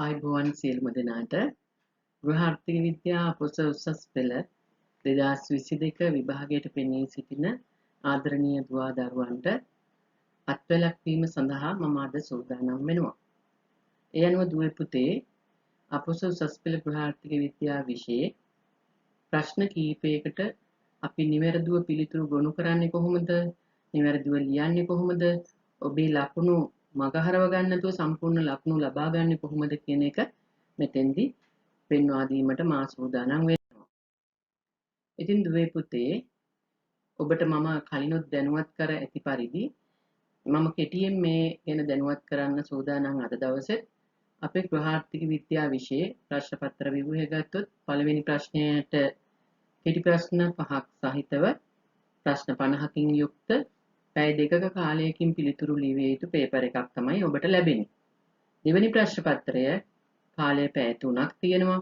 ආයුබෝවන් සියලුම දෙනාට ගෘහ ආර්ථික විද්‍යා අපොස උසස් පෙළ 2022 විභාගයට පෙනී සිටින ආදරණීය දුවා දරුවන්ට අත්වැලක් වීම සඳහා මම අද සූදානම් වෙනවා. ඒ අනුව දුවේ පුතේ අපොස උසස් පෙළ ගෘහ ආර්ථික විද්‍යා විෂයේ ප්‍රශ්න කිහිපයකට අපි නිවැරදිව පිළිතුරු ගොනු කරන්නේ කොහොමද? නිවැරදිව ලියන්නේ කොහොමද? ඔබේ ලකුණු මගහරව ගන්න නැතුව සම්පූර්ණ ලකුණු ලබා ගන්න කොහොමද කියන එක මෙතෙන්දී පෙන්වා දීමට මා සූදානම් වෙනවා. ඉතින් දුවේ පුතේ ඔබට මම කලිනුත් දැනුවත් කර ඇති පරිදි මම කෙටියෙන් මේ ගැන දැනුවත් කරන්න සූදානම් අද දවසේ අපේ ගෘහ ආර්ථික විද්‍යා විෂයේ ප්‍රශ්න පත්‍ර විභාගය ගත්තොත් පළවෙනි ප්‍රශ්නයට කෙටි ප්‍රශ්න 5ක් සහිතව ප්‍රශ්න 50කින් යුක්ත පැය දෙකක කාලයකින් පිළිතුරු ලිවිය යුතු පේපර් එකක් තමයි ඔබට ලැබෙන්නේ. දෙවෙනි ප්‍රශ්න පත්‍රය කාලය පැය 3ක් තියෙනවා.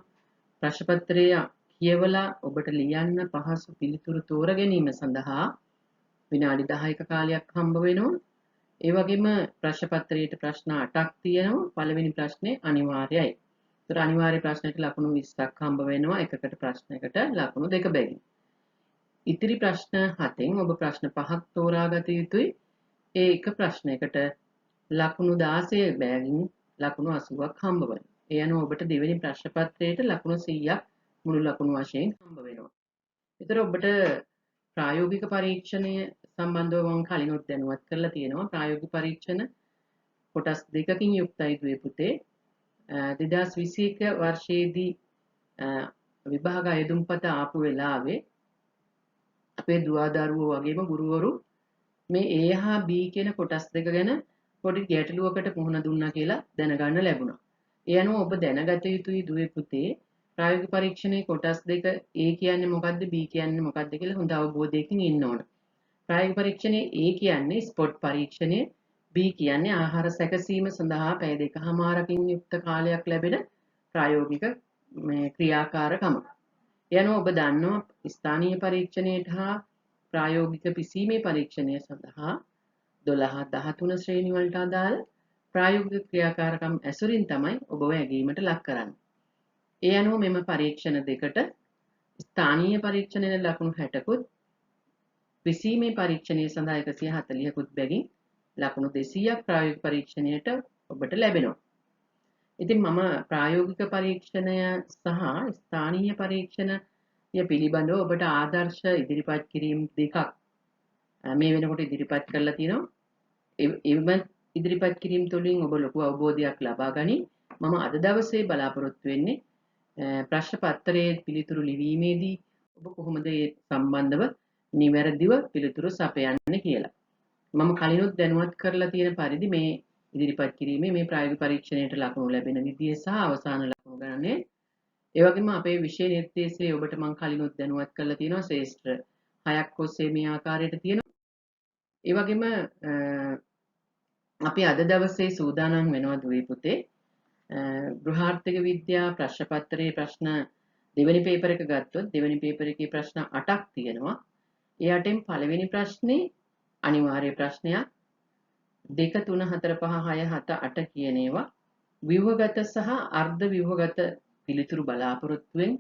ප්‍රශ්න පත්‍රය කියවලා ඔබට ලියන්න පහසු පිළිතුරු තෝර ගැනීම සඳහා විනාඩි 10ක කාලයක් හම්බ වෙනවා. ඒ වගේම ප්‍රශ්න පත්‍රයේ ප්‍රශ්න 8ක් තියෙනවා. පළවෙනි ප්‍රශ්නේ අනිවාර්යයි. ඒතර අනිවාර්ය ප්‍රශ්නයට ලකුණු 20ක් හම්බ වෙනවා. එකකට ප්‍රශ්නයකට ලකුණු 2 බැගින්. ඉතිරි ප්‍රශ්න 7න් ඔබ ප්‍රශ්න 5ක් තෝරා ගත යුතුයි. ඒ එක ප්‍රශ්නයකට ලකුණු 16 බැගින් ලකුණු 80ක් හම්බ වෙනවා. ඒ අනුව ඔබට දෙවෙනි ප්‍රශ්න පත්‍රයට ලකුණු 100ක් මුළු ලකුණු වශයෙන් හම්බ වෙනවා. ඒතර ඔබට ප්‍රායෝගික පරීක්ෂණය සම්බන්ධව මම කලිනුත් දැනුවත් කරලා තියෙනවා. ප්‍රායෝගික පරීක්ෂණ කොටස් දෙකකින් යුක්තයි දුවේ පුතේ. 2021 වර්ෂයේදී විභාග අයදුම්පත ආපු වෙලාවේ අපේ දුවා දරුවෝ වගේම ගුරුවරු මේ A හා B කියන කොටස් දෙක ගැන පොඩි ගැටලුවකට මුහුණ දුන්නා කියලා දැනගන්න ලැබුණා. ඒ අනුව ඔබ දැනගත යුතුයි දුවේ පුතේ ප්‍රායෝගික පරීක්ෂණයේ කොටස් දෙක A කියන්නේ මොකද්ද B කියන්නේ මොකද්ද කියලා හොඳ අවබෝධයකින් ඉන්න ඕන. ප්‍රායෝගික පරීක්ෂණයේ A කියන්නේ ස්පොට් පරීක්ෂණය, B කියන්නේ ආහාර සැකසීම සඳහා පැය 2කමාරකින් යුක්ත කාලයක් ලැබෙන ප්‍රායෝගික ක්‍රියාකාරකම. ඒ අනුව ඔබ දන්නවා ස්ථානීය පරීක්ෂණයට හා ප්‍රායෝගික පිසීමේ පරීක්ෂණය සඳහා 12 13 ශ්‍රේණි වලට අදාළ ප්‍රායෝගික ක්‍රියාකාරකම් ඇසුරින් තමයි ඔබව ඇගීමට ලක් කරන්නේ. ඒ අනුව මෙම පරීක්ෂණ දෙකට ස්ථානීය පරීක්ෂණයේ ලකුණු 60කුත් පිසීමේ පරීක්ෂණය සඳහා 140කුත් බැගින් ලකුණු 200ක් ප්‍රායෝගික පරීක්ෂණයට ඔබට ලැබෙනවා. ඉතින් මම ප්‍රායෝගික පරීක්ෂණය සහ ස්ථානීය පරීක්ෂණය පිළිබඳව ඔබට ආදර්ශ ඉදිරිපත් කිරීම දෙකක් මේ වෙනකොට ඉදිරිපත් කරලා තියෙනවා. ඒ ඉදිරිපත් කිරීම තුළින් ඔබ ලොකු අවබෝධයක් ලබා ගනි. මම අද දවසේ බලාපොරොත්තු වෙන්නේ ප්‍රශ්න පත්‍රයේ පිළිතුරු ලිවීමේදී ඔබ කොහොමද ඒ සම්බන්ධව නිවැරදිව පිළිතුරු සපයන්නේ කියලා. මම කලිනුත් දැනුවත් කරලා තියෙන පරිදි මේ ඉදිරිපත් කිරීමේ මේ ප්‍රායෝගික පරීක්ෂණයට ලකුණු ලැබෙන විදිය සහ අවසාන ලකුණු ගණනය ඒ වගේම අපේ විෂය නිර්දේශයේ ඔබට මම කලිනුත් දැනුවත් කරලා තියෙනවා ශ්‍රේෂ්ඨ 6ක් ඔස්සේ මේ ආකාරයට තියෙනවා. ඒ වගේම අපි අද දවසේ සූදානම් වෙනවා දුවේ පුතේ ගෘහ ආර්ථික විද්‍යා ප්‍රශ්න පත්‍රයේ ප්‍රශ්න දෙවෙනි පේපර් එක ගත්තොත් දෙවෙනි පේපර් එකේ ප්‍රශ්න 8ක් තියෙනවා. ඒ 8න් පළවෙනි ප්‍රශ්නේ අනිවාර්ය ප්‍රශ්නයක් 2 3 4 5 6 7 8 කියන ඒවා ව්‍යුහගත සහ අර්ධ ව්‍යුහගත පිළිතුරු බලාපොරොත්තුවෙන්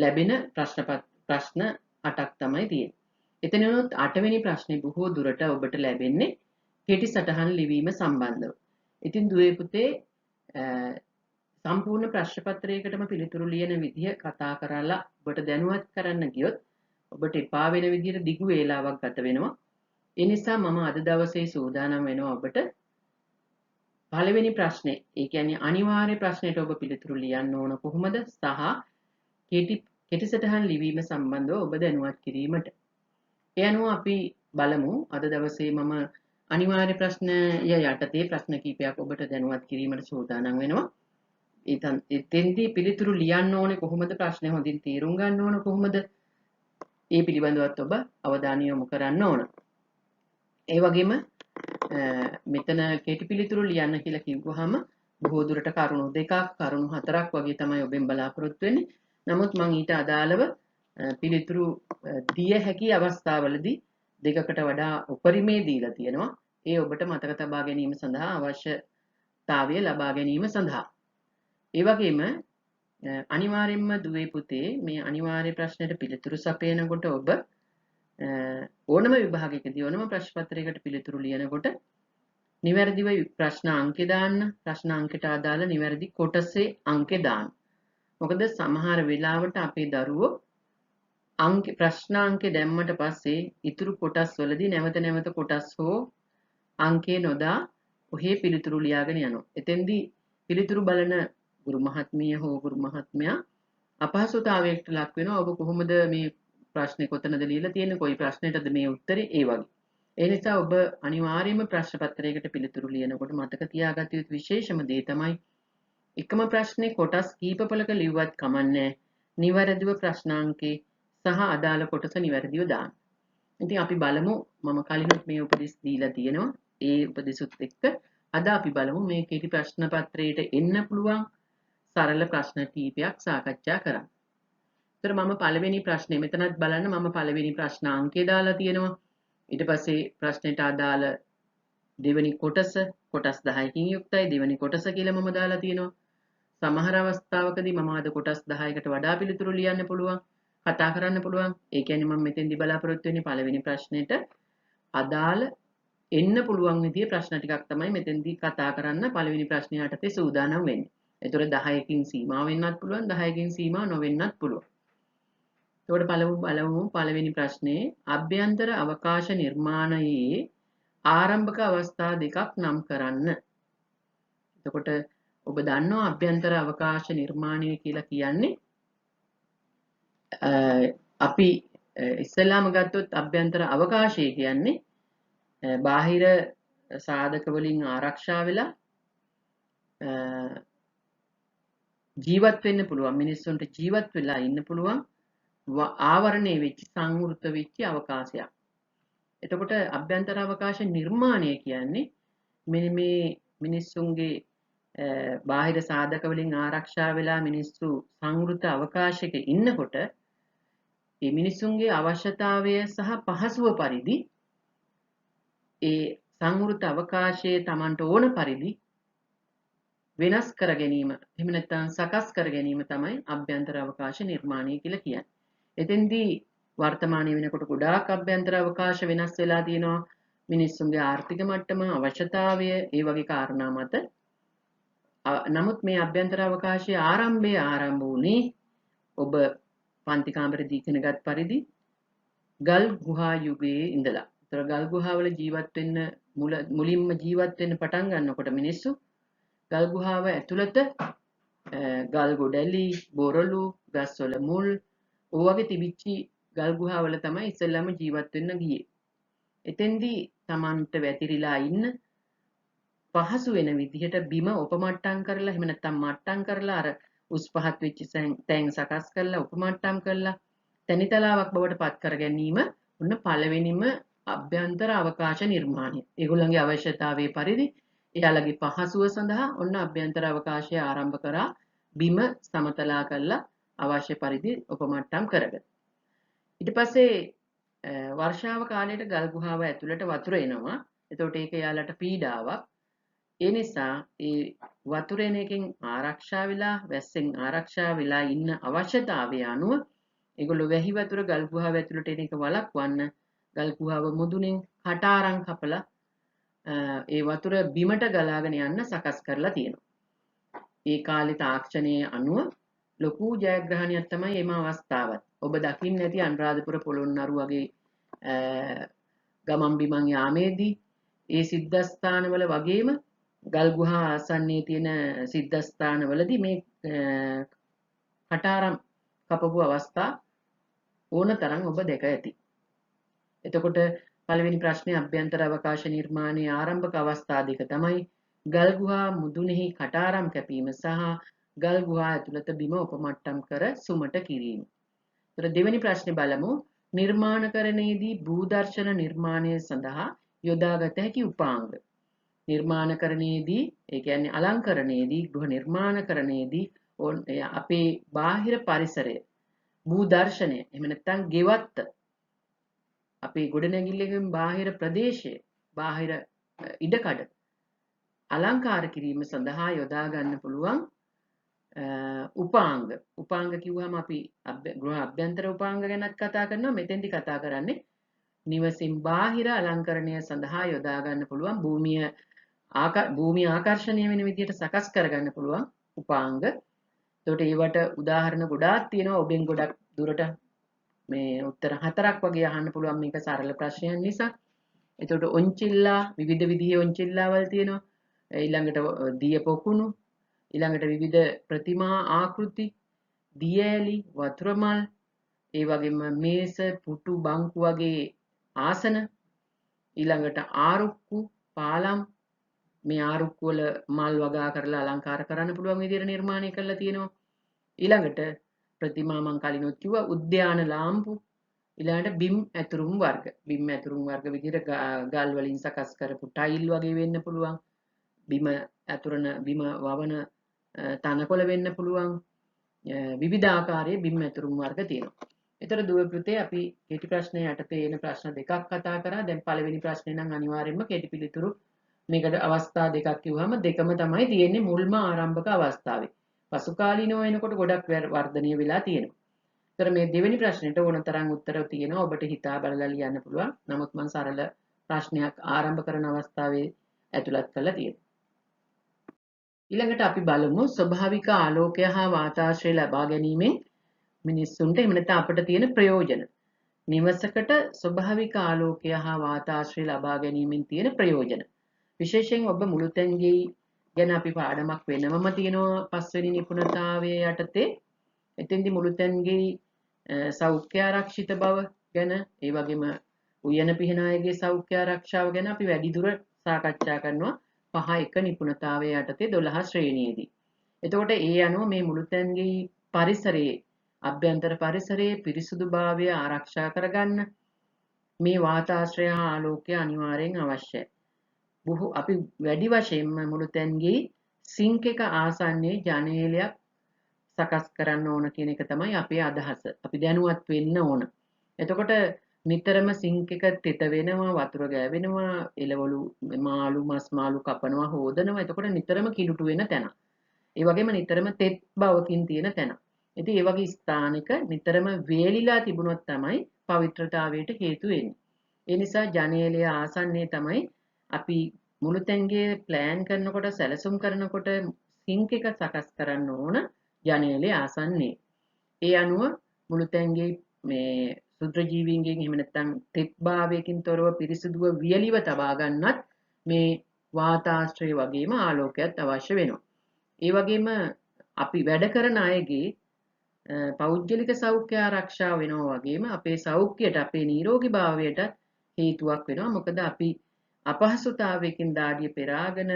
ලැබෙන ප්‍රශ්න 8ක් තමයි තියෙන්නේ. එතනනොත් 8 වෙනි ප්‍රශ්නේ බොහෝ දුරට ඔබට ලැබෙන්නේ කෙටි සටහන් ලිවීම සම්බන්ධව. ඉතින් දුවේ පුතේ සම්පූර්ණ ප්‍රශ්න පත්‍රයකටම පිළිතුරු ලියන විදිය කතා කරලා ඔබට දැනුවත් කරන්න ගියොත් ඔබට එපා වෙන විදිහට දිගු වේලාවක් ගත වෙනවා. ඒ නිසා මම අද දවසේ සූදානම් වෙනවා ඔබට පළවෙනි ප්‍රශ්නේ, ඒ කියන්නේ අනිවාර්ය ප්‍රශ්නෙට ඔබ පිළිතුරු ලියන්න ඕන කොහොමද සහ කෙටි සටහන් ලිවීම සම්බන්ධව ඔබ දැනුවත් කිරීමට. ඒ අනුව අපි බලමු අද දවසේ මම අනිවාර්ය ප්‍රශ්නය යටතේ ප්‍රශ්න කිහිපයක් ඔබට දැනුවත් කිරීමට සූදානම් වෙනවා. එතෙන්දී පිළිතුරු ලියන්න ඕනේ කොහොමද ප්‍රශ්නේ හොඳින් තේරුම් ගන්න ඕන කොහොමද ඒ පිළිබඳවත් ඔබ අවධානය යොමු කරන්න ඕන. ඒ වගේම මෙතන කෙටි පිළිතුරු ලියන්න කියලා කිව්වහම බොහෝ දුරට කරුණු 2ක් කරුණු 4ක් වගේ තමයි ඔබෙන් බලාපොරොත්තු වෙන්නේ. නමුත් මම ඊට අදාළව පිළිතුරු දිය හැකි අවස්ථාවලදී දෙකකට වඩා උපරිමේ දීලා තියෙනවා. ඒ ඔබට මතක තබා ගැනීම සඳහා අවශ්‍යතාවය ලබා ගැනීම සඳහා. ඒ වගේම අනිවාර්යෙන්ම දුවේ පුතේ මේ අනිවාර්ය ප්‍රශ්නෙට පිළිතුරු සපයනකොට ඔබ ඕනම විභාගයකදී ඕනම ප්‍රශ්න පත්‍රයකට පිළිතුරු ලියනකොට නිවැරදිව ප්‍රශ්න අංකේ දාන්න, ප්‍රශ්න අංකයට අදාළ නිවැරදි කොටසේ අංකේ දාන්න. මොකද සමහර වෙලාවට අපේ දරුවෝ ප්‍රශ්න අංකේ දැම්මට පස්සේ ඉතුරු කොටස් වලදී නැවත කොටස් හෝ අංකේ නොදා ඔහේ පිළිතුරු ලියාගෙන යනවා. එතෙන්දී පිළිතුරු බලන ගුරු මහත්මිය හෝ ගුරු මහත්මයා අපහසුතාවයකට ලක් වෙනවා. ඔබ කොහොමද මේ ප්‍රශ්නේ කොතනද ලියලා තියෙන්නේ? කොයි ප්‍රශ්නෙටද මේ උත්තරේ? ඒ වගේ. ඒ නිසා ඔබ අනිවාර්යයෙන්ම ප්‍රශ්න පත්‍රයකට පිළිතුරු ලියනකොට මතක තියාගත යුතු විශේෂම දේ තමයි එකම ප්‍රශ්නේ කොටස් කීපවලක ලිව්වත් කමන්නේ නිවැරදිව ප්‍රශ්නාංකේ සහ අදාළ කොටස නිවැරදිව දාන්න. ඉතින් අපි බලමු මම කලිනුත් මේ උපදෙස් දීලා තියෙනවා. ඒ උපදෙසුත් එක්ක අද අපි බලමු මේ කෙටි ප්‍රශ්න පත්‍රයට එන්න පුළුවන් සරල ප්‍රශ්න කීපයක් සාකච්ඡා කරන්න. ඒතර මම පළවෙනි ප්‍රශ්නේ මෙතනත් බලන්න මම පළවෙනි ප්‍රශ්න අංකය දාලා තියෙනවා. ඊට පස්සේ ප්‍රශ්නෙට අදාළ දෙවෙනි කොටස කොටස් 10කින් යුක්තයි දෙවෙනි කොටස කියලා මම දාලා තියෙනවා. සමහර අවස්ථාවකදී මම අද කොටස් 10කට වඩා පිළිතුරු ලියන්න පුළුවන්, කතා කරන්න පුළුවන්. ඒ කියන්නේ මම මෙතෙන්දි බලාපොරොත්තු වෙන්නේ පළවෙනි ප්‍රශ්නෙට අදාළ එන්න පුළුවන් විදිහේ ප්‍රශ්න ටිකක් තමයි මෙතෙන්දී කතා කරන්න පළවෙනි ප්‍රශ්නය යටතේ සූදානම් වෙන්නේ. ඒතර 10කින් සීමා වෙන්නත් පුළුවන් 10කින් සීමා නොවෙන්නත් පුළුවන්. එතකොට බලමු පළවෙනි ප්‍රශ්නේ අභ්‍යන්තර අවකාශ නිර්මාණයේ ආරම්භක අවස්ථා දෙකක් නම් කරන්න. එතකොට ඔබ දන්නවා අභ්‍යන්තර අවකාශ නිර්මාණය කියලා කියන්නේ අපි ඉස්සෙල්ලාම ගත්තොත් අභ්‍යන්තර අවකාශය කියන්නේ බාහිර සාධක වලින් ආරක්ෂා වෙලා ජීවත් වෙන්න පුළුවන් මිනිස්සුන්ට ජීවත් වෙලා ඉන්න පුළුවන් ආවරණය වෙච්ච සංවෘත වෙච්ච අවකාශයක්. එතකොට අභ්‍යන්තර අවකාශ නිර්මාණය කියන්නේ මෙන්න මේ මිනිස්සුන්ගේ බාහිර සාධක වලින් ආරක්ෂා වෙලා මිනිස්සු සංවෘත අවකාශයක ඉන්නකොට මේ මිනිස්සුන්ගේ අවශ්‍යතාවය සහ පහසුව පරිදි ඒ සංවෘත අවකාශයේ Tamanට ඕන පරිදි වෙනස් කර ගැනීම එහෙම නැත්නම් සකස් කර ගැනීම තමයි අභ්‍යන්තර අවකාශ නිර්මාණය කියලා කියන්නේ. එතෙන්දී වර්තමානයේ වෙනකොට ගොඩාක් අභ්‍යන්තර අවකාශ වෙනස් වෙලා තියෙනවා. මිනිස්සුන්ගේ ආර්ථික මට්ටම අවශ්‍යතාවය ඒ වගේ කාරණා මත. නමුත් මේ අභ්‍යන්තර අවකාශයේ ආරම්භ වුණේ ඔබ පන්ති කාමරේදී ඉගෙනගත් පරිදි ගල් ගුහා යුගයේ ඉඳලා. ඒතර ගල් ගුහාවල ජීවත් වෙන්න මුලින්ම ජීවත් වෙන්න පටන් ගන්නකොට මිනිස්සු ගල් ගුහාව ඇතුළත ගල් ගොඩැලි, බොරළු, ගස්වල මුල් වගේ තිබිච්ච ගල් ගුහාවල තමයි ඉස්සෙල්ලාම ජීවත් වෙන්න ගියේ. එතෙන්දී Tamanට වැතිරිලා ඉන්න පහසු වෙන විදිහට බිම උපමට්ටම් කරලා එහෙම නැත්නම් මට්ටම් කරලා අර උස් පහත් වෙච්ච තැන් සකස් කරලා උපමට්ටම් කරලා තනිතලාවක් බවට පත් කර ගැනීම උන්න පළවෙනිම අභ්‍යන්තර අවකාශ නිර්මාණය. ඒගොල්ලන්ගේ අවශ්‍යතාවයේ පරිදි එයාලගේ පහසුව සඳහා ඔන්න අභ්‍යන්තර අවකාශය ආරම්භ කරා බිම සමතලා කරලා අවශ්‍ය පරිදි උපමට්ටම් කරගන්න. ඊට පස්සේ වර්ෂාව කාලයට ගල් ගුහාව ඇතුළට වතුර එනවා. එතකොට ඒක යාලට පීඩාවක්. ඒ නිසා ඒ වතුර එන එකෙන් ආරක්ෂා වෙලා වැස්සෙන් ආරක්ෂා වෙලා ඉන්න අවශ්‍යතාවය අනුව ඒගොල්ලෝ වැහි වතුර ගල් ගුහාව ඇතුළට එන එක වළක්වන්න ගල් ගුහාව මුදුනින් කටාරම් කපලා ඒ වතුර බිමට ගලාගෙන යන්න සකස් කරලා තියෙනවා. ඒ කාලේ තාක්ෂණයේ අනුව ලොකු ජයග්‍රහණයක් තමයි එම අවස්ථාවත්. ඔබ දකින්න ඇති අනුරාධපුර පොළොන්නරු වගේ ගමන් බිමන් යාමේදී ඒ සිද්ධාස්ථානවල වගේම ගල් ගුහා ආසන්නයේ තියෙන සිද්ධාස්ථානවලදී මේ කටාරම් කපපු අවස්ථා ඕනතරම් ඔබ දැක ඇති. එතකොට පළවෙනි ප්‍රශ්නේ අභ්‍යන්තර අවකාශ නිර්මාණයේ ආරම්භක අවස්ථා දෙක තමයි ගල් ගුහා මුදුනේහි කටාරම් කැපීම සහ ගල් ගුහා ඇතුළත බිම උපමට්ටම් කර සුමට කිරීම. ඒතර දෙවෙනි ප්‍රශ්නේ බලමු. නිර්මාණකරණයේදී භූදර්ශන නිර්මාණය සඳහා යොදාගත හැකි උපාංග. නිර්මාණකරණයේදී ඒ කියන්නේ අලංකරණයේදී ගෘහ නිර්මාණකරණයේදී අපේ බාහිර පරිසරය භූදර්ශනය එහෙම නැත්නම් ගෙවත්ත අපේ ගොඩනැගිල්ලකින් බාහිර ප්‍රදේශය බාහිර ඉඩකඩ අලංකාර කිරීම සඳහා යොදා ගන්න පුළුවන් උපාංග කිව්වම අපි ගෘහ අභ්‍යන්තර උපාංග ගැනත් කතා කරනවා. මෙතෙන්දි කතා කරන්නේ නිවසින් බාහිර අලංකරණය සඳහා යොදා ගන්න පුළුවන් භූමිය ආකර්ෂණීය වෙන විදිහට සකස් කරගන්න පුළුවන් උපාංග. එතකොට ඒවට උදාහරණ ගොඩාක් තියෙනවා. ඔබෙන් ගොඩක් දුරට මේ උත්තර 4ක් වගේ අහන්න පුළුවන් මේක සරල ප්‍රශ්නයක් නිසා. එතකොට ඔන්චිල්ලා විවිධ විදිහේ ඔන්චිල්ලාවල් තියෙනවා. ඊළඟට දිය පොකුණු, ඊළඟට විවිධ ප්‍රතිමා ආකෘති, දියඇලි, වතුරමල්, ඒ වගේම මේස, පුටු, බංකු වගේ ආසන, ඊළඟට ආරුක්කු, පාලම්, මේ ආරුක්කු වල මල් වගා කරලා අලංකාර කරන්න පුළුවන් විදිහට නිර්මාණය කරලා තියෙනවා. ඊළඟට ප්‍රතිමා මං කලිනුත් කිව්වා උද්‍යාන ලාම්පු, ඊළඟට බිම් ඇතුරුම් වර්ග විදිහට ගල් වලින් සකස් කරපු ටයිල් වගේ වෙන්න පුළුවන්. බිම වවන තනකොළ වෙන්න පුළුවන්. විවිධ ආකාරයේ බිම් ඇතුරුම් වර්ග තියෙනවා. ඒතර දුව පුතේ අපි කෙටි ප්‍රශ්නය යටතේ එන ප්‍රශ්න දෙකක් කතා කරා. දැන් පළවෙනි ප්‍රශ්නේ නම් අනිවාර්යයෙන්ම කෙටි පිළිතුරු මේකට අවස්ථා දෙකක් කිව්වම දෙකම තමයි තියෙන්නේ මුල්ම ආරම්භක අවස්ථාවේ. පසු කාලීනව වෙනකොට ගොඩක් වර්ධනය වෙලා තියෙනවා. ඒතර මේ දෙවෙනි ප්‍රශ්නෙට ඕන තරම් උත්තර තියෙනවා. ඔබට හිතා බලලා ලියන්න පුළුවන්. නමුත් මම සරල ප්‍රශ්නයක් ආරම්භ කරන අවස්ථාවේ ඇතුළත් කරලා තියෙනවා. ඊළඟට අපි බලමු ස්වභාවික ආලෝකය හා වාතාශ්‍රය ලබා ගැනීමෙන් මිනිස්සුන්ට එහෙම නැත්නම් අපට තියෙන ප්‍රයෝජන. නිවසකට ස්වභාවික ආලෝකය හා වාතාශ්‍රය ලබා ගැනීමෙන් තියෙන ප්‍රයෝජන. විශේෂයෙන් ඔබ මුළුතැන්ගෙයි ගැන අපි පාඩමක් වෙනමම තියෙනවා 5 වෙනි නිපුණතාවයේ යටතේ. එතෙන්දි මුළුතැන්ගෙයි සෞඛ්‍ය ආරක්ෂිත බව ගැන ඒ වගේම උයන පිහන අයගේ සෞඛ්‍ය ආරක්ෂාව ගැන අපි වැඩිදුර සාකච්ඡා කරනවා 5.1 නිපුණතාවයේ යටතේ 12 ශ්‍රේණියේදී. එතකොට ඒ අනුව මේ මුළුතැන්ගෙයි පරිසරයේ අභ්‍යන්තර පරිසරයේ පිරිසුදුභාවය ආරක්ෂා කරගන්න මේ වාතාශ්‍රය හා ආලෝකය අනිවාර්යෙන් අවශ්‍යයි. අපි වැඩි වශයෙන්ම මුළුතැන්ගෙයි සිංක් එක ආසන්නයේ ජනේලයක් සකස් කරන්න ඕන කියන එක තමයි අපේ අදහස. අපි දැනුවත් වෙන්න ඕන. එතකොට නිතරම සිංක් එක තෙත වෙනවා, වතුර ගෑවෙනවා, එළවලු මස් මාළු කපනවා, හොදනවා. එතකොට නිතරම කිලුටු වෙන තැන. ඒ වගේම නිතරම තෙත් බවකින් තියෙන තැන. ඉතින් ඒ වගේ ස්ථානක නිතරම වේලිලා තිබුණොත් තමයි පවිත්‍රතාවයට හේතු වෙන්නේ. ඒ නිසා ජනේලය ආසන්නයේ තමයි අපි මුළුතැන්ගේ ප්ලෑන් කරනකොට සැලසුම් කරනකොට සිංක් එක සකස් කරන්න ඕන ජනේලය ආසන්නයේ. ඒ අනුව මුළුතැන්ගේ මේ සුත්‍ර ජීවීන්ගෙන් එහෙම නැත්නම් තෙත් භාවයකින් තොරව පිරිසිදුව වියලිව තබා ගන්නත් මේ වාතාශ්‍රය වගේම ආලෝකයක් අවශ්‍ය වෙනවා. ඒ වගේම අපි වැඩ කරන අයගේ පෞද්ගලික සෞඛ්‍ය ආරක්ෂාව වෙනවා වගේම අපේ සෞඛ්‍යයට අපේ නිරෝගී භාවයට හේතුවක් වෙනවා. මොකද අපි අපහසුතාවයකින් දාඩිය පෙරාගෙන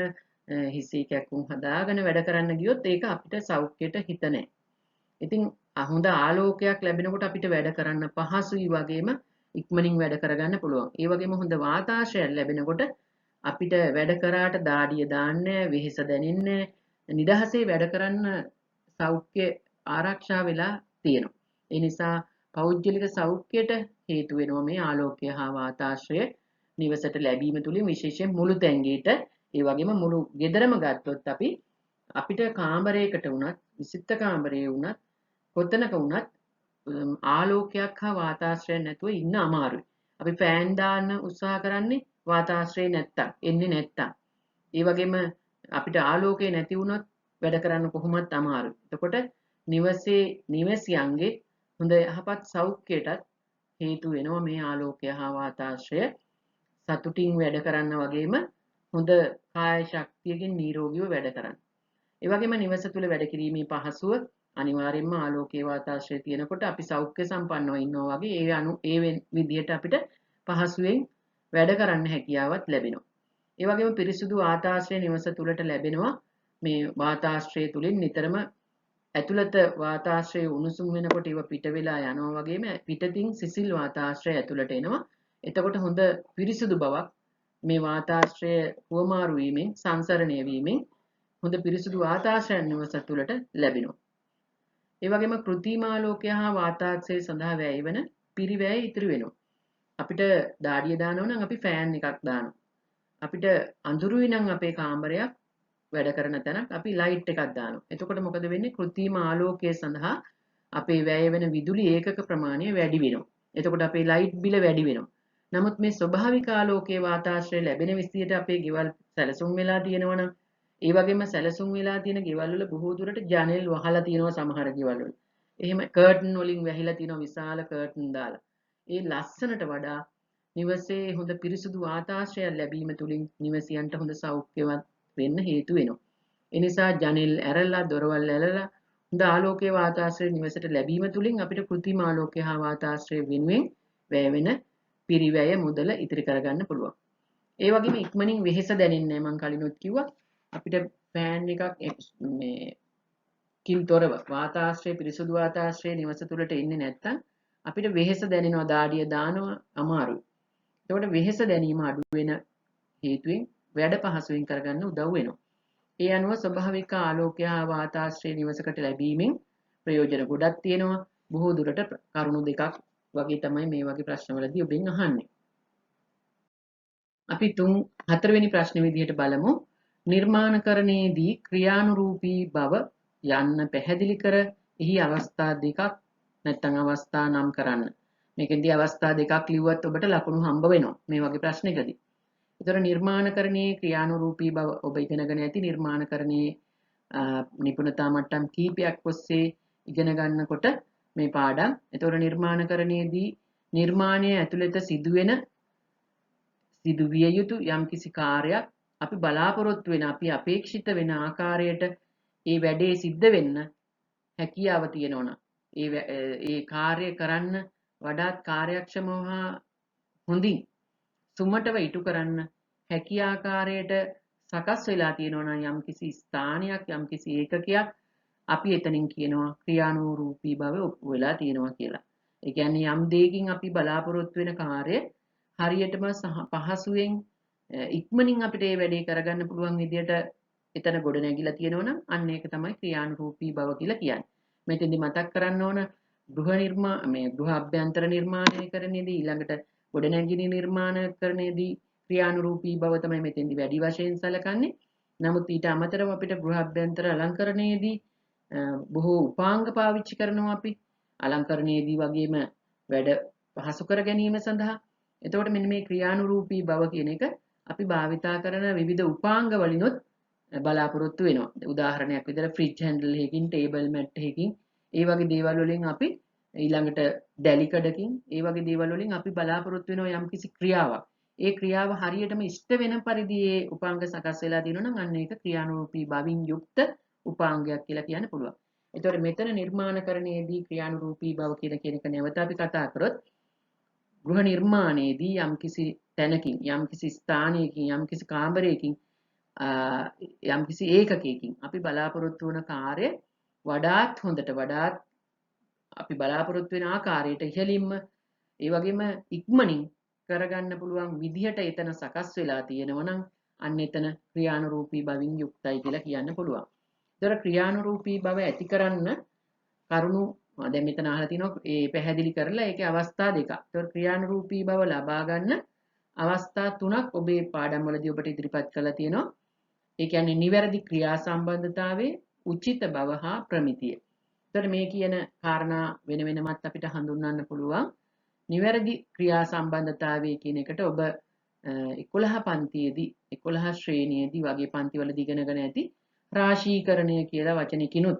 හිසේ කැක්කුම් හදාගෙන වැඩ කරන්න ගියොත් ඒක අපිට සෞඛ්‍යයට හිත නැහැ. ඉතින් හොඳ ආලෝකයක් ලැබෙනකොට අපිට වැඩ කරන්න පහසුයි වගේම ඉක්මනින් වැඩ කරගන්න පුළුවන්. ඒ වගේම හොඳ වාතාශ්‍රයක් ලැබෙනකොට අපිට වැඩ කරාට දාඩිය දාන්නේ වෙහෙස දැනෙන්නේ නිදහසේ වැඩ කරන්න සෞඛ්‍ය ආරක්ෂා වෙලා තියෙනවා. ඒ නිසා පෞද්ගලික සෞඛ්‍යයට හේතු වෙනවා මේ ආලෝකය හා වාතාශ්‍රය නිවසට ලැබීම තුලින් විශේෂයෙන් මුළුතැන්ගේට ඒ වගේම මුළු ගෙදරම ගත්තොත් අපිට කාමරයකට වුණත් විසිත කාමරයේ වුණත් කොතනක වුණත් ආලෝකයක් හා වාතාශ්‍රයක් නැතුව ඉන්න අමාරුයි. අපි ෆෑන් දාන්න උත්සාහ කරන්නේ වාතාශ්‍රය නැත්තම් එන්නේ නැත්තම්. ඒ වගේම අපිට ආලෝකය නැති වුණොත් වැඩ කරන්න කොහොමත් අමාරුයි. එතකොට නිවසියන්ගේ හොඳ යහපත් සෞඛ්‍යයටත් හේතු වෙනවා මේ ආලෝකය හා වාතාශ්‍රය සතුටින් වැඩ කරන්න වගේම හොඳ කාය ශක්තියකින් නිරෝගීව වැඩ කරන්න. ඒ වගේම නිවස තුල වැඩ කිරීමේ පහසුව අනිවාර්යයෙන්ම ආලෝකයේ වාතාශ්‍රය තියෙනකොට අපි සෞඛ්‍ය සම්පන්නව ඉන්නවා වගේ ඒ විදිහට අපිට පහසුවෙන් වැඩ කරන්න හැකියාවක් ලැබෙනවා. ඒ වගේම පිරිසුදු වාතාශ්‍රය නිවස තුලට ලැබෙනවා. මේ වාතාශ්‍රය තුලින් නිතරම ඇතුළත වාතාශ්‍රය උණුසුම් වෙනකොට ඒව පිට වෙලා යනවා වගේම පිටතින් සිසිල් වාතාශ්‍රය ඇතුළට එනවා. එතකොට හොඳ පිරිසුදු බවක් මේ වාතාශ්‍රය හුවමාරු වීමෙන් සංසරණය වීමෙන් හොඳ පිරිසුදු වාතාශ්‍රයක් නිවස තුළට ලැබෙනවා. ඒ වගේම කෘත්‍රිම ආලෝකය හා වාතාශ්‍රය සඳහා වැය වෙන පිරිවැය ඉතිරි වෙනවා. අපිට දාඩිය දානවා නම් අපි ෆෑන් එකක් දානවා. අපිට අඳුරුයි නම් අපේ කාමරයක් වැඩ කරන තැනක් අපි ලයිට් එකක් දානවා. එතකොට මොකද වෙන්නේ? කෘත්‍රිම ආලෝකය සඳහා අපේ වැය වෙන විදුලි ඒකක ප්‍රමාණය වැඩි වෙනවා. එතකොට අපේ ලයිට් බිල වැඩි වෙනවා. නමුත් මේ ස්වභාවික ආලෝකයේ වාතාශ්‍රය ලැබෙන විදිහට අපේ ගෙවල් සැලසුම් වෙලා තියෙනවනම් ඒ වගේම සැලසුම් වෙලා තියෙන ගෙවල් වල බොහෝ දුරට ජනෙල් වහලා තියෙනවා සමහර ගෙවල් වල. එහෙම කර්ටන් වලින් වැහිලා තියෙනවා විශාල කර්ටන් දාලා. ඒ ලස්සනට වඩා නිවසේ හොඳ පිරිසුදු වාතාශ්‍රය ලැබීම තුළින් නිවසියන්ට හොඳ සෞඛ්‍යවත් වෙන්න හේතු වෙනවා. ඒ නිසා ජනෙල් ඇරලා දොරවල් ඇරලා හොඳ ආලෝකයේ වාතාශ්‍රය නිවසට ලැබීම තුළින් අපිට කෘත්‍රිම ආලෝකය හා වාතාශ්‍රය වෙනුවෙන් වැය වෙන පිරිවැය මුදල ඉතිරි කරගන්න පුළුවන්. ඒ වගේම ඉක්මනින් වෙහෙස දැනෙන්නේ නැහැ. මම කලිනුත් කිව්වා අපිට ෆෑන් එකක් මේ කින් තොරව වාතාශ්‍රය පිරිසුදු වාතාශ්‍රය නිවස තුළට එන්නේ නැත්නම් අපිට වෙහෙස දැනෙනවා, දාඩිය දානවා අමාරුයි. එතකොට වෙහෙස දැනීම අඩු වෙන හේතුවෙන් වැඩ පහසුවෙන් කරගන්න උදව් වෙනවා. ඒ අනුව ස්වභාවික ආලෝකය හා වාතාශ්‍රය නිවසකට ලැබීමෙන් ප්‍රයෝජන ගොඩක් තියෙනවා. බොහෝ දුරට කරුණු දෙකක් වගේ තමයි මේ වගේ ප්‍රශ්නවලදී ඔබෙන් අහන්නේ. අපි 4වෙනි ප්‍රශ්න විදිහට බලමු. නිර්මාණකරණයේදී ක්‍රියානුරූපී බව යන්න පැහැදිලි කර එහි අවස්ථා දෙකක් නැත්නම් අවස්ථා නම් කරන්න. මේකෙන්දී අවස්ථා දෙකක් ලිව්වත් ඔබට ලකුණු හම්බ වෙනවා මේ වගේ ප්‍රශ්නයකදී. ඒතර නිර්මාණකරණයේ ක්‍රියානුරූපී බව ඔබ ඉගෙනගෙන ඇති නිර්මාණකරණයේ නිපුණතා මට්ටම් කීපයක් ඔස්සේ ඉගෙන ගන්නකොට මේ පාඩම්. ඒතර නිර්මාණකරණයේදී නිර්මාණය ඇතුළත සිදුවිය යුතු යම්කිසි කාර්යයක් අපි බලාපොරොත්තු වෙන අපි අපේක්ෂිත වෙන ආකාරයට ඒ වැඩේ සිද්ධ වෙන්න හැකියාව තියෙනවනම් ඒ කාර්ය කරන්න වඩාත් කාර්යක්ෂමව හා හොඳින් සුමටව ඉටු කරන්න හැකි ආකාරයට සකස් වෙලා තියෙනවා නම් යම්කිසි ස්ථානයක් යම්කිසි ඒකකයක් අපි එතනින් කියනවා ක්‍රියානුරූපී බව ඔප්පු වෙලා තියෙනවා කියලා. ඒ කියන්නේ යම් දෙයකින් අපි බලාපොරොත්තු වෙන කාර්යය හරියටම පහසුවෙන් ඉක්මනින් අපිට මේ වැඩේ කරගන්න පුළුවන් විදියට එතන ගොඩ නැගිලා තියෙනවා නම් අන්න ඒක තමයි ක්‍රියානුරූපී බව කියලා කියන්නේ. මෙතෙන්දි මතක් කරන්න ඕන ගෘහ අභ්‍යන්තර නිර්මාණය කරන්නේදී ඊළඟට ගොඩනැගිලි නිර්මාණකරණයේදී ක්‍රියානුරූපී බව තමයි මෙතෙන්දි වැඩි වශයෙන් සැලකන්නේ. නමුත් ඊට අමතරව අපිට ගෘහ අභ්‍යන්තර අලංකරණයේදී බොහෝ උපාංග පාවිච්චි කරනවා අපි. අලංකරණයේදී වගේම වැඩ පහසු කර ගැනීම සඳහා. එතකොට මෙන්න මේ ක්‍රියානුරූපී බව කියන එක අපි භාවිතා කරන විවිධ උපාංග වලිනුත් බලාපොරොත්තු වෙනවා. උදාහරණයක් විදිහට ෆ්‍රිජ් හැන්ඩල් එකකින්, ටේබල් මැට් එකකින්, ඒ වගේ දේවල් වලින් අපි ඊළඟට දැලිකඩකින් ඒ වගේ දේවල් වලින් අපි බලාපොරොත්තු වෙනවා යම්කිසි ක්‍රියාවක්. ඒ ක්‍රියාව හරියටම ඉෂ්ට වෙන පරිදි ඒ උපාංග සකස් වෙලා තියෙනවා නම් අන්න ඒක ක්‍රියානුරූපී බවින් යුක්ත උපාංගයක් කියලා කියන්න පුළුවන්. ඒතකොට මෙතන නිර්මාණකරණයේදී ක්‍රියානුරූපී බව කියන එක නැවත අපි කතා කරොත් ගෘහ නිර්මාණයේදී යම්කිසි තැනකින් යම්කිසි ස්ථානයකින් යම්කිසි කාමරයකින් යම්කිසි ඒකකයකින් අපි බලාපොරොත්තු වන කාර්ය වඩාත් හොඳට වඩාත් අපි බලාපොරොත්තු වෙන ආකාරයට ඉහළින්ම ඒ වගේම ඉක්මනින් කරගන්න පුළුවන් විදිහට එතන සකස් වෙලා තියෙනවා නම් අන්න එතන ක්‍රියානුරූපී බවින් යුක්තයි කියලා කියන්න පුළුවන්. ඒතර ක්‍රියානුරූපී බව ඇති කරන්න කරුණු දැන් මෙතන අහලා තිනවා ඒ පැහැදිලි කරලා ඒකේ අවස්ථා දෙකක්. ඒතර ක්‍රියානුරූපී බව ලබා ගන්න අවස්ථා තුනක් ඔබේ පාඩම් වලදී ඔබට ඉදිරිපත් කරලා තියෙනවා. ඒ කියන්නේ නිවැරදි ක්‍රියා සම්බන්ධතාවයේ උචිත බව හා ප්‍රමිතිය. ඒතර මේ කියන කාරණා වෙන වෙනමත් අපිට හඳුන්වන්න පුළුවන්. නිවැරදි ක්‍රියා සම්බන්ධතාවය කියන එකට ඔබ 11 පන්තියේදී 11 ශ්‍රේණියේදී වගේ පන්තිවලදී ඉගෙනගෙන ඇති රාශීකරණය කියලා වචනකිනුත්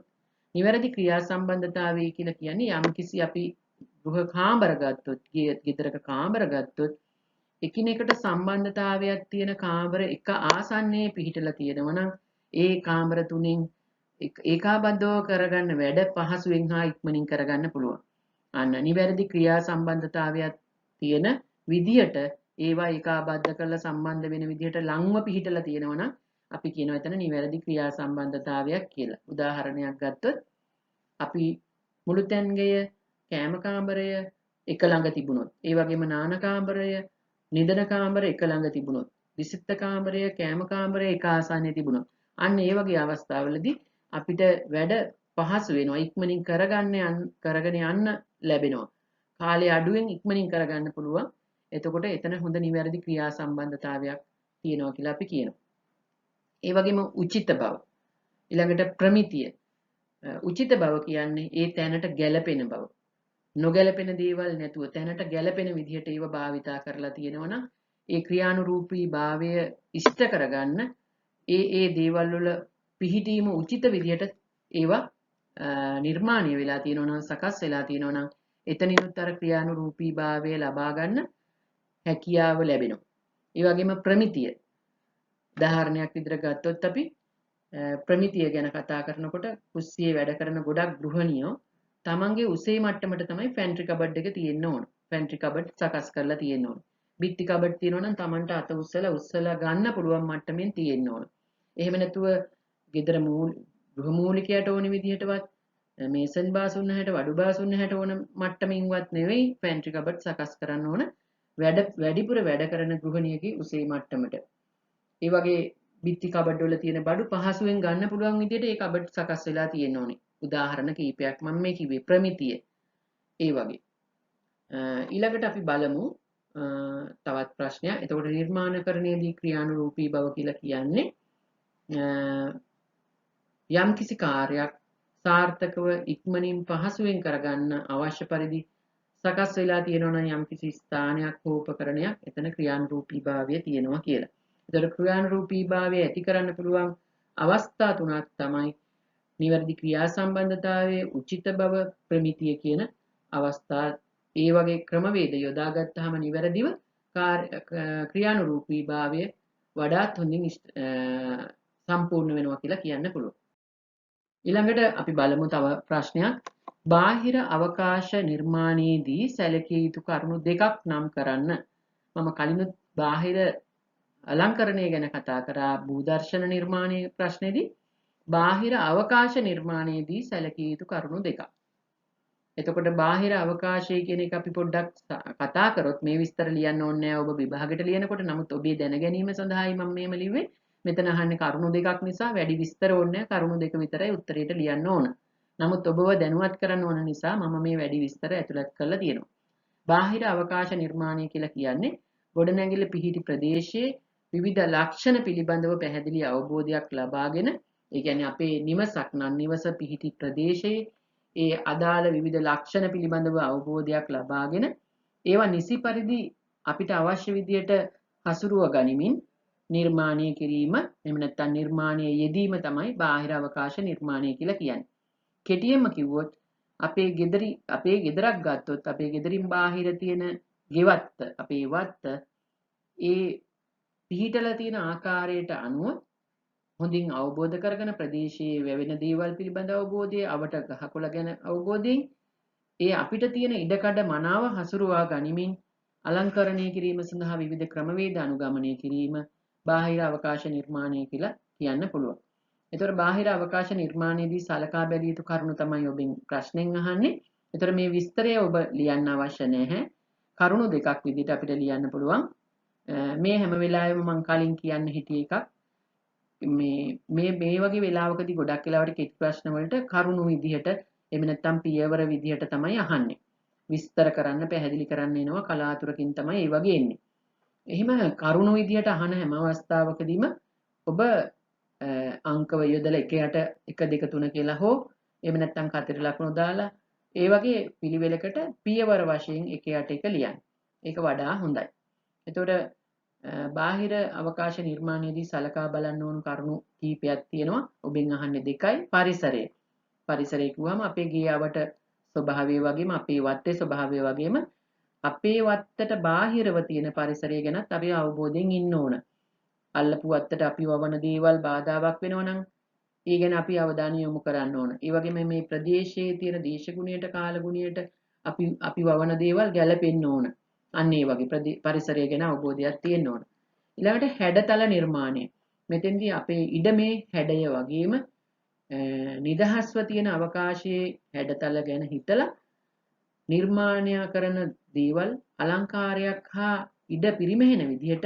නිවැරදි ක්‍රියා සම්බන්ධතාවය කියලා කියන්නේ යම්කිසි අපි ගෘහ කාමර ගත්තොත්, ගෙදරක කාමර ගත්තොත් එකිනෙකට සම්බන්ධතාවයක් තියෙන කාමර එක ආසන්නයේ පිහිටලා තියෙනවා නම් ඒ කාමර තුනෙන් ඒකාබද්ධව කරගන්න වැඩ පහසුවෙන් හා ඉක්මනින් කරගන්න පුළුවන්. අන්න නිවැරදි ක්‍රියා සම්බන්ධතාවයක් තියෙන විදිහට ඒවා ඒකාබද්ධ කරලා සම්බන්ධ වෙන විදිහට ලංව පිහිටලා තියෙනවා නම් අපි කියනවා එතන නිවැරදි ක්‍රියා සම්බන්ධතාවයක් කියලා. උදාහරණයක් ගත්තොත් අපි මුළුතැන්ගය, කෑම කාමරය එක ළඟ තිබුණොත්, ඒ වගේම නාන කාමරය, නිදන කාමරය එක ළඟ තිබුණොත්, විසිට කාමරය, කෑම කාමරය එක ආසන්නයේ තිබුණොත්, අන්න ඒ වගේ අවස්ථාවලදී අපිට වැඩ පහසු වෙනවා. ඉක්මනින් කරගෙන යන්න ලැබෙනවා. කාලය අඩුවෙන් ඉක්මනින් කරගන්න පුළුවන්. එතකොට එතන හොඳ නිවැරදි ක්‍රියා සම්බන්ධතාවයක් තියෙනවා කියලා අපි කියනවා. ඒ වගේම උචිත බව. ඊළඟට ප්‍රමිතිය. උචිත බව කියන්නේ ඒ තැනට ගැළපෙන බව. නොගැලපෙන දේවල් නැතුව තැනට ගැලපෙන විදිහට ඒව භාවිතා කරලා තියෙනවා නම් ඒ ක්‍රියානුරූපී භාවය ඉෂ්ට කරගන්න ඒ දේවල් වල පිහිටීම උචිත විදිහට ඒවා නිර්මාණය වෙලා තියෙනවා නම් සකස් වෙලා තියෙනවා නම් එතනිනුත් අර ක්‍රියානුරූපී භාවය ලබා ගන්න හැකියාව ලැබෙනවා. ඒ වගේම ප්‍රමිතිය. උදාහරණයක් විදිහට ගත්තොත් අපි ප්‍රමිතිය ගැන කතා කරනකොට කුස්සියේ වැඩ කරන ගොඩක් ගෘහණියෝ තමන්ගේ උසේ මට්ටමට තමයි පැන්ට්‍රි කබඩ් එක තියෙන්න ඕන. පැන්ට්‍රි කබඩ් සකස් කරලා තියෙන්න ඕන. බිත්ති කබඩ් තියෙනවා නම් තමන්ට අත උස්සලා ගන්න පුළුවන් මට්ටමින් තියෙන්න ඕන. එහෙම නැතුව ගෙදර ගෘහ මූලිකයට ඕන විදිහටවත් මේසන් බාසුන් හැට වඩු බාසුන් හැට ඕන මට්ටමින්වත් නෙවෙයි පැන්ට්‍රි කබඩ් සකස් කරන්න ඕන. වැඩිපුර වැඩ කරන ගෘහණියගේ උසේ මට්ටමට. ඒ වගේ බිත්ති කබඩ් වල තියෙන බඩු පහසුවෙන් ගන්න පුළුවන් විදිහට ඒ කබඩ් සකස් වෙලා තියෙන්න ඕනේ. උදාහරණ කීපයක් මම මේ කිව්වේ ප්‍රමිතිය. ඒ වගේ. ඊළඟට අපි බලමු තවත් ප්‍රශ්නයක්. එතකොට නිර්මාණකරණයේදී ක්‍රියානුරූපී බව කියලා කියන්නේ යම්කිසි කාර්යයක් සාර්ථකව ඉක්මනින් පහසුවෙන් කරගන්න අවශ්‍ය පරිදි සකස් වෙලා තියෙනවා නම් යම්කිසි ස්ථානයක් හෝ උපකරණයක් එතන ක්‍රියානුරූපී භාවය තියෙනවා කියලා. එතකොට ක්‍රියානුරූපී භාවය ඇති කරන්න පුළුවන් අවස්ථා තුනක් තමයි නිවැරදි ක්‍රියා සම්බන්ධතාවයේ උචිත බව ප්‍රමිතිය කියන අවස්ථා. ඒ වගේ ක්‍රමවේද යොදාගත්තාම නිවැරදිව ක්‍රියානුරූපී භාවය වඩාත් හොඳින් සම්පූර්ණ වෙනවා කියලා කියන්න පුළුවන්. ඊළඟට අපි බලමු තව ප්‍රශ්නයක්. බාහිර අවකාශ නිර්මාණයේදී සැලකිය යුතු කරුණු දෙකක් නම් කරන්න. මම කලිනුත් බාහිර අලංකරණය ගැන කතා කරා භූදර්ශන නිර්මාණයේ ප්‍රශ්නේදී. බාහිර අවකාශ නිර්මාණයේදී සැලකිය යුතු කරුණු දෙකක්. එතකොට බාහිර අවකාශය කියන එක අපි පොඩ්ඩක් කතා කරොත් මේ විස්තර ලියන්න ඕනේ නැහැ ඔබ විභාගෙට ලියනකොට. නමුත් ඔබේ දැන ගැනීම සඳහායි මම මේම ලිව්වේ. මෙතන අහන්නේ කරුණු දෙකක් නිසා වැඩි විස්තර ඕනේ නැහැ. කරුණු දෙක විතරයි උත්තරේට ලියන්න ඕන. නමුත් ඔබව දැනුවත් කරන්න ඕන නිසා මම මේ වැඩි විස්තර ඇතුළත් කරලා තියෙනවා. බාහිර අවකාශ නිර්මාණය කියලා කියන්නේ ගොඩනැගිල්ල පිහිටි ප්‍රදේශයේ විවිධ ලක්ෂණ පිළිබඳව පැහැදිලි අවබෝධයක් ලබාගෙන ඒ කියන්නේ අපේ නිවසක් නම් නිවස පිහිටි ප්‍රදේශයේ ඒ අදාළ විවිධ ලක්ෂණ පිළිබඳව අවබෝධයක් ලබාගෙන ඒවා නිසි පරිදි අපිට අවශ්‍ය විදියට හසුරුව ගනිමින් නිර්මාණය කිරීම එහෙම නැත්නම් නිර්මාණයේ යෙදීම තමයි බාහිර අවකාශ නිර්මාණය කියලා කියන්නේ. කෙටියෙන්ම කිව්වොත් අපේ ගෙදරක් ගත්තොත් අපේ ගෙදරින් බාහිර තියෙන ගෙවත්ත අපේ වත්ත ඒ පිහිටලා තියෙන ආකාරයට අනුව හොඳින් අවබෝධ කරගෙන ප්‍රදේශයේ වැවෙන දේවල් පිළිබඳ අවබෝධය, අවට ගහකොළ ගැන අවබෝධයෙන් ඒ අපිට තියෙන ඉඩකඩ මනාව හසුරුවා ගනිමින් අලංකරණය කිරීම සඳහා විවිධ ක්‍රමවේද අනුගමනය කිරීම බාහිර අවකාශ නිර්මාණය කියලා කියන්න පුළුවන්. එතකොට බාහිර අවකාශ නිර්මාණයේදී සලකා බැලිය යුතු කරුණු තමයි ඔබෙන් ප්‍රශ්නෙන් අහන්නේ. එතකොට මේ විස්තරය ඔබ ලියන්න අවශ්‍ය නැහැ. කරුණු දෙකක් විදිහට අපිට ලියන්න පුළුවන්. මේ හැම වෙලාවෙම මම කලින් කියන්න හිටිය එකක්. මේ වගේ වෙලාවකදී ගොඩක් වෙලාවට කෙටි ප්‍රශ්න වලට කරුණු විදිහට එහෙම නැත්නම් පියවර විදිහට තමයි අහන්නේ. විස්තර කරන්න පැහැදිලි කරන්න එනවා කලාතුරකින් තමයි ඒ වගේ එන්නේ. එහෙම කරුණු විදිහට අහන හැම අවස්ථාවකදීම ඔබ අංකව යොදලා 1ට 1 2 3 කියලා හෝ එහෙම නැත්නම් කතර ලකුණු දාලා ඒ වගේ පිළිවෙලකට පියවර වශයෙන් 1ට 1 ලියන්න. ඒක වඩා හොඳයි. එතකොට බාහිර අවකාශ නිර්මාණයේදී සලකා බලන්න ඕන කරුණු කීපයක් තියෙනවා. ඔබෙන් අහන්නේ දෙකයි. පරිසරය. පරිසරය කිව්වම අපේ ගේ අවට ස්වභාවය වගේම අපේ වත්තේ ස්වභාවය වගේම අපේ වත්තට බාහිරව තියෙන පරිසරය ගැනත් අපි අවබෝධයෙන් ඉන්න ඕන. අල්ලපු වත්තට අපි වවන දේවල් බාධාවක් වෙනවා නම් ඒ ගැන අපි අවධානය යොමු කරන්න ඕන. ඒ වගේම මේ ප්‍රදේශයේ තියෙන දේශගුණයට කාලගුණයට අපි වවන දේවල් ගැලපෙන්න ඕන. අන්න ඒ වගේ පරිසරය ගැන අවබෝධයක් තියෙන්න ඕන. ඊළඟට හැඩතල නිර්මාණය. මෙතෙන්දී අපේ ඉඩමේ හැඩය වගේම නිදහස්ව තියෙන අවකාශයේ හැඩතල ගැන හිතලා නිර්මාණය කරන දේවල් අලංකාරයක් හා ඉඩ පිරිමෙහෙන විදිහට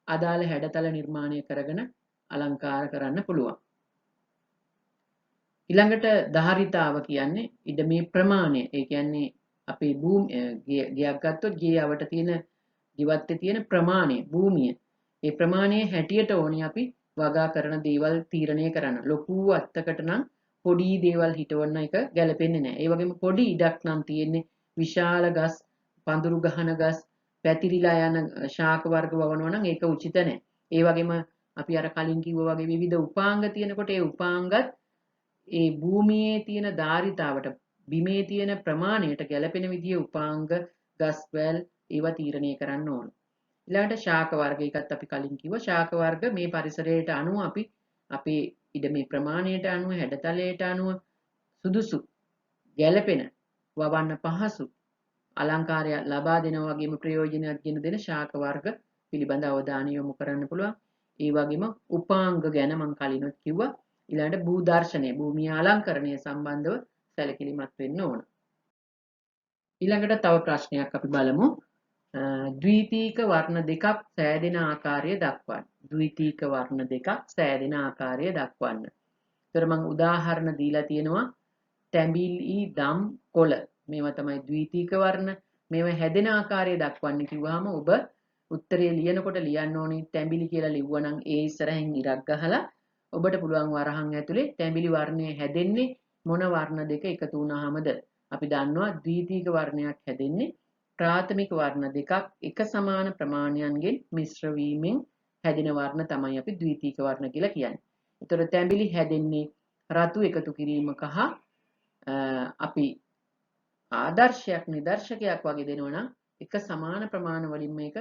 අදාළ හැඩතල නිර්මාණය කරගෙන අලංකාර කරන්න පුළුවන්. ඊළඟට ධාරිතාව කියන්නේ ඉඩමේ ප්‍රමාණය. ඒ කියන්නේ අපේ ගයක් ගත්තොත් ගේ අවට තියෙන ජීවත්තේ තියෙන ප්‍රමාණය භූමිය. ඒ ප්‍රමාණය හැටියට ඕනේ අපි වගා කරන දේවල් තීරණය කරන්න. ලොකු අත්තකට නම් පොඩි දේවල් හිටවන්න එක ගැලපෙන්නේ නැහැ. ඒ වගේම පොඩි ඉඩක් නම් තියෙන්නේ විශාල ගස්, පඳුරු ගහන ගස්, පැතිරිලා යන ශාක වර්ග වවනවා නම් ඒක උචිත නැහැ. ඒ වගේම අපි අර කලින් කිව්වා වගේ විවිධ උපාංග තියෙනකොට ඒ උපාංගත් ඒ භූමියේ තියෙන ධාරිතාවට බිමේ තියෙන ප්‍රමාණයට ගැලපෙන විදිහේ උපාංග ගස්වැල් ඒවා තීරණය කරන්න ඕන. ඊළඟට ශාක වර්ග එකත් අපි කලින් කිව්වා ශාක වර්ග මේ පරිසරයට අනුව අපි අපේ ඉඩමේ ප්‍රමාණයට අනුව හැඩතලයට අනුව සුදුසු ගැළපෙන වවන්න පහසු අලංකාරය ලබා දෙනවා වගේම ප්‍රයෝජනයක් ගෙන දෙන ශාක වර්ග පිළිබඳ අවධානය යොමු කරන්න පුළුවන්. ඒ වගේම උපාංග ගැන මම කලිනුත් කිව්වා. ඊළඟට භූ දර්ශනය භූමිය අලංකරණය සම්බන්ධව සැලකිලිමත් වෙන්න ඕන. ඊළඟට තව ප්‍රශ්නයක් අපි බලමු. ද්විතීක වර්ණ දෙකක් සෑදෙන ආකාරය දක්වන්න. ද්විතීක වර්ණ දෙකක් සෑදෙන ආකාරය දක්වන්න. ඒතර මම උදාහරණ දීලා තියෙනවා තැඹිලි දම් කොළ. මේවා තමයි ද්විතීක වර්ණ. මේවා හැදෙන ආකාරය දක්වන්න කිව්වහම ඔබ උත්තරේ ලියනකොට ලියන්න ඕනේ තැඹිලි කියලා ලිව්වනම් ඒ ඉස්සරහින් ඉරක් ගහලා ඔබට පුළුවන් වරහන් ඇතුලේ තැඹිලි වර්ණය හැදෙන්නේ මොන වර්ණ දෙක එකතු වුණාමද? අපි දන්නවා ද්විතීක වර්ණයක් හැදෙන්නේ ප්‍රාථමික වර්ණ දෙකක් එක සමාන ප්‍රමාණයන්ගෙන් මිශ්‍ර වීමෙන් හැදෙන වර්ණ තමයි අපි ද්විතීක වර්ණ කියලා කියන්නේ. ඒතර තැඹිලි හැදෙන්නේ රතු එකතු කිරීමක අපි ආදර්ශයක් නිදර්ශකයක් වගේ දෙනවා නම් එක සමාන ප්‍රමාණ වලින් මේක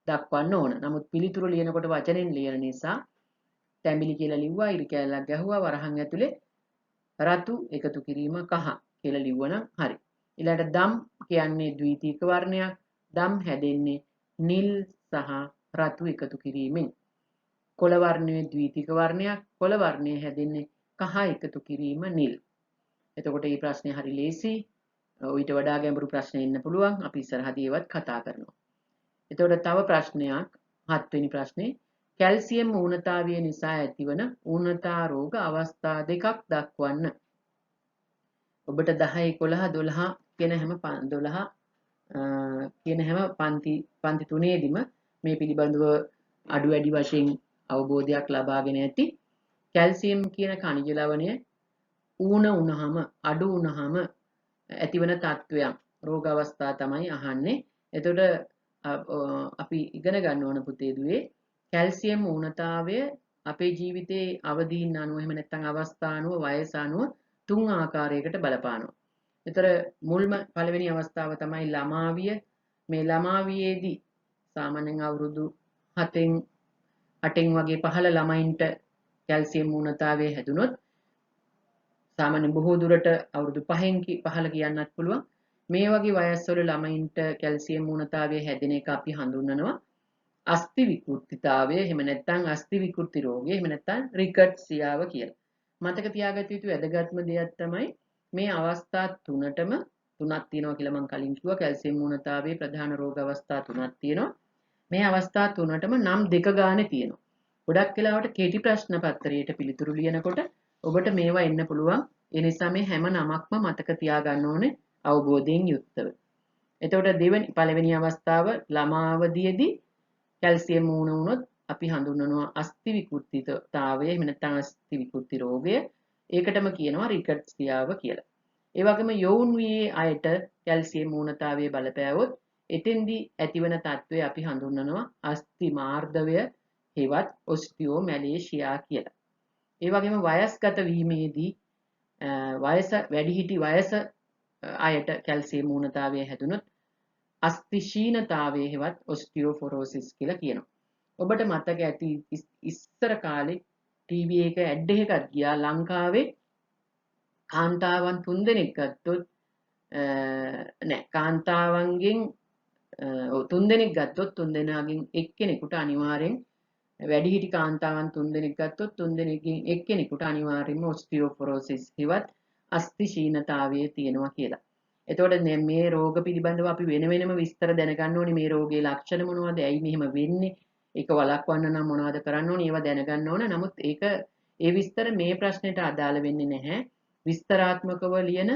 දක්වන්න ඕන. නමුත් පිළිතුරු ලියනකොට වචනෙන් ලියන නිසා තැඹිලි කියලා ලිව්වා ඉරි කැලක් ගැහුවා වරහන් ඇතුලේ රතු එකතු කිරීම කහ කියලා ලිව්වනම් හරි. ඊළඟට දම් කියන්නේ ද්විතීක වර්ණයක්. දම් හැදෙන්නේ නිල් සහ රතු එකතු කිරීමෙන්. කොළ වර්ණයේ ද්විතීක වර්ණයක්. කොළ වර්ණය හැදෙන්නේ කහ එකතු කිරීම නිල්. එතකොට මේ ප්‍රශ්නේ හරි ලේසි. ඊට වඩා ගැඹුරු ප්‍රශ්න එන්න පුළුවන්. අපි ඉස්සරහදී ඒවත් කතා කරනවා. එතකොට තව ප්‍රශ්නයක් 7 වෙනි ප්‍රශ්නේ කැල්සියම් ඌනතාවය නිසා ඇතිවන ඌනතා රෝග අවස්ථා දෙකක් දක්වන්න. ඔබට 10 11 12 කියන හැම 12 කියන හැම පන්ති තුනේදීම මේ පිළිබඳව අඩු වැඩි වශයෙන් අවබෝධයක් ලබාගෙන ඇති. කැල්සියම් කියන khනිජ ලවණය ඌන වුණාම අඩු වුණාම ඇතිවන තත්වයන් රෝග අවස්ථා තමයි අහන්නේ. එතකොට අපි ඉගෙන ගන්න ඕන පුතේ දුවේ කැල්සියම් ඌනතාවය අපේ ජීවිතයේ අවදීන් අනුව එහෙම නැත්නම් අවස්ථා අනුව වයස අනුව තුන් ආකාරයකට බලපානවා. ඒතර මුල්ම පළවෙනි අවස්ථාව තමයි ළමාවිය. මේ ළමාවියේදී සාමාන්‍යයෙන් අවුරුදු 7න් 8න් වගේ පහළ ළමයින්ට කැල්සියම් ඌනතාවය හැදුනොත් සාමාන්‍යයෙන් බොහෝ දුරට අවුරුදු 5න් පහළ කියන්නත් පුළුවන්. මේ වගේ වයස්වල ළමයින්ට කැල්සියම් ඌනතාවය හැදෙන එක අපි හඳුන්වනවා අස්ථි විකෘතිතාවය එහෙම නැත්නම් අස්ථි විකෘති රෝගය එහෙම නැත්නම් රිකට්සියාව කියලා. මතක තියාගත යුතු වැදගත්ම දෙයක් තමයි මේ අවස්ථා තුනක් තියෙනවා කියලා මම කලින් කිව්වා කැල්සියම් ඌනතාවයේ ප්‍රධාන රෝග අවස්ථා තුනක් තියෙනවා. මේ අවස්ථා තුනටම නම් දෙක ගානේ තියෙනවා. ගොඩක් වෙලාවට කෙටි ප්‍රශ්න පත්‍රයට පිළිතුරු ලියනකොට ඔබට මේවා එන්න පුළුවන්. ඒ නිසා මේ හැම නමක්ම මතක තියාගන්න ඕනේ අවබෝධයෙන් යුක්තව. එතකොට පළවෙනි අවස්ථාව ළමාවදියේදී කැල්සියම් ඌන වුණොත් අපි හඳුන්වනවා අස්ථි විකෘතිතාවය එහෙම නැත්නම් අස්ථි විකෘති රෝගය. ඒකටම කියනවා රිකට්සියාව කියලා. ඒ වගේම යොවුන් වියේ අයට කැල්සියම් ඌනතාවය බලපෑවොත් එතෙන්දී ඇතිවන තත්ත්වය අපි හඳුන්වනවා අස්ථි මාර්ධවය හෙවත් ඔස්ටියෝමැලේෂියා කියලා. ඒ වගේම වයස්ගත වීමේදී වැඩිහිටි වයස අයට කැල්සියම් ඌනතාවය හැදුනොත් අස්ථි ශීනතාවය හෙවත් ඔස්ටියෝෆොරෝසිස් කියලා කියනවා. ඔබට මතක ඇති ඉස්සර කාලේ ටීවී එක ඇඩ් එකක් ගියා ලංකාවේ කාන්තාවන් 3 දෙනෙක් ගත්තොත් කාන්තාවන්ගෙන් 3 දෙනෙක් ගත්තොත් 3 දෙනාගෙන් එක්කෙනෙකුට අනිවාර්යෙන් වැඩිහිටි කාන්තාවන් 3 දෙනෙක් ගත්තොත් 3 දෙනෙක්ගෙන් එක්කෙනෙකුට අනිවාර්යෙන්ම ඔස්ටියෝෆොරෝසිස් හෙවත් අස්ථි ශීනතාවය තියෙනවා කියලා. එතකොට මේ රෝග පිළිබඳව අපි වෙන වෙනම විස්තර දැනගන්න ඕනේ මේ රෝගයේ ලක්ෂණ මොනවද? ඇයි මෙහෙම වෙන්නේ? ඒක වළක්වන්න නම් මොනවද කරන්න ඕනේ? ඒවා දැනගන්න ඕන. නමුත් ඒ විස්තර මේ ප්‍රශ්නෙට අදාළ වෙන්නේ නැහැ. විස්තරාත්මකව ලියන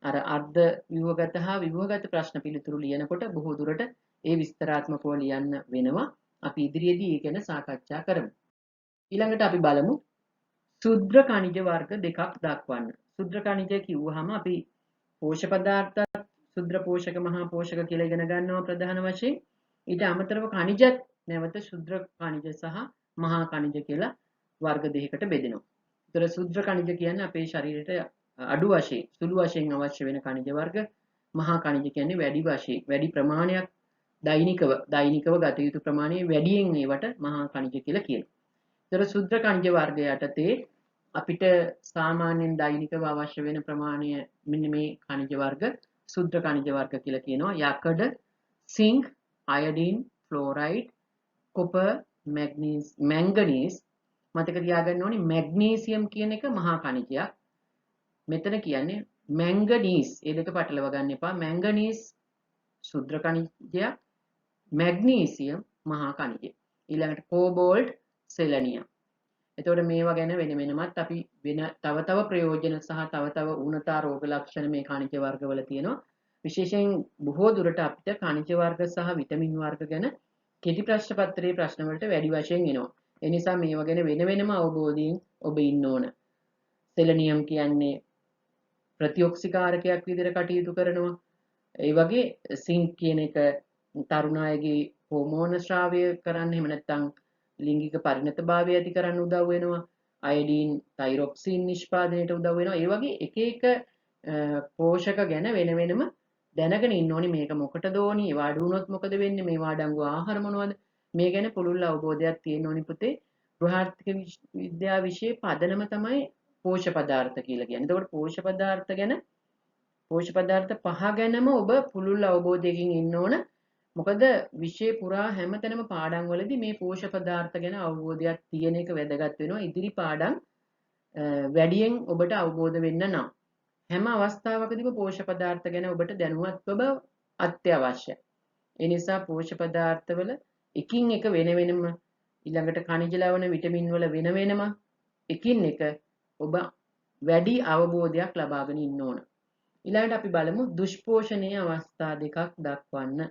අර අර්ධ ව්‍යුහගත හා ව්‍යුහගත ප්‍රශ්න පිළිතුරු ලියනකොට බොහෝ දුරට ඒ විස්තරාත්මකව ලියන්න වෙනවා. අපි ඉදිරියේදී ඒ ගැන සාකච්ඡා කරමු. ඊළඟට අපි බලමු ශුද්‍ර කණිජ වර්ග දෙකක් දක්වන්න. ශුද්‍ර කණිජ කිව්වහම අපි පෝෂක පදාර්ථ ශුද්‍ර පෝෂක මහා පෝෂක කියලා ඉගෙන ගන්නවා ප්‍රධාන වශයෙන්. ඊට අමතරව කණිජත් නැවත ශුද්‍ර කණිජ සහ මහා කණිජ කියලා වර්ග දෙකකට බෙදෙනවා. ඒතර ශුද්‍ර කණිජ කියන්නේ අපේ ශරීරයට අඩු වශයෙන් සුළු වශයෙන් අවශ්‍ය වෙන කණිජ වර්ග. මහා කණිජ කියන්නේ වැඩි ප්‍රමාණයක් දෛනිකව ගත යුතු ප්‍රමාණය වැඩියෙන් ඒවට මහා කණිජ කියලා කියනවා. ඒතර ශුද්‍ර කණිජ වර්ගය යටතේ අපිට සාමාන්‍යයෙන් දෛනිකව අවශ්‍ය වෙන ප්‍රමාණය මෙන්න මේ කණිජ වර්ග ශුද්‍ර කණිජ වර්ග කියලා කියනවා. යකඩ, සිංක්, අයඩින්, ෆ්ලෝරයිඩ්, කොපර්, මැංගනීස්. මතක තියාගන්න ඕනේ මැග්නීසියම් කියන එක මහා කණිජයක්. මෙතන කියන්නේ මැංගනීස්. ඒ දෙක පටලව ගන්න එපා. මැංගනීස් ශුද්‍ර කණිජයක්, මැග්නීසියම් මහා කණිජය. ඊළඟට කෝබෝල්ට්, සෙලනියම්. එතකොට මේවා ගැන වෙන වෙනමත් අපි වෙන තව ප්‍රයෝජන සහ තව උණතා රෝග ලක්ෂණ මේ කණිජ වර්ගවල තියෙනවා. විශේෂයෙන් බොහෝ දුරට අපිට කණිජ වර්ග සහ විටමින් වර්ග ගැන කෙටි ප්‍රශ්න පත්‍රයේ ප්‍රශ්න වලට වැඩි වශයෙන් එනවා. ඒ නිසා මේවා ගැන වෙන වෙනම අවබෝධයෙන් ඔබ ඉන්න ඕන. සෙලනියම් කියන්නේ ප්‍රතිඔක්සිකාරකයක් විදිහට කටයුතු කරනවා. ඒ වගේ සිංක් කියන එක තරුණ අයගේ හෝමෝන ශ්‍රාවය කරන්න එහෙම නැත්නම් ලිංගික පරිණතභාවය ඇති කරන්න උදව් වෙනවා. අයඩින් තයිරොක්සින් නිෂ්පාදනයට උදව් වෙනවා. ඒ වගේ එක පෝෂක ගැන වෙන වෙනම දැනගෙන ඉන්න ඕනේ. මේක මොකටද ඕනි? ඒවා අඩු වුණොත් මොකද වෙන්නේ? මේවා අඩංගු ආහාර මොනවද? මේ ගැන පුළුල් අවබෝධයක් තියෙන්න ඕනි පුතේ. ගෘහාර්ථික විද්‍යාව විෂයේ පදනම තමයි පෝෂක පදාර්ථ කියලා කියන්නේ. එතකොට පෝෂක පදාර්ථ පහ ගැනම ඔබ පුළුල් අවබෝධයකින් ඉන්න ඕන. මොකද විෂය පුරා හැමතැනම පාඩම් වලදී මේ පෝෂක පදාර්ථ ගැන අවබෝධයක් තියෙන එක වැදගත් වෙනවා. ඉදිරි පාඩම් වැඩියෙන් ඔබට අවබෝධ වෙන්න නම් හැම අවස්ථාවකදීම පෝෂක පදාර්ථ ගැන ඔබට දැනුවත් බව අත්‍යවශ්‍යයි. ඒ නිසා පෝෂක පදාර්ථවල එකින් එක වෙන වෙනම ඊළඟට කනිජ ලවණ විටමින් වල වෙන වෙනම එකින් එක ඔබ වැඩි අවබෝධයක් ලබාගෙන ඉන්න ඕන. ඊළඟට අපි බලමු දුෂ්පෝෂණයේ අවස්ථා දෙකක් දක්වන්න.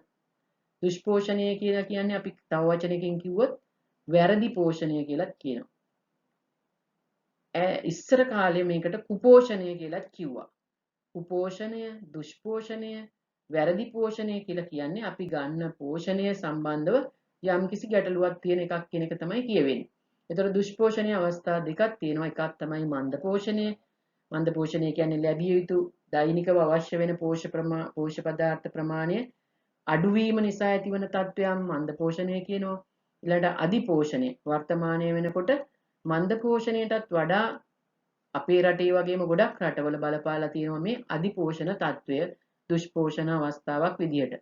දුෂ්පෝෂණය කියලා කියන්නේ අපි තව වචනකින් කිව්වොත් වැරදි පෝෂණය කියලාත් කියනවා. ඉස්සර කාලේ මේකට කුපෝෂණය කියලාත් කිව්වා. කුපෝෂණය, දුෂ්පෝෂණය, වැරදි පෝෂණය කියලා කියන්නේ අපි ගන්න පෝෂණය සම්බන්ධව යම්කිසි ගැටලුවක් තියෙන එකක් කියන එක තමයි කියවෙන්නේ. ඒතර දුෂ්පෝෂණයේ අවස්ථා දෙකක් තියෙනවා. එකක් තමයි මන්ද පෝෂණය. මන්ද පෝෂණය කියන්නේ ලැබිය යුතු දෛනිකව අවශ්‍ය වෙන පෝෂක පදාර්ථ ප්‍රමාණය අඩුවීම නිසා ඇතිවන තත්ත්වයන් මන්ද පෝෂණය කියනවා. ඊළඟට අධි පෝෂණය. වර්තමානයේ වෙනකොට මන්ද පෝෂණයටත් වඩා අපේ රටේ වගේම ගොඩක් රටවල බලපාලා තියෙනවා මේ අධි පෝෂණ තත්ත්වය දුෂ්පෝෂණ අවස්ථාවක් විදියට.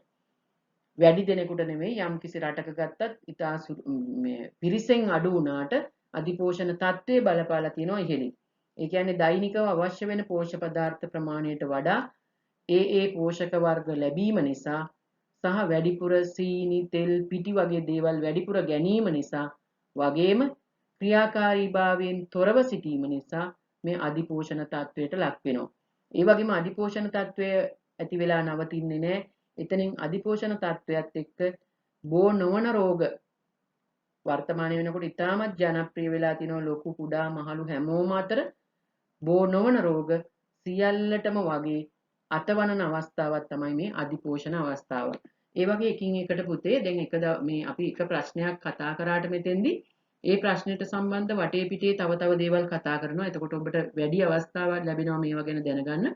වැඩි දෙනෙකුට නෙමෙයි යම්කිසි රටක ගත්තත් ඉතා පිරිසෙන් අඩු වුණාට අධි පෝෂණ තත්ත්වය බලපාලා තියෙනවා ඉහළින්. ඒ කියන්නේ දෛනිකව අවශ්‍ය වෙන පෝෂක පදාර්ථ ප්‍රමාණයට වඩා ඒ පෝෂක වර්ග ලැබීම නිසා සහ වැඩිපුර සීනි, තෙල්, පිටි වගේ දේවල් වැඩිපුර ගැනීම නිසා වගේම ක්‍රියාකාරීභාවයෙන් තොරව සිටීම නිසා මේ අධිපෝෂණ තත්වයට ලක් වෙනවා. ඒ වගේම අධිපෝෂණ තත්වය ඇති වෙලා නවතින්නේ නැහැ. එතනින් අධිපෝෂණ තත්වයක් එක්ක බෝ නොවන රෝග වර්තමානයේ වෙනකොට ඉතාමත් ජනප්‍රිය වෙලා තියෙනවා. ලොකු කුඩා මහලු හැමෝම අතර බෝ නොවන රෝග සියල්ලටම වගේ අතවනන අවස්ථාවක් තමයි මේ අධිපෝෂණ අවස්ථාව. ඒ වගේ එකින් එකට පුතේ දැන් මේ අපි එක ප්‍රශ්නයක් කතා කරාට මෙතෙන්දී ඒ ප්‍රශ්නෙට සම්බන්ධ වටේ පිටේ තව දේවල් කතා කරනවා. එතකොට ඔබට වැඩි අවස්ථාවක් ලැබෙනවා මේවා ගැන දැනගන්න.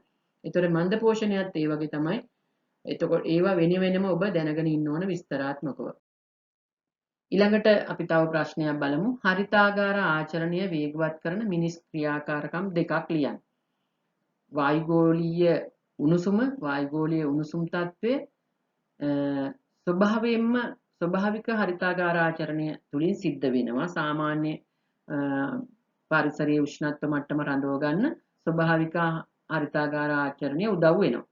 ඒතර මන්ද පෝෂණයත් ඒ වගේ තමයි. එතකොට ඒවා වෙන වෙනම ඔබ දැනගෙන ඉන්න ඕන විස්තරාත්මකව. ඊළඟට අපි තව ප්‍රශ්නයක් බලමු. හරිතාගාර ආචරණය වේගවත් කරන මිනිස් ක්‍රියාකාරකම් දෙකක් ලියන්න. වායුගෝලීය උණුසුම් තත්ත්වය ස්වභාවික හරිතාගාර ආචරණය තුලින් සිද්ධ වෙනවා. සාමාන්‍ය පරිසරයේ උෂ්ණත්ව මට්ටම රඳව ගන්න ස්වභාවික හරිතාගාර ආචරණය උදව් වෙනවා.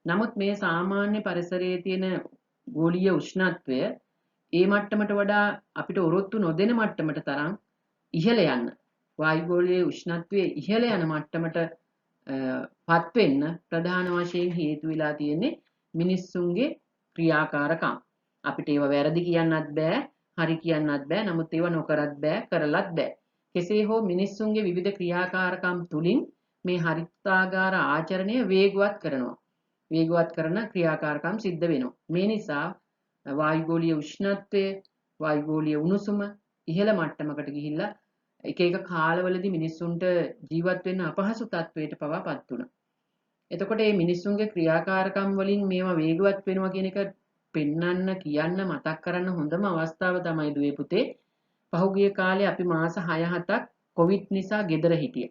නමුත් මේ සාමාන්‍ය පරිසරයේ තියෙන ගෝලීය උෂ්ණත්වය ඒ මට්ටමට වඩා අපිට ඔරොත්තු නොදෙන මට්ටමට තරම් ඉහළ යන්න වායුගෝලීය උෂ්ණත්වයේ ඉහළ යන මට්ටමට පත් වෙන්න ප්‍රධාන වශයෙන් හේතු වෙලා තියෙන්නේ මිනිස්සුන්ගේ ක්‍රියාකාරකම්. අපිට ඒව වැරදි කියන්නත් බෑ, හරි කියන්නත් බෑ. නමුත් ඒව නොකරත් බෑ, කරලත් බෑ. කෙසේ හෝ මිනිස්සුන්ගේ විවිධ ක්‍රියාකාරකම් තුලින් මේ හරිතාගාර ආචරණය වේගවත් කරනවා. වේගවත් කරන ක්‍රියාකාරකම් සිද්ධ වෙනවා. මේ නිසා වායුගෝලීය උෂ්ණත්වය, වායුගෝලීය උණුසුම ඉහළ මට්ටමකට ගිහිල්ලා එක එක කාලවලදී මිනිස්සුන්ට ජීවත් වෙන්න අපහසු තත්වයට පවා පත් වුණා. එතකොට මේ මිනිස්සුන්ගේ ක්‍රියාකාරකම් වලින් මේවා වේගවත් වෙනවා කියන එක පෙන්වන්න කියන්න මතක් කරන්න හොඳම අවස්ථාව තමයි දුවේ පුතේ. පහුගිය කාලේ අපි මාස 6-7ක් කොවිඩ් නිසා ගෙදර හිටියේ.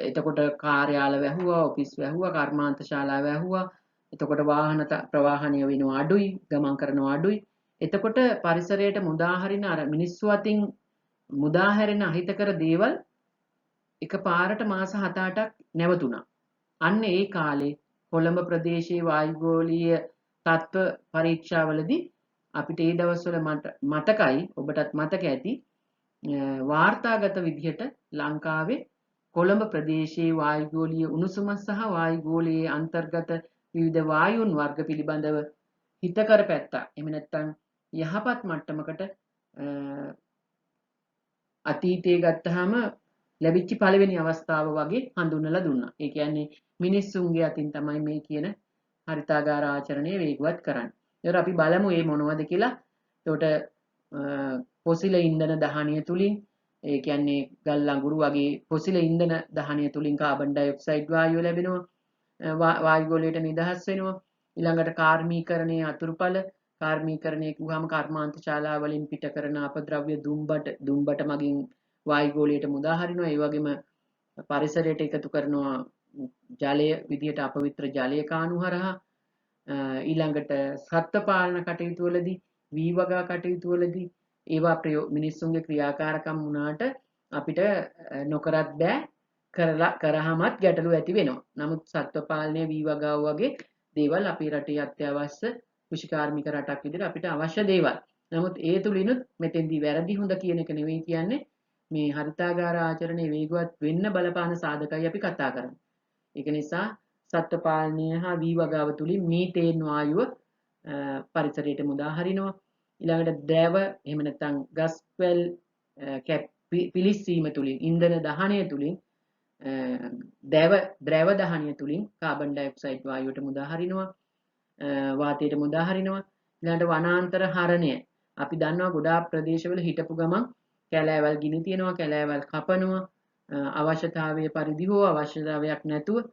එතකොට කාර්යාල වැහුවා, ඔෆිස් වැහුවා, කර්මාන්ත ශාලා වැහුවා. එතකොට වාහන ප්‍රවාහනය වෙනවා අඩුයි, ගමන් කරනවා අඩුයි. එතකොට පරිසරයට මුදා හරින අර මිනිස්සු අතින් මුදා හැරෙන අහිතකර දේවල් එකපාරට මාස 7-8ක් නැවතුණා. අන්න ඒ කාලේ කොළඹ ප්‍රදේශයේ වායුගෝලීය තත්ත්ව පරීක්ෂාවලදී අපිට ඒ දවස්වල මතකයි ඔබටත් මතක ඇති වාර්තාගත විදිහට ලංකාවේ කොළඹ ප්‍රදේශයේ වායුගෝලීය උණුසුම සහ වායුගෝලයේ අන්තර්ගත විවිධ වායුන් වර්ග පිළිබඳව හිතකර පැත්ත එහෙම නැත්නම් යහපත් මට්ටමකට අතීතයේ ගත්තාම ලැබිච්ච පළවෙනි අවස්ථාව වගේ හඳුන්වලා දුන්නා. ඒ කියන්නේ මිනිස්සුන්ගේ අතින් තමයි මේ කියන හරිතාගාර ආචරණය වේගවත් කරන්නේ. ඒතර අපි බලමු මේ මොනවද කියලා. එතකොට පොසිල ඉන්ධන දහනය තුලින් ඒ කියන්නේ ගල් අඟුරු වගේ පොසිල ඉන්ධන දහනය තුලින් කාබන් ඩයොක්සයිඩ් වායුව ලැබෙනවා. වායුගෝලයට නිදහස් වෙනවා. ඊළඟට කාර්මීකරණයේ අතුරුඵල කාර්මීකරණය කිව්වම කර්මාන්ත ශාලා වලින් පිට කරන අපද්‍රව්‍ය දුම්බට මගින් වායුගෝලයට මුදා හරිනවා. ඒ වගේම පරිසරයට එකතු කරනවා ජලය විදියට අපවිත්‍ර ජලය කාණු හරහා. ඊළඟට සත්ත්ව පාලන කටයුතු වලදී වී වගා කටයුතු වලදී ඒවා මිනිස්සුන්ගේ ක්‍රියාකාරකම් වුණාට අපිට නොකරත් බෑ කරාමත් ගැටලු ඇති වෙනවා. නමුත් සත්ත්ව පාලනය වී වගාව වගේ දේවල් අපේ රටේ අත්‍යවශ්‍ය කෘෂිකාර්මික රටක් විදිහට අපිට අවශ්‍ය දේවල්. නමුත් ඒ තුලිනුත් මෙතෙන්දී වැරදි හොඳ කියන එක නෙවෙයි කියන්නේ මේ හරිතාගාර ආචරණය වේගවත් වෙන්න බලපාන සාධකයි අපි කතා කරන්නේ. ඒක නිසා සත්ත්ව පාලනය හා වී වගාව තුලින් මීතේන් වායුව පරිසරයට මුදා හරිනවා. ඊළඟට ද්‍රව එහෙම නැත්නම් ගස් වැල් පිලිස්සීම තුලින් ඉන්ධන දහනය තුලින් ද්‍රව දහනය තුලින් කාබන් ඩයොක්සයිඩ් වායුවට මුදා හරිනවා. වාතයට මුදා හරිනවා. ඊළඟට වනාන්තර හරණය. අපි දන්නවා ගොඩාක් ප්‍රදේශවල හිටපු ගමන් කැලෑවල් ගිනි තියනවා, කැලෑවල් කපනවා, අවශ්‍යතාවයේ පරිදි හෝ අවශ්‍යතාවයක් නැතුව.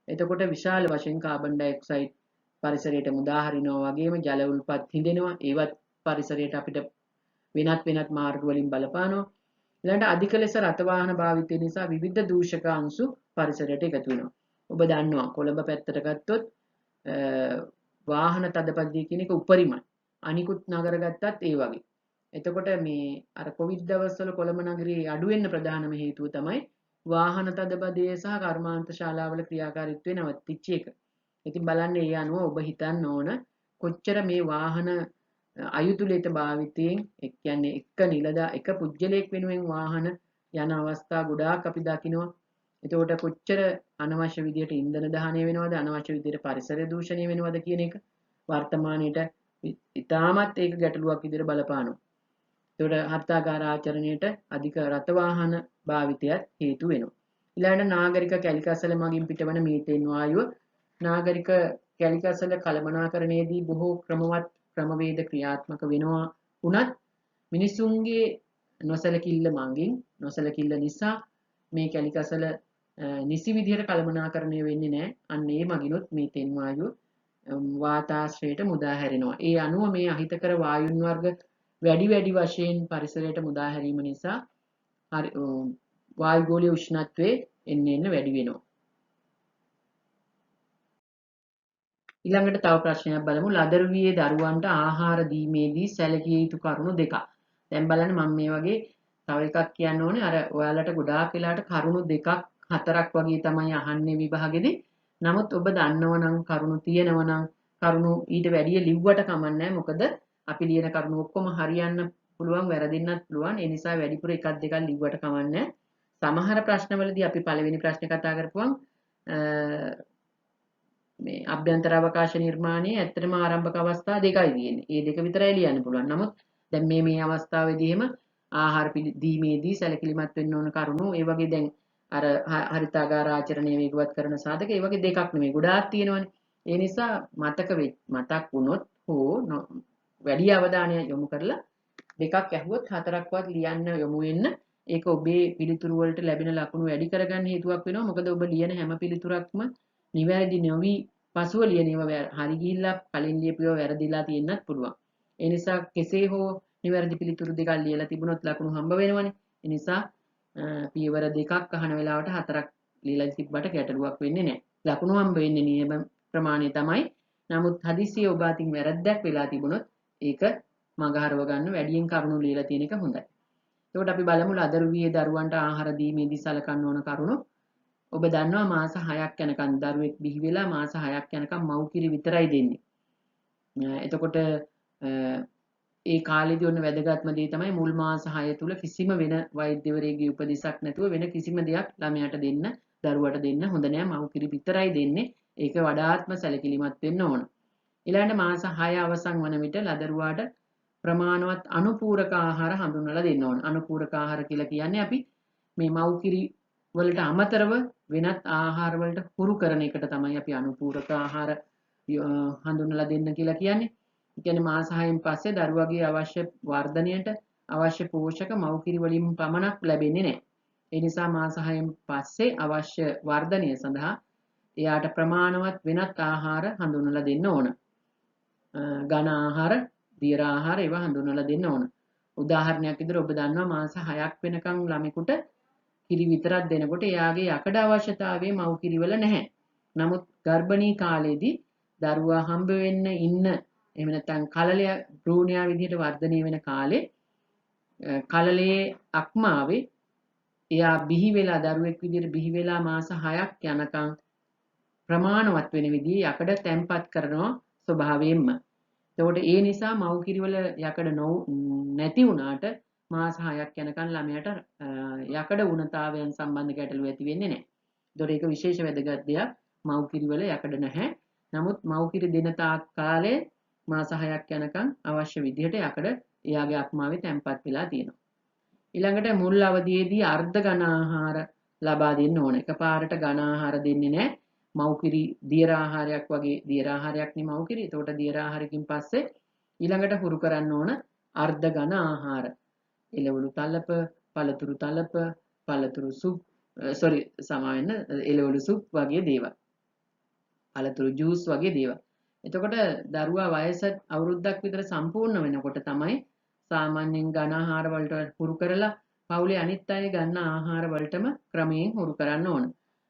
එතකොට විශාල වශයෙන් කාබන් ඩයොක්සයිඩ් පරිසරයට මුදා හරිනවා වගේම ජල උල්පත් හිඳෙනවා. ඒවත් පරිසරයට අපිට වෙනත් මාර්ග වලින් බලපානවා. ඊළඟට අධික ලෙස රථ වාහන භාවිතය නිසා විවිධ දූෂක අංශු පරිසරයට එකතු වෙනවා. ඔබ දන්නවා කොළඹ පැත්තට ගත්තොත් වාහන තදබදිය කියන එක උපරිමයි. අනිකුත් නගර ගත්තත් ඒ වගේ. එතකොට මේ අර කොවිඩ් දවස්වල කොළඹ නගරයේ අඩු වෙන්න ප්‍රධානම හේතුව තමයි වාහන තදබදය සහ කර්මාන්ත ශාලාවල ක්‍රියාකාරීත්වය නවතිච්ච එක. ඉතින් බලන්න ඒ අනුව ඔබ හිතන්න ඕන කොච්චර මේ වාහන අයුතුලේත භාවිතයෙන් ඒ කියන්නේ එක පුජ්‍යලයක් වෙනුවෙන් වාහන යන අවස්ථා ගොඩාක් අපි දකිනවා. එතකොට කොච්චර අනවශ්‍ය විදියට ඉන්ධන දහනය වෙනවද, අනවශ්‍ය විදියට පරිසර දූෂණය වෙනවද කියන එක වර්තමානයේට ඉතාමත් ඒක ගැටලුවක් විදියට බලපානවා. එතකොට හර්තාගාර ආචරණයට අධික රථ වාහන භාවිතයත් හේතු වෙනවා. ඊළඟට නාගරික කැලිකසල මගින් පිටවන මීතේන් වායුව නාගරික කැලිකසල කළමනාකරණයේදී බොහෝ ක්‍රමවේද ක්‍රියාත්මක වෙනවා වුණත් මිනිසුන්ගේ නොසලකිල්ල නිසා මේ කැලිකසල නිසි විදිහට කළමනාකරණය වෙන්නේ නැහැ. අන්න ඒ මගිනුත් මීතේන් වායුව වාතාශ්‍රයට මුදා හැරෙනවා. ඒ අනුව මේ අහිතකර වායුන් වර්ග වැඩි වශයෙන් පරිසරයට මුදා හැරීම නිසා වායුගෝලීය උෂ්ණත්වය එන්න වැඩි වෙනවා. ඊළඟට තව ප්‍රශ්නයක් බලමු. ලදරුවියේ දරුවන්ට ආහාර දීමේදී සැලකිය යුතු කරුණු දෙකක්. දැන් බලන්න මම මේ වගේ තව එකක් කියන්න ඕනේ. අර ඔයාලට ගොඩාක් වෙලාවට කරුණු දෙකක් හතරක් වගේ තමයි අහන්නේ විභාගෙදී. නමුත් ඔබ දන්නවනම් කරුණු තියෙනවනම් කරුණු ඊට වැඩිය ලිව්වට කමක් නැහැ. මොකද අපි ලියන කරුණු ඔක්කොම හරියන්න පුළුවන්, වැරදින්නත් පුළුවන්. ඒ නිසා වැඩිපුර එකක් දෙකක් ලිව්වට කමක් නැහැ. සමහර ප්‍රශ්නවලදී අපි පළවෙනි ප්‍රශ්නේ කතා කරපුවම මේ අභ්‍යන්තර අවකාශ නිර්මාණයේ ඇත්තටම ආරම්භක අවස්ථා දෙකයි තියෙන්නේ. ඒ දෙක විතරයි ලියන්න පුළුවන්. නමුත් දැන් මේ අවස්ථාවේදී එහෙම ආහාර දීමේදී සැලකිලිමත් වෙන්න ඕන කරුණු ඒ වගේ දැන් අර හරිතාගාර ආචරණය වේගවත් කරන සාධක ඒ වගේ දෙකක් නෙමෙයි ගොඩාක් තියෙනවනේ. ඒ නිසා මතක් වුණොත් හෝ වැඩි අවධානය යොමු කරලා දෙකක් ඇහුවොත් හතරක්වත් ලියන්න යොමු වෙන්න. ඒක ඔබේ පිළිතුරු වලට ලැබෙන ලකුණු වැඩි කරගන්න හේතුවක් වෙනවා. මොකද ඔබ ලියන හැම පිළිතුරක්ම නිවැරදි නොවි පසුව ලියන ඒවා හරි ගිහිල්ලා කලින් ලියපුවා වැරදිලා තියෙන්නත් පුළුවන්. ඒ නිසා කෙසේ හෝ නිවැරදි පිළිතුරු දෙකක් ලියලා තිබුණොත් ලකුණු හම්බ වෙනවනේ. ඒ නිසා පියවර දෙකක් අහන වෙලාවට හතරක් ලියලා තිබ්බට ගැටලුවක් වෙන්නේ නැහැ. ලකුණු හම්බ වෙන්නේ නියම ප්‍රමාණය තමයි. නමුත් හදිස්සියේ ඔබ අතින් වැරද්දක් වෙලා තිබුණොත් ඒක මගහරව ගන්න වැඩියෙන් කරුණු ලියලා තියෙන එක හොඳයි. එතකොට අපි බලමු ලදරුවියේ දරුවන්ට ආහාර දීමේදී සලකන්න ඕන කරුණු. ඔබ දන්නවා මාස 6ක් යනකම් දරුවෙක් බිහි වෙලා මාස 6ක් යනකම් මව් කිරි විතරයි දෙන්නේ. එතකොට ඒ කාලෙදී ඔන්න වැදගත්ම දේ තමයි මුල් මාස 6 තුල කිසිම වෙන වෛද්‍යවරයෙකුගේ උපදෙසක් නැතුව වෙන කිසිම දෙයක් ළමයාට දෙන්න, දරුවට දෙන්න හොඳ නෑ. මව් කිරි විතරයි දෙන්නේ. ඒක වඩාත්ම සැලකිලිමත් වෙන්න ඕන. ඊළඟට මාස 6 අවසන් වන විට ලදරුවාට ප්‍රමාණවත් අනුපූරක ආහාර හඳුන්වලා දෙන්න ඕන. අනුපූරක ආහාර කියලා කියන්නේ අපි මේ මව් කිරි වලට අමතරව වෙනත් ආහාර වලට හුරු කරන එකට තමයි අපි අනුපූරක ආහාර හඳුන්වලා දෙන්න කියලා කියන්නේ. ඒ කියන්නේ මාස 6න් පස්සේ දරුවගේ අවශ්‍ය වර්ධනයට අවශ්‍ය පෝෂක මව් කිරි වලින් පමණක් ලැබෙන්නේ නැහැ. ඒ නිසා මාස 6න් පස්සේ අවශ්‍ය වර්ධනය සඳහා එයාට ප්‍රමාණවත් වෙනත් ආහාර හඳුන්වලා දෙන්න ඕන. ඝන ආහාර, දියර ආහාර ඒවා හඳුන්වලා දෙන්න ඕන. උදාහරණයක් විදිහට ඔබ දන්නවා මාස 6ක් වෙනකන් ළමෙකුට කිරි විතරක් දෙනකොට එයාගේ යකඩ අවශ්‍යතාවය මව් කිරිවල නැහැ. නමුත් ගර්භණී කාලේදී දරුවා හම්බ වෙන්න ඉන්න එහෙම නැත්නම් කලලය භ්‍රූණයා විදිහට වර්ධනය වෙන කාලේ කලලයේ අක්මාවේ එයා බිහි වෙලා දරුවෙක් විදිහට බිහි වෙලා මාස 6ක් යනකම් ප්‍රමාණවත් වෙන විදිහේ යකඩ තැම්පත් කරනවා ස්වභාවයෙන්ම. එතකොට ඒ නිසා මව් කිරිවල යකඩ නැති වුණාට මාස 6ක් යනකම් ළමයාට යකඩ උණතාවයන් සම්බන්ධ ගැටලු ඇති වෙන්නේ නැහැ. එතකොට ඒක විශේෂ වැදගත් දෙයක්. මව් කිරිවල යකඩ නැහැ. නමුත් මව් කිරි දෙන තාක් කාලේ මාස 6ක් යනකම් අවශ්‍ය විදිහට යකඩ එයාගේ අක්මාවේ තැම්පත් වෙලා තියෙනවා. ඊළඟට මුල් අවදියේදී අර්ධ ඝන ආහාර ලබා දෙන්න ඕන. එකපාරට ඝන ආහාර දෙන්නේ නැහැ. මව් කිරි දියර ආහාරයක් වගේ දියර ආහාරයක් නේ මව් කිරි. එතකොට දියර ආහාරකින් පස්සේ ඊළඟට හුරු කරන්න ඕන අර්ධ ඝන ආහාර. එළවලු තලප, පළතුරු තලප, පළතුරු සුප් එළවලු සුප් වගේ දේවල්. පළතුරු ජූස් වගේ දේවල්. එතකොට දරුවා වයස අවුරුද්දක් විතර සම්පූර්ණ වෙනකොට තමයි සාමාන්‍යයෙන් ඝන ආහාර වලට හුරු කරලා පවුලේ අනිත් අය ගන්න ආහාර වලටම ක්‍රමයෙන් හුරු කරන්න ඕන.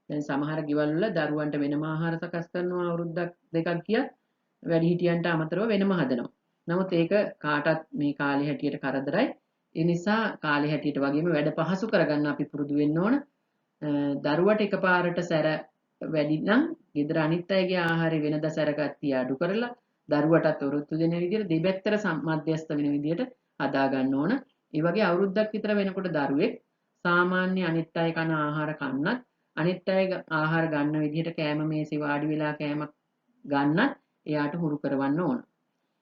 දැන් සමහර ගෙවල් වල දරුවන්ට වෙනම ආහාර සකස් කරනවා අවුරුද්දක් දෙකක් ගියත් වැඩිහිටියන්ට අමතරව වෙනම හදනවා. නමුත් ඒක කාටත් මේ කාලේ හැටියට කරදරයි. ඒ නිසා කාලේ හැටියට වගේම වැඩ පහසු කරගන්න අපි පුරුදු වෙන්න ඕන. දරුවට එකපාරට සැර වැඩි නම් ගෙදර අනිත් අයගේ ආහාරය වෙනද සැරගත්තිය අඩු කරලා දරුවටත් ඔරොත්තු දෙන විදිහට දෙපැත්තට මධ්‍යස්ථ වෙන විදිහට හදා ගන්න ඕන. ඒ වගේ අවුරුද්දක් විතර වෙනකොට දරුවෙක් සාමාන්‍ය අනිත් අය කන ආහාර කන්නත් අනිත් අය ආහාර ගන්න විදිහට කෑම මේසේ වාඩි වෙලා කෑමක් ගන්නත් එයාට හුරු කරවන්න ඕන.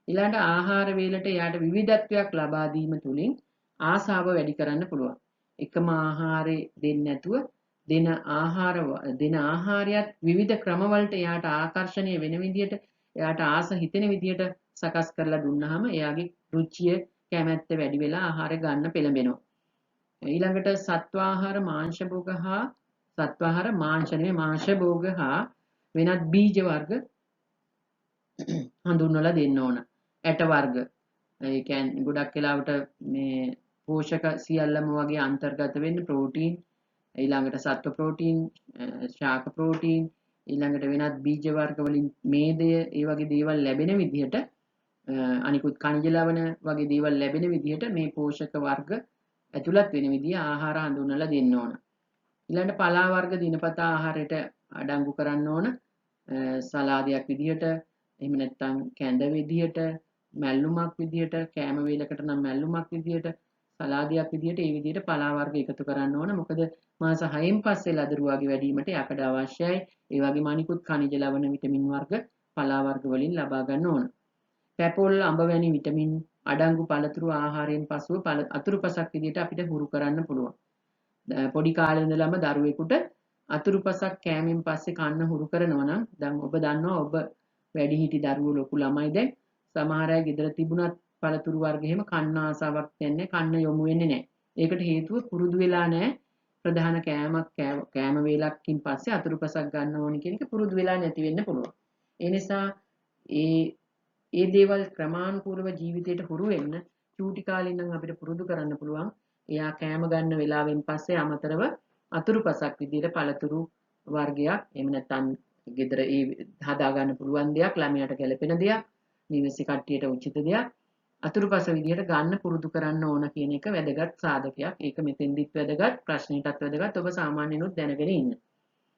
ඊළඟට ආහාර වේලට එයාට විවිධත්වයක් ලබා දීම තුලින් ආසාව වැඩි කරන්න පුළුවන්. එකම ආහාරය දෙන්නේ නැතුව දෙන ආහාරයත් විවිධ ක්‍රමවලට එයාට ආකර්ෂණීය වෙන විදිහට එයාට ආස හිතෙන විදිහට සකස් කරලා දුන්නාම එයාගේ රුචිය කැමැත්ත වැඩි වෙලා ආහාර ගන්න පෙළඹෙනවා. ඊළඟට සත්වාහාර මාංශ භෝග හා වෙනත් බීජ වර්ග හඳුන්වලා දෙන්න ඕන. ඇට වර්ග. ඒ කියන්නේ ගොඩක් වෙලාවට මේ පෝෂක සියල්ලම වගේ අන්තර්ගත වෙන්න ප්‍රෝටීන් ඊළඟට සත්ව ප්‍රෝටීන්, ශාක ප්‍රෝටීන්, ඊළඟට වෙනත් බීජ වර්ග වලින් මේදය ඒ වගේ දේවල් ලැබෙන විදිහට අනිකුත් කනිජ ලවණ වගේ දේවල් ලැබෙන විදිහට මේ පෝෂක වර්ග ඇතුළත් වෙන විදිහ ආහාර හඳුන්වලා දෙන්න ඕන. ඊළඟට පලා වර්ග දිනපතා ආහාරයට අඩංගු කරන්න ඕන. සලාදයක් විදිහට, එහෙම නැත්නම් කැඳ විදිහට, මැල්ලුමක් විදිහට, කෑම වේලකට නම් මැල්ලුමක් විදිහට, සලාදයක් විදිහට ඒ විදිහට පලා වර්ග එකතු කරන්න ඕන. මොකද මාස 6න් පස්සේ ලදරුවාගේ වැඩිවීමට යකඩ අවශ්‍යයි. ඒ වගේම අනිකුත් khනිජ ලවණ විටමින් වර්ග පලා වර්ග වලින් ලබා ගන්න ඕන. පැපොල්, අඹ වැනි විටමින් අඩංගු පළතුරු ආහාරයෙන් පසුව අතුරුපසක් විදිහට අපිට හුරු කරන්න පුළුවන්. පොඩි කාලේ ඉඳලම දරුවෙකුට අතුරුපසක් කෑමෙන් පස්සේ කන්න හුරු කරනවා නම් දැන් ඔබ දන්නවා ඔබ වැඩිහිටි දරුවෝ ලොකු ළමයි දැන් සමහර අය ගෙදර තිබුණත් පළතුරු වර්ග එහෙම කන්න ආසාවක් දැන්නේ කන්න යොමු වෙන්නේ නැහැ. ඒකට හේතුව පුරුදු වෙලා නැහැ. ප්‍රධාන කෑම වේලක්කින් පස්සේ අතුරුපසක් ගන්න ඕනි කියන එක පුරුදු වෙලා නැති වෙන්න පුළුවන්. ඒ නිසා ඒ දේවල් ක්‍රමානුකූලව ජීවිතයට හුරු වෙන්න චූටි කාලේ ඉඳන් අපිට පුරුදු කරන්න පුළුවන්. එයා කෑම ගන්න වෙලාවෙන් පස්සේ අමතරව අතුරුපසක් විදිහට පළතුරු වර්ගයක් එහෙම නැත්නම් ගෙදර ඒ හදා ගන්න පුළුවන් දෙයක් ළමයාට ගැළපෙන දෙයක් නිවසේ කට්ටියට උචිත දෙයක් අතුරුපස විදිහට ගන්න පුරුදු කරන්න ඕන කියන එක වැදගත් සාධකයක්. ඒක මෙතෙන්දිත් වැදගත් ප්‍රශ්නෙටත් වැදගත් ඔබ සාමාන්‍යනොත් දැනගෙන ඉන්න.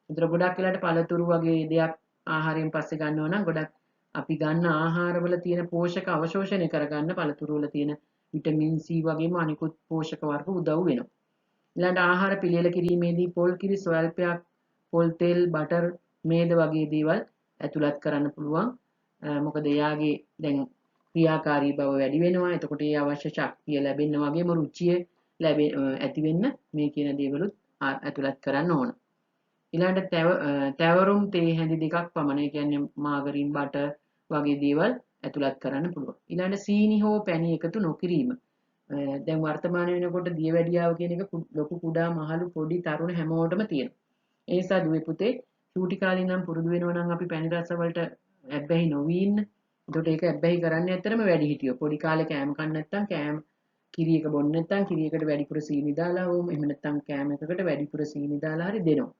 ඒතර ගොඩක් වෙලාට පළතුරු වගේ දෙයක් ආහාරයෙන් පස්සේ ගන්නවා නම් ගොඩක් අපි ගන්න ආහාරවල තියෙන පෝෂක අවශෝෂණය කරගන්න පළතුරු වල තියෙන විටමින් C වගේම අනිකුත් පෝෂක වර්ග උදව් වෙනවා. ඊළඟ ආහාර පිළියෙල කිරීමේදී පොල් කිරි ස්වල්පයක්, පොල් තෙල්, බටර්, මේද වගේ දේවල් ඇතුළත් කරන්න පුළුවන්. මොකද එයාගේ දැන් ක්‍රියාකාරී බව වැඩි වෙනවා. එතකොට ඒ අවශ්‍ය ශක්තිය ලැබෙන්න වගේම රුචිය ඇති වෙන්න මේ කියන දේවලුත් ඇතුළත් කරන්න ඕන. ඊළඟට තැවරුම් තේ හැඳි දෙකක් පමණ ඒ කියන්නේ මාගරින් බටර් වගේ දේවල් ඇතුළත් කරන්න පුළුවන්. ඊළඟට සීනි හෝ පැණි එකතු නොකිරීම. දැන් වර්තමාන වෙනකොට දියවැඩියාව කියන එක ලොකු කුඩා මහලු පොඩි තරුණ හැමෝටම තියෙනවා. ඒ නිසා දුවේ පුතේ චූටි කාලේ ඉඳන් පුරුදු වෙනවා නම් අපි පැණි රස වලට ඇබ්බැහි නොවී ඉන්න. එතකොට ඒක ඇබ්බැහි කරන්නේ ඇත්තටම වැඩිහිටියෝ. පොඩි කාලේ කෑම කන්න නැත්නම් කෑම කිරි එක බොන්න නැත්නම් කිරි එකට වැඩිපුර සීනි දාලා හෝ එහෙම නැත්නම් කෑම එකකට වැඩිපුර සීනි දාලා හරි දෙනවා.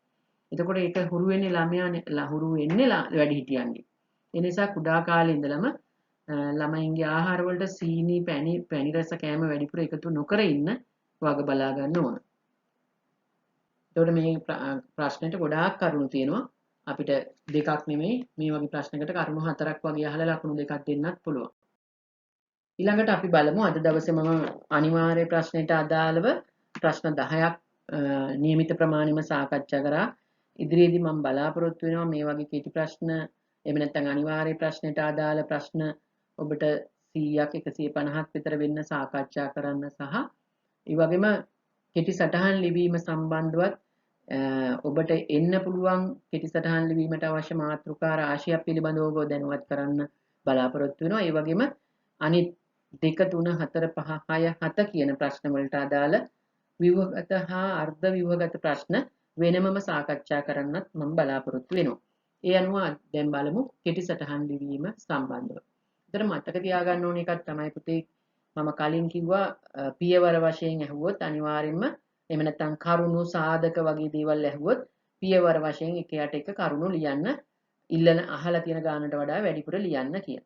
එතකොට ඒක හුරු වෙන්නේ ළමයා හුරු වෙන්නේ වැඩිහිටියන්ගේ. ඒ නිසා කුඩා කාලේ ඉඳලම ළමයින්ගේ ආහාර වලට සීනි පැණි රස කෑම වැඩිපුර එකතු නොකර ඉන්න වග බලා ගන්න ඕන. එතකොට මේ ප්‍රශ්නෙට ගොඩාක් කරුණු තියෙනවා. අපිට දෙකක් නෙමෙයි මේ වගේ ප්‍රශ්නකට කරුණු හතරක් වගේ අහලා ලකුණු දෙකක් දෙන්නත් පුළුවන්. ඊළඟට අපි බලමු අද දවසේ මම අනිවාර්ය ප්‍රශ්නෙට අදාළව ප්‍රශ්න 10ක් નિયમિત ප්‍රමාණෙම සාකච්ඡා කරා. ඉදිරියේදී මම බලාපොරොත්තු වෙනවා මේ වගේ කෙටි ප්‍රශ්න එහෙම නැත්නම් අනිවාර්ය ප්‍රශ්නෙට අදාළ ප්‍රශ්න ඔබට 100ක් 150ක් විතර වෙන්න සාකච්ඡා කරන්න සහ ඒ වගේම කෙටි සටහන් ලිවීම සම්බන්ධවත් ඔබට එන්න පුළුවන් කෙටි සටහන් ලිවීමට අවශ්‍ය මාතෘකා රාශියක් පිළිබඳව ඔබ දැනුවත් කරන්න බලාපොරොත්තු වෙනවා. ඒ වගේම අනිත් 2 3 4 5 6 7 කියන ප්‍රශ්න වලට අදාළ ව්‍යුහගත හා අර්ධ ව්‍යුහගත ප්‍රශ්න වෙනමම සාකච්ඡා කරන්නත් මම බලාපොරොත්තු වෙනවා. ඒ අනුව දැන් බලමු කෙටි සටහන් ලිවීම සම්බන්ධව. ඒතර මතක තියාගන්න ඕන එකක් තමයි පුතේ මම කලින් කිව්වා පියවර වශයෙන් ඇහුවොත් අනිවාර්යයෙන්ම එහෙම නැත්නම් කරුණු සාධක වගේ දේවල් ඇහුවොත් පියවර වශයෙන් එක යට එක කරුණු ලියන්න ඉල්ලන අහලා තියෙන ගානට වඩා වැඩිපුර ලියන්න කියන.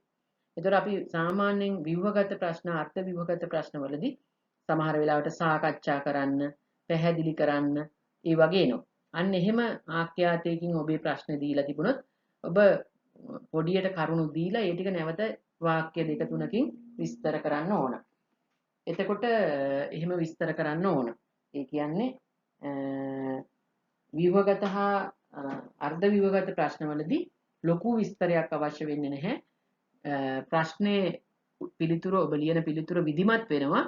ඒතර අපි සාමාන්‍යයෙන් ව්‍යුහගත ප්‍රශ්න අර්ථ ව්‍යුහගත ප්‍රශ්න වලදී සමහර වෙලාවට සාකච්ඡා කරන්න, පැහැදිලි කරන්න ඒ වගේ එනවා. අන්න එහෙම ආඛ්‍යාතයකින් ඔබේ ප්‍රශ්න දීලා තිබුණොත් ඔබ පොඩියට කරුණු දීලා ඒ ටික නැවත වාක්‍ය දෙක තුනකින් විස්තර කරන්න ඕන. එතකොට එහෙම විස්තර කරන්න ඕන. ඒ කියන්නේ ව්‍යුහගත හා අර්ධ ව්‍යුහගත ප්‍රශ්නවලදී ලොකු විස්තරයක් අවශ්‍ය වෙන්නේ නැහැ. ප්‍රශ්නේ පිළිතුර ඔබ ලියන පිළිතුර විධිමත් වෙනවා.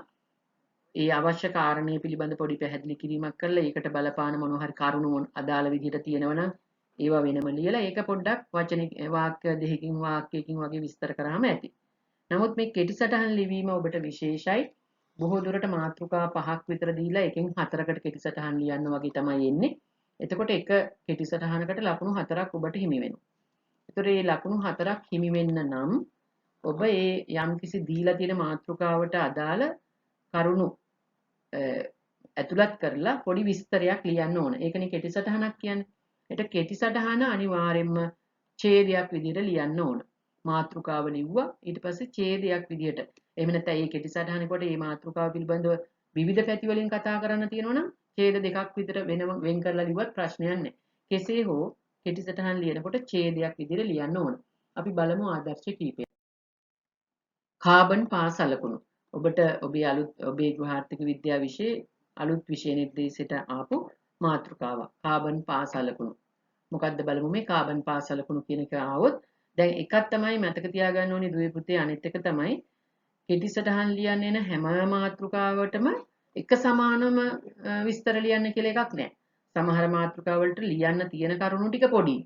ඒ අවශ්‍ය කාරණේ පිළිබඳ පොඩි පැහැදිලි කිරීමක් කරලා ඒකට බලපාන මොනවා හරි කරුණු අදාළ විදිහට තියෙනවා නම් ඒවා වෙනම ලියලා ඒක පොඩ්ඩක් වාක්‍ය දෙකකින් වාක්‍යයකින් වගේ විස්තර කරාම ඇති. නමුත් මේ කෙටි සටහන් ලිවීම ඔබට විශේෂයි. බොහෝ දුරට මාතෘකා 5ක් විතර දීලා එකෙන් 4කට කෙටි සටහන් ලියන්න වගේ තමයි එන්නේ. එතකොට එක කෙටි සටහනකට ලකුණු 4ක් ඔබට හිමි වෙනවා. ඒතර මේ ලකුණු 4ක් හිමි වෙන්න නම් ඔබ ඒ යම්කිසි දීලා තියෙන මාතෘකාවට අදාළ කරුණු ඇතුළත් කරලා පොඩි විස්තරයක් ලියන්න ඕන. ඒකනේ කෙටි සටහනක් කියන්නේ. ඒට කෙටි සටහන අනිවාර්යයෙන්ම ඡේදයක් විදිහට ලියන්න ඕන. මාතෘකාව ලිව්වා ඊට පස්සේ ඡේදයක් විදිහට. එහෙම නැත්නම් මේ කෙටි සටහනේ කොට මේ මාතෘකාව පිළිබඳව විවිධ පැති වලින් කතා කරන්න තියෙනවා නම් ඡේද දෙකක් විතර වෙන් කරලා ලිව්වත් ප්‍රශ්නයක් නැහැ. කෙසේ හෝ කෙටි සටහන් ලියනකොට ඡේදයක් විදිහට ලියන්න ඕන. අපි බලමු ආදර්ශ කීපය. කාබන් පා සලකුණු. ඔබට ඔබේ ගෘහාර්ථික විද්‍යාව විෂයේ අලුත් විෂය නිර්දේශයට ආපු මාතෘකාවක්. කාබන් පා සලකුණු. මොකද්ද බලමු මේ කාබන් පා සලකුණු කියන එක ආවොත් දැන් එකක් තමයි මතක තියාගන්න ඕනේ දුවේ පුතේ අනිත් එක තමයි කෙටි සටහන් ලියන්න එන හැම මාතෘකාවකටම එක සමානම විස්තර ලියන්න කියලා එකක් නැහැ. සමහර මාතෘකා වලට ලියන්න තියෙන කරුණු ටික පොඩි.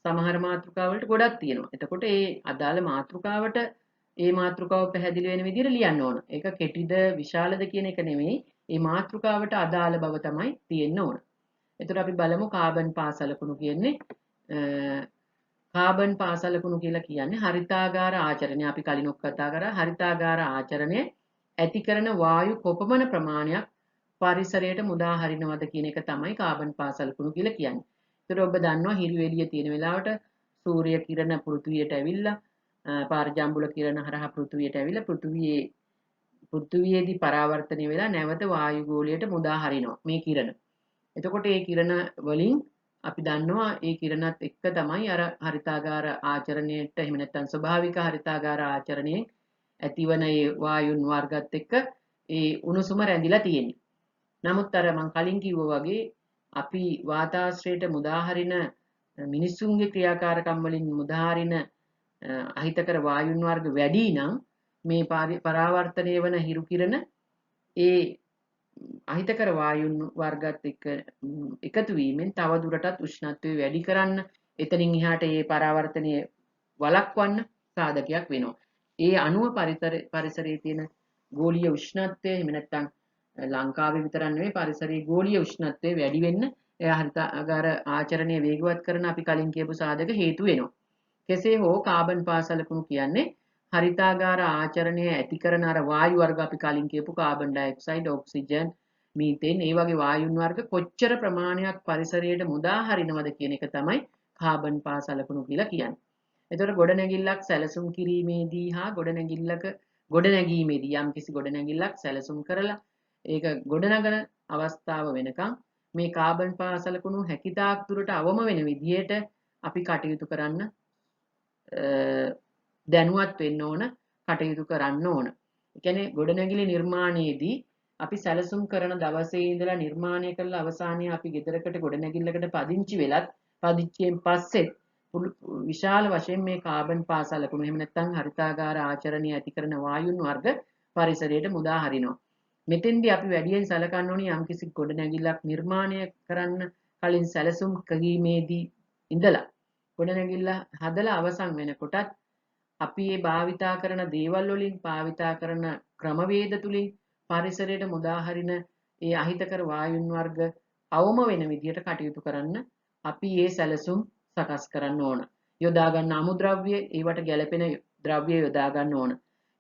සමහර මාතෘකා වලට ගොඩක් තියෙනවා. එතකොට ඒ අදාළ මාතෘකාවට ඒ මාතෘකාව පැහැදිලි වෙන විදිහට ලියන්න ඕන. ඒක කෙටිද විශාලද කියන එක නෙමෙයි. ඒ මාතෘකාවට අදාළ බව තමයි තියෙන්න ඕන. එතකොට අපි බලමු කාබන් පාසලකුණු කියන්නේ කාබන් පාසලකුණු කියලා කියන්නේ හරිතාගාර ආචරණය. අපි කලින් කතා කරා හරිතාගාර ආචරණය ඇති කරන වායු කොපමණ ප්‍රමාණයක් පරිසරයට මුදා හරිනවද කියන එක තමයි කාබන් පාසලකුණු කියලා කියන්නේ. ඒතර ඔබ දන්නවා හිරු එළිය තියෙන වෙලාවට සූර්ය කිරණ පෘථිවියට ඇවිල්ලා පාරජාම්බුල කිරණ හරහා පෘථිවියට ඇවිල්ලා පෘථිවියේදී පරාවර්තනය වෙලා නැවත වායු ගෝලයට මුදා හරිනවා මේ කිරණ. එතකොට මේ කිරණ වලින් අපි දන්නවා ඒ කිරණත් එක්ක තමයි අර හරිතාගාර ආචරණයට එහෙම නැත්නම් ස්වභාවික හරිතාගාර ආචරණයෙන් ඇතිවන ඒ වායුන් වර්ගත් එක්ක ඒ උණුසුම රැඳිලා තියෙන්නේ. නමුත් අර මම කලින් කිව්වා වගේ අපි වාතාශ්‍රයට මුදාහරින මිනිසුන්ගේ ක්‍රියාකාරකම් වලින් මුදාහරින අහිතකර වායුන් වර්ග වැඩි නම් මේ පරාවර්තනය වන හිරු කිරණ ඒ අහිතකර වායුන් වර්ගත් එක්ක එකතු වීමෙන් තව දුරටත් උෂ්ණත්වය වැඩි කරන්න එතනින් එහාට ඒ පරාවර්තනය වළක්වන්න සාධකයක් වෙනවා. ඒ අණුව පරිසරයේ තියෙන ගෝලීය උෂ්ණත්වය එහෙම නැත්නම් ලංකාවේ විතරක් නෙවෙයි පරිසරයේ ගෝලීය උෂ්ණත්වය වැඩි වෙන්න ඒ හරිතාගාර ආචරණය වේගවත් කරන අපි කලින් කියපු සාධක හේතු වෙනවා. කෙසේ හෝ කාබන් පාසලකුණු කියන්නේ හරිතාගාර ආචරණය ඇති කරන අර වායු වර්ග අපි කලින් කියපු කාබන් ඩයොක්සයිඩ්, ඔක්සිජන්, මීතේන් ඒ වගේ වායුන් වර්ග කොච්චර ප්‍රමාණයක් පරිසරයට මුදා හරිනවද කියන එක තමයි කාබන් පාසලකුණු කියලා කියන්නේ. එතකොට ගොඩනැගිල්ලක් සැලසුම් කිරීමේදී හා ගොඩනැගීමේදී යම්කිසි ගොඩනැගිල්ලක් සැලසුම් කරලා ඒක ගොඩනගන අවස්ථාව වෙනකම් මේ කාබන් පාසලකුණු හැකිතාක් දුරට අවම වෙන විදිහට අපි කටයුතු කරන්න දැනුවත් වෙන්න ඕන, කටයුතු කරන්න ඕන. ඒ කියන්නේ ගොඩනැගිලි නිර්මාණයේදී අපි සැලසුම් කරන දවසේ ඉඳලා නිර්මාණය කරලා අවසානයේ අපි ගෙදරකට ගොඩනැගිල්ලකට පදිංචි වෙලත් පදිච්චියෙන් පස්සෙත් විශාල වශයෙන් මේ කාබන් පාසලකුණු එහෙම නැත්නම් හරිතාගාර ආචරණය ඇති කරන වායුන් වර්ග පරිසරයට මුදා හරිනවා. මෙතෙන්දී අපි වැඩියෙන් සැලකන්න ඕනේ යම්කිසි ගොඩනැගිල්ලක් නිර්මාණය කරන්න කලින් සැලසුම් කිරීමේදී ඉඳලා ගොඩනැගිල්ල හදලා අවසන් වෙනකොටත් අපි මේ භාවිතා කරන දේවල් වලින් භාවිතා කරන ක්‍රමවේද තුලින් පරිසරයට මුදා හරින ඒ අහිතකර වායුන් වර්ග අවම වෙන විදිහට කටයුතු කරන්න අපි මේ සැලසුම් සකස් කරන්න ඕන. යොදා ගන්න අමුද්‍රව්‍ය, ඒවට ගැළපෙන ද්‍රව්‍ය යොදා ගන්න ඕන.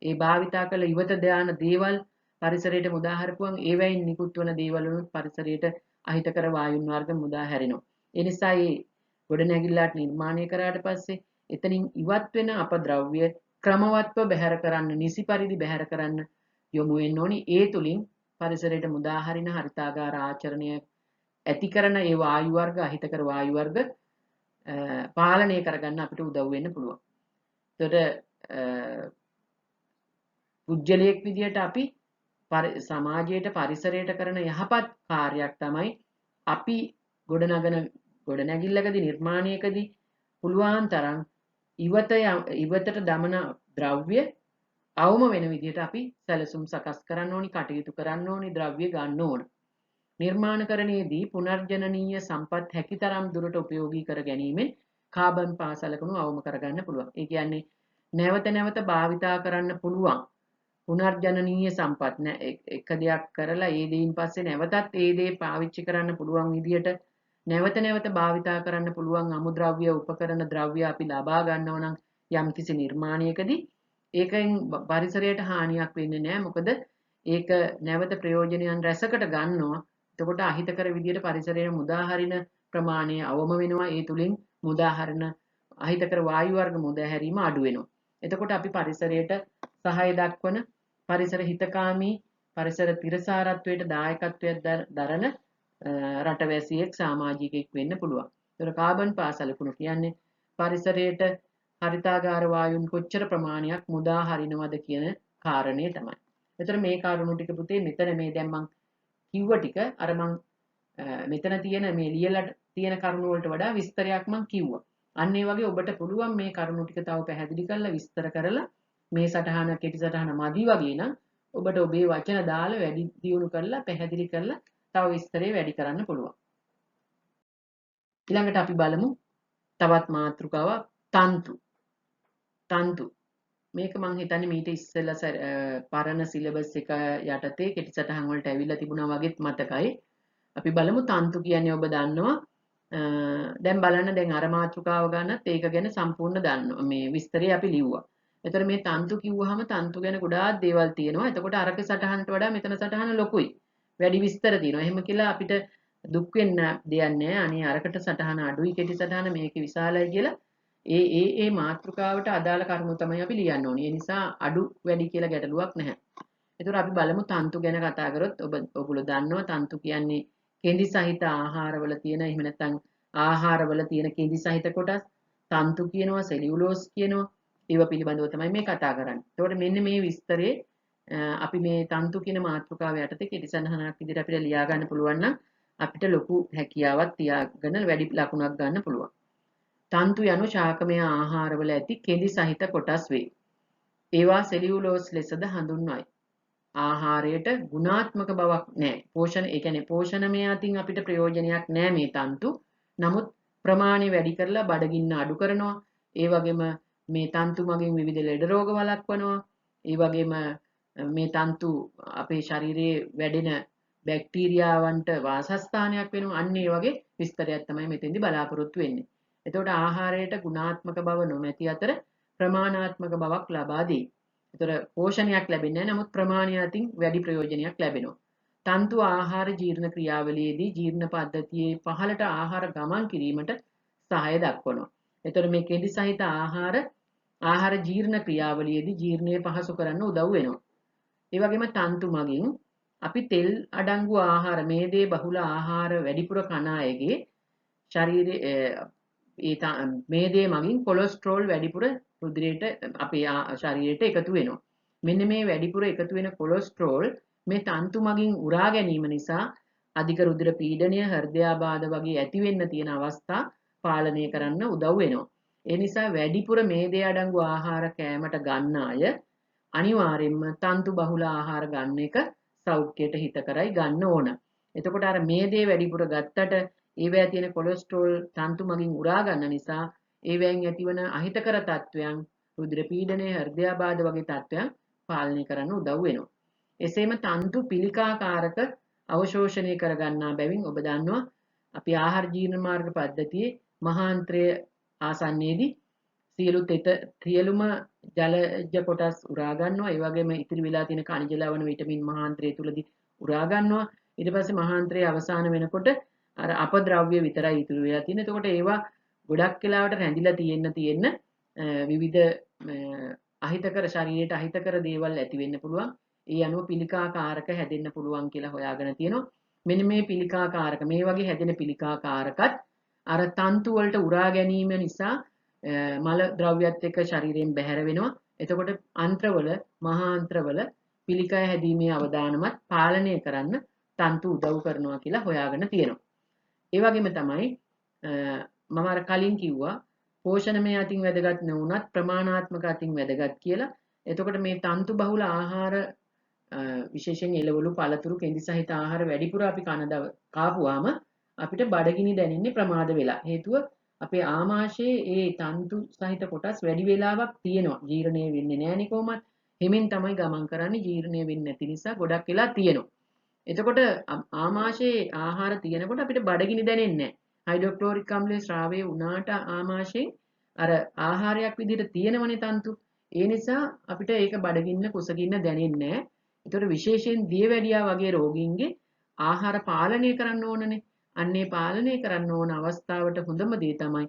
ඒ භාවිතා කළ ඉවත දාන දේවල් පරිසරයට මුදා හරපුවම ඒවයින් නිකුත් වන දේවල් වලුත් පරිසරයට අහිතකර වායුන් වර්ග මුදා හැරෙනවා. ඒ නිසා මේ ගොඩනැගිල්ලක් නිර්මාණය කරාට පස්සේ එතනින් ඉවත් වෙන අපද්‍රව්‍ය ක්‍රමවත්ව බැහැර කරන්න, නිසි පරිදි බැහැර කරන්න යොමු වෙන්න ඕනි. ඒ තුලින් පරිසරයට මුදා හරින හරිතාගාර ආචරණය ඇති කරන ඒ වායු වර්ග අහිතකර වායු වර්ග පාලනය කරගන්න අපිට උදව් වෙන්න පුළුවන්. එතකොට පුජ්‍යලයක් විදියට අපි සමාජයට පරිසරයට කරන යහපත් කාර්යයක් තමයි අපි ගොඩනැගිල්ලකදී නිර්මාණයකදී පුළුවන් තරම් ඉවතට දමන ද්‍රව්‍ය අවම වෙන විදිහට අපි සැලසුම් සකස් කරන්න ඕනි, කටයුතු කරන්න ඕනි, ද්‍රව්‍ය ගන්න ඕන. නිර්මාණකරණයේදී පුනර්ජනනීය සම්පත් හැකිතරම් දුරට උපයෝගී කර ගැනීමෙන් කාබන් පාසලකුණු අවම කරගන්න පුළුවන්. ඒ කියන්නේ නැවත නැවත භාවිතා කරන්න පුළුවන් පුනර්ජනනීය සම්පත් එක දෙයක් කරලා ඒ දෙයින් පස්සේ නැවතත් ඒ දේ පාවිච්චි කරන්න පුළුවන් විදිහට නැවත නැවත භාවිතා කරන්න පුළුවන් අමුද්‍රව්‍ය උපකරණ ද්‍රව්‍ය අපි ලබා ගන්නව නම් යම්කිසි නිර්මාණයකදී ඒකෙන් පරිසරයට හානියක් වෙන්නේ නැහැ. මොකද ඒක නැවත ප්‍රයෝජනයන් රැසකට ගන්නවා. එතකොට අහිතකර විදිහට පරිසරයේ මුදා හරින ප්‍රමාණය අවම වෙනවා. ඒ තුලින් මුදා හරින අහිතකර වායු වර්ග මුදා හැරීම අඩු වෙනවා. එතකොට අපි පරිසරයට සහාය දක්වන පරිසර හිතකාමී පරිසර තිරසාරත්වයට දායකත්වයක් දරන රටවැසියෙක් සමාජිකයෙක් වෙන්න පුළුවන්. ඒතර කාබන් පාසලකුණු කියන්නේ පරිසරයට හරිතාගාර වායුන් කොච්චර ප්‍රමාණයක් මුදා හරිනවද කියන කාරණය තමයි. ඒතර මේ කාරණු ටික පුතේ මෙතන මේ දැන් මම කිව්ව ටික අර මම මෙතන තියෙන මේ ලියලා තියෙන කරුණු වලට වඩා විස්තරයක් මම කිව්වා. අන්න ඒ වගේ ඔබට පුළුවන් මේ කරුණු ටික තව පැහැදිලි කරලා විස්තර කරලා මේ සටහන කෙටි සටහන මදි වගේ නම් ඔබට ඔබේ වචන දාලා වැඩි දියුණු කරලා පැහැදිලි කරලා තව විස්තරේ වැඩි කරන්න පුළුවන්. ඊළඟට අපි බලමු තවත් මාතෘකාවක් තන්තු. තන්තු. මේක මම හිතන්නේ මීට ඉස්සෙල්ලා පරණ සිලබස් එක යටතේ කෙටි සටහන් වලට ඇවිල්ලා තිබුණා වගේත් මතකයි. අපි බලමු තන්තු කියන්නේ ඔබ දන්නවා. දැන් බලන්න දැන් අර මාතෘකාව ගන්නත් ඒක ගැන සම්පූර්ණ දන්නවා. මේ විස්තරය අපි ලිව්වා. එතකොට මේ තන්තු කිව්වහම තන්තු ගැන ගොඩාක් දේවල් තියෙනවා. එතකොට අරක සටහනට වඩා මෙතන සටහන ලොකුයි. වැඩි විස්තර තියෙනවා. එහෙම කියලා අපිට දුක් වෙන්න දෙයක් නැහැ. අනේ අරකට සටහන අඩුයි කෙටි සටහන මේකේ විශාලයි කියලා ඒ මාතෘකාවට අදාළ කරුණු තමයි අපි ලියන්න ඕනේ. ඒ නිසා අඩු වැඩි කියලා ගැටලුවක් නැහැ. එතකොට අපි බලමු තන්තු ගැන කතා කරොත් ඔයගොල්ලෝ දන්නවා තන්තු කියන්නේ කෙඳි සහිත ආහාරවල තියෙන එහෙම නැත්නම් ආහාරවල තියෙන කෙඳි සහිත කොටස් තන්තු කියනවා සෙලියුලෝස් කියනවා ඒව පිළිබඳව තමයි මේ කතා කරන්නේ. එතකොට මෙන්න මේ විස්තරේ අපි මේ තන්තු කියන මාතෘකාව යටතේ කෙටි සටහනක් විදිහට අපිට ලියා ගන්න පුළුවන් නම් අපිට ලොකු හැකියාවක් තියාගෙන වැඩි ලකුණක් ගන්න පුළුවන්. තන්තු යනු ශාකමය ආහාරවල ඇති කෙඳි සහිත කොටස් වේ. ඒවා සෙලියුලෝස් ලෙසද හඳුන්වයි. ආහාරයට ගුණාත්මක බවක් නැහැ. ඒ කියන්නේ පෝෂණමය අතින් අපිට ප්‍රයෝජනයක් නැහැ මේ තන්තු. නමුත් ප්‍රමාණය වැඩි කරලා බඩගින්න අඩු කරනවා. ඒ වගේම මේ තන්තු මගින් විවිධ ලෙඩ රෝග වළක්වනවා. ඒ වගේම මේ තන්තු අපේ ශරීරයේ වැඩෙන බැක්ටීරියාවන්ට වාසස්ථානයක් වෙනවා. අන්න ඒ වගේ විස්තරයක් තමයි මෙතෙන්දී බලාපොරොත්තු වෙන්නේ. එතකොට ආහාරයට ගුණාත්මක බව නොමැති අතර ප්‍රමාණාත්මක බවක් ලබා දෙයි. ඒතර පෝෂණයක් ලැබෙන්නේ නැහැ. නමුත් ප්‍රමාණය අතින් වැඩි ප්‍රයෝජනයක් ලැබෙනවා. තන්තු ආහාර ජීර්ණ ක්‍රියාවලියේදී ජීර්ණ පද්ධතියේ පහළට ආහාර ගමන් කිරීමට සහාය දක්වනවා. ඒතර මේ කෙඳි සහිත ආහාර ජීර්ණ ක්‍රියාවලියේදී ජීර්ණය පහසු කරන්න උදව් වෙනවා. ඒ වගේම තන්තු මගින් අපි තෙල් අඩංගු ආහාර මේදේ බහුල ආහාර වැඩිපුර කන අයගේ ශරීරයේ මේදේ මගින් කොලෙස්ටරෝල් වැඩිපුර රුධිරයට අපේ ශරීරයට එකතු වෙනවා. මෙන්න මේ වැඩිපුර එකතු වෙන කොලෙස්ටරෝල් මේ තන්තු මගින් උරා ගැනීම නිසා අධික රුධිර පීඩනය, හෘදයාබාධ වගේ ඇති වෙන්න තියෙන අවස්ථා පාලනය කරන්න උදව් වෙනවා. ඒ නිසා වැඩිපුර මේදේ අඩංගු ආහාර කෑමට ගන්න අය අනිවාර්යයෙන්ම තන්තු බහුල ආහාර ගන්න එක සෞඛ්‍යයට හිතකරයි ගන්න ඕන. එතකොට අර මේදේ වැඩිපුර ගත්තට ඒවැය තියෙන කොලෙස්ටරෝල් තන්තු මගින් උරා ගන්න නිසා ඒවැයෙන් ඇතිවන අහිතකර තත්වයන් රුධිර පීඩනය, හෘදයාබාධ වගේ තත්වයන් පාලනය කරන්න උදව් වෙනවා. එසේම තන්තු පිළිකාකාරක අවශෝෂණය කරගන්නා බැවින් ඔබ දන්නවා අපි ආහාර ජීර්ණ මාර්ග පද්ධතියේ මහාන්ත්‍රය ආසන්නයේදී සියලුම ජලජ කොටස් උරා ගන්නවා. ඒ වගේම ඉතිරි වෙලා තියෙන khනිජ ලවණ විටමින් මහාන්ත්‍රය තුලදී උරා ගන්නවා. ඊට පස්සේ මහාන්ත්‍රයේ අවසාන වෙනකොට අර අපද්‍රව්‍ය විතරයි ඉතුරු වෙලා තියෙන්නේ. එතකොට ඒවා ගොඩක් වෙලාවට රැඳිලා තියෙන්න විවිධ අහිතකර ශරීරයට අහිතකර දේවල් ඇති වෙන්න පුළුවන්. ඒ අනුව පිළිකාකාරක හැදෙන්න පුළුවන් කියලා හොයාගෙන තියෙනවා. මෙන්න මේ පිළිකාකාරක මේ වගේ හැදෙන පිළිකාකාරකත් අර තන්තු වලට උරා ගැනීම නිසා මල ද්‍රව්‍යත් එක්ක ශරීරයෙන් බැහැර වෙනවා. එතකොට අන්ත්‍රවල මහා අන්ත්‍රවල පිළිකා හැදීමේ අවදානමත් පාලනය කරන්න තන්තු උදව් කරනවා කියලා හොයාගෙන තියෙනවා. ඒ වගේම තමයි මම අර කලින් කිව්වා පෝෂණමය අතින් වැදගත් නොවුනත් ප්‍රමාණාත්මක අතින් වැදගත් කියලා. එතකොට මේ තන්තු බහුල ආහාර විශේෂයෙන් එළවලු පළතුරු කෙඳි සහිත ආහාර වැඩිපුර අපි කාපුවාම අපිට බඩගිනි දැනෙන්නේ ප්‍රමාද වෙලා. හේතුව අපේ ආමාශයේ ඒ තන්තු සහිත කොටස් වැඩි වෙලාවක් තියෙනවා. ජීර්ණය වෙන්නේ නැහැනේ කොහොමත්. හිමින් තමයි ගමන් කරන්නේ ජීර්ණය වෙන්නේ නැති නිසා ගොඩක් වෙලා තියෙනවා. එතකොට ආමාශයේ ආහාර තියෙනකොට අපිට බඩගිනි දැනෙන්නේ නැහැ. හයිඩ්‍රොක්ලෝරික් අම්ලයේ ශ්‍රාවය වුණාට ආමාශයෙන් අර ආහාරයක් විදිහට තියෙනවනේ තන්තු. ඒ නිසා අපිට ඒක බඩගින්න කුසගින්න දැනෙන්නේ නැහැ. ඒතකොට විශේෂයෙන් දියවැඩියා වගේ රෝගීන්ගේ ආහාර පාලනය කරන්න ඕනනේ. අන්නේ පාලනය කරන්න ඕන අවස්ථාවට හොඳම දේ තමයි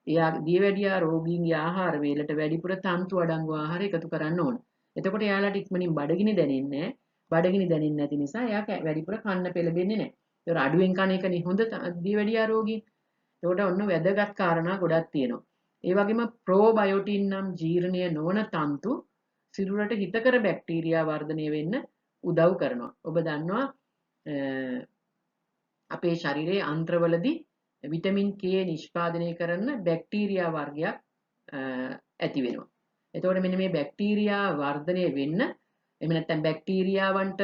එයා දියවැඩියා රෝගීන්ගේ ආහාර වේලට වැඩිපුර තන්තු අඩංගු ආහාර එකතු කරන්න ඕන. එතකොට එයාලට ඉක්මනින් බඩගිනි දැනෙන්නේ නැහැ. බඩගිනි දැනෙන්නේ නැති නිසා එයා වැඩිපුර කන්න පෙළඹෙන්නේ නැහැ. ඒතර අඩුවෙන් කන එකනේ හොඳ දියවැඩියා රෝගීන්. ඒකට ඔන්න වැදගත් කාරණා ගොඩක් තියෙනවා. ඒ වගේම ප්‍රෝබයෝටින් නම් ජීර්ණය නොවන තන්තු සිරුරට හිතකර බැක්ටීරියා වර්ධනය වෙන්න උදව් කරනවා. ඔබ දන්නවා අපේ ශරීරයේ අන්ත්‍රවලදී විටමින් K නිෂ්පාදනය කරන බැක්ටීරියා වර්ගයක් ඇති වෙනවා. එතකොට මෙන්න මේ බැක්ටීරියා වර්ධනය වෙන්න එහෙම නැත්නම් බැක්ටීරියාවන්ට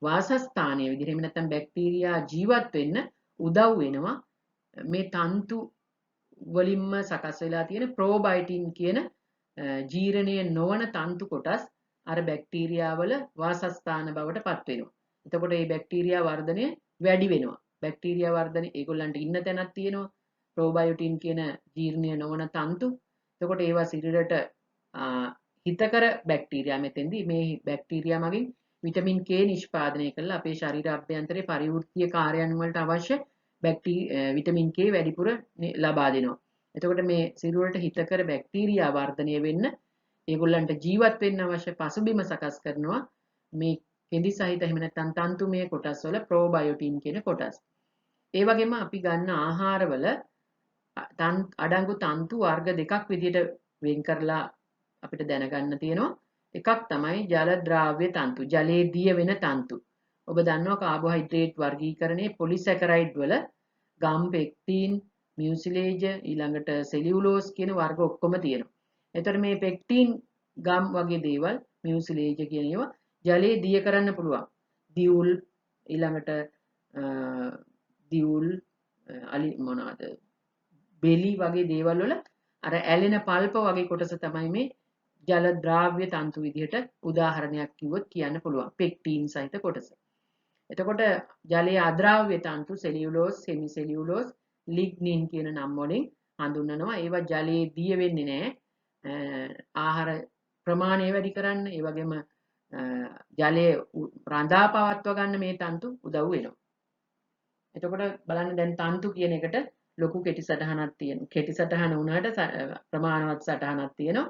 වාසස්ථානයේ විදිහට එහෙම නැත්නම් බැක්ටීරියා ජීවත් වෙන්න උදව් වෙනවා මේ තන්තු වලින්ම සකස් වෙලා තියෙන ප්‍රෝබයෝටින් කියන ජීර්ණය නොවන තන්තු කොටස් අර බැක්ටීරියාවල වාසස්ථාන බවට පත් වෙනවා. එතකොට මේ බැක්ටීරියා වර්ධනය වැඩි වෙනවා. බැක්ටීරියා වර්ධනය ඒගොල්ලන්ට ඉන්න තැනක් තියෙනවා. ප්‍රෝබයෝටින් කියන ජීර්ණය නොවන තන්තු. එතකොට ඒවා ශරීරයට හිතකර බැක්ටීරියා මෙතෙන්දී මේ බැක්ටීරියා මගින් විටමින් K නිෂ්පාදනය කරලා අපේ ශරීර අභ්‍යන්තරයේ පරිවෘත්තීය කාර්යයන් වලට අවශ්‍ය විටමින් K වැඩිපුර ලබා දෙනවා. එතකොට මේ සිරුරට හිතකර බැක්ටීරියා වර්ධනය වෙන්න ඒගොල්ලන්ට ජීවත් වෙන්න අවශ්‍ය පසුබිම සකස් කරනවා මේ කෙඳි සහිත එහෙම නැත්නම් තන්තුමය කොටස් වල ප්‍රෝබයෝටින් කියන කොටස්. ඒ වගේම අපි ගන්න ආහාරවල අඩංගු තන්තු වර්ග දෙකක් විදිහට වෙන් කරලා අපිට දැනගන්න තියෙනවා. එකක් තමයි ජල ද්‍රාව්‍ය තන්තු, ජලයේ දිය වෙන තන්තු. ඔබ දන්නවා කාබෝහයිඩ්‍රේට් වර්ගීකරණයේ පොලිසැකරයිඩ් වල ගම්, පෙක්ටින්, මියුසිලේජ් ඊළඟට සෙලියුලෝස් කියන වර්ග ඔක්කොම තියෙනවා. එතකොට මේ පෙක්ටින් ගම් වගේ දේවල් මියුසිලේජ් කියන ඒවා ජලයේ දිය කරන්න පුළුවන්. දියුල් ඊළඟට දියුල් අලි මොනවාද බෙලි වගේ දේවල් වල අර ඇලෙන පල්ප වගේ කොටස තමයි මේ ජල ද්‍රාව්‍ය තන්තු විදිහට උදාහරණයක් කිව්වොත් කියන්න පුළුවන් පෙක්ටින් සහිත කොටස. එතකොට ජලයේ අද්‍රාව්‍ය තන්තු සෙලියුලෝස්, සෙමි සෙලියුලෝස්, ලිග්නින් කියන නම් වලින් හඳුන්වනවා. ඒවා ජලයේ දිය වෙන්නේ නැහැ. ආහාර ප්‍රමාණය වැඩි කරන්න, ඒ වගේම ජලයේ රඳා පවත්වා ගන්න මේ තන්තු උදව් වෙනවා. එතකොට බලන්න දැන් තන්තු කියන එකට ලොකු කෙටි සටහනක් තියෙනවා. කෙටි සටහන වුණාට ප්‍රමාණවත් සටහනක් තියෙනවා.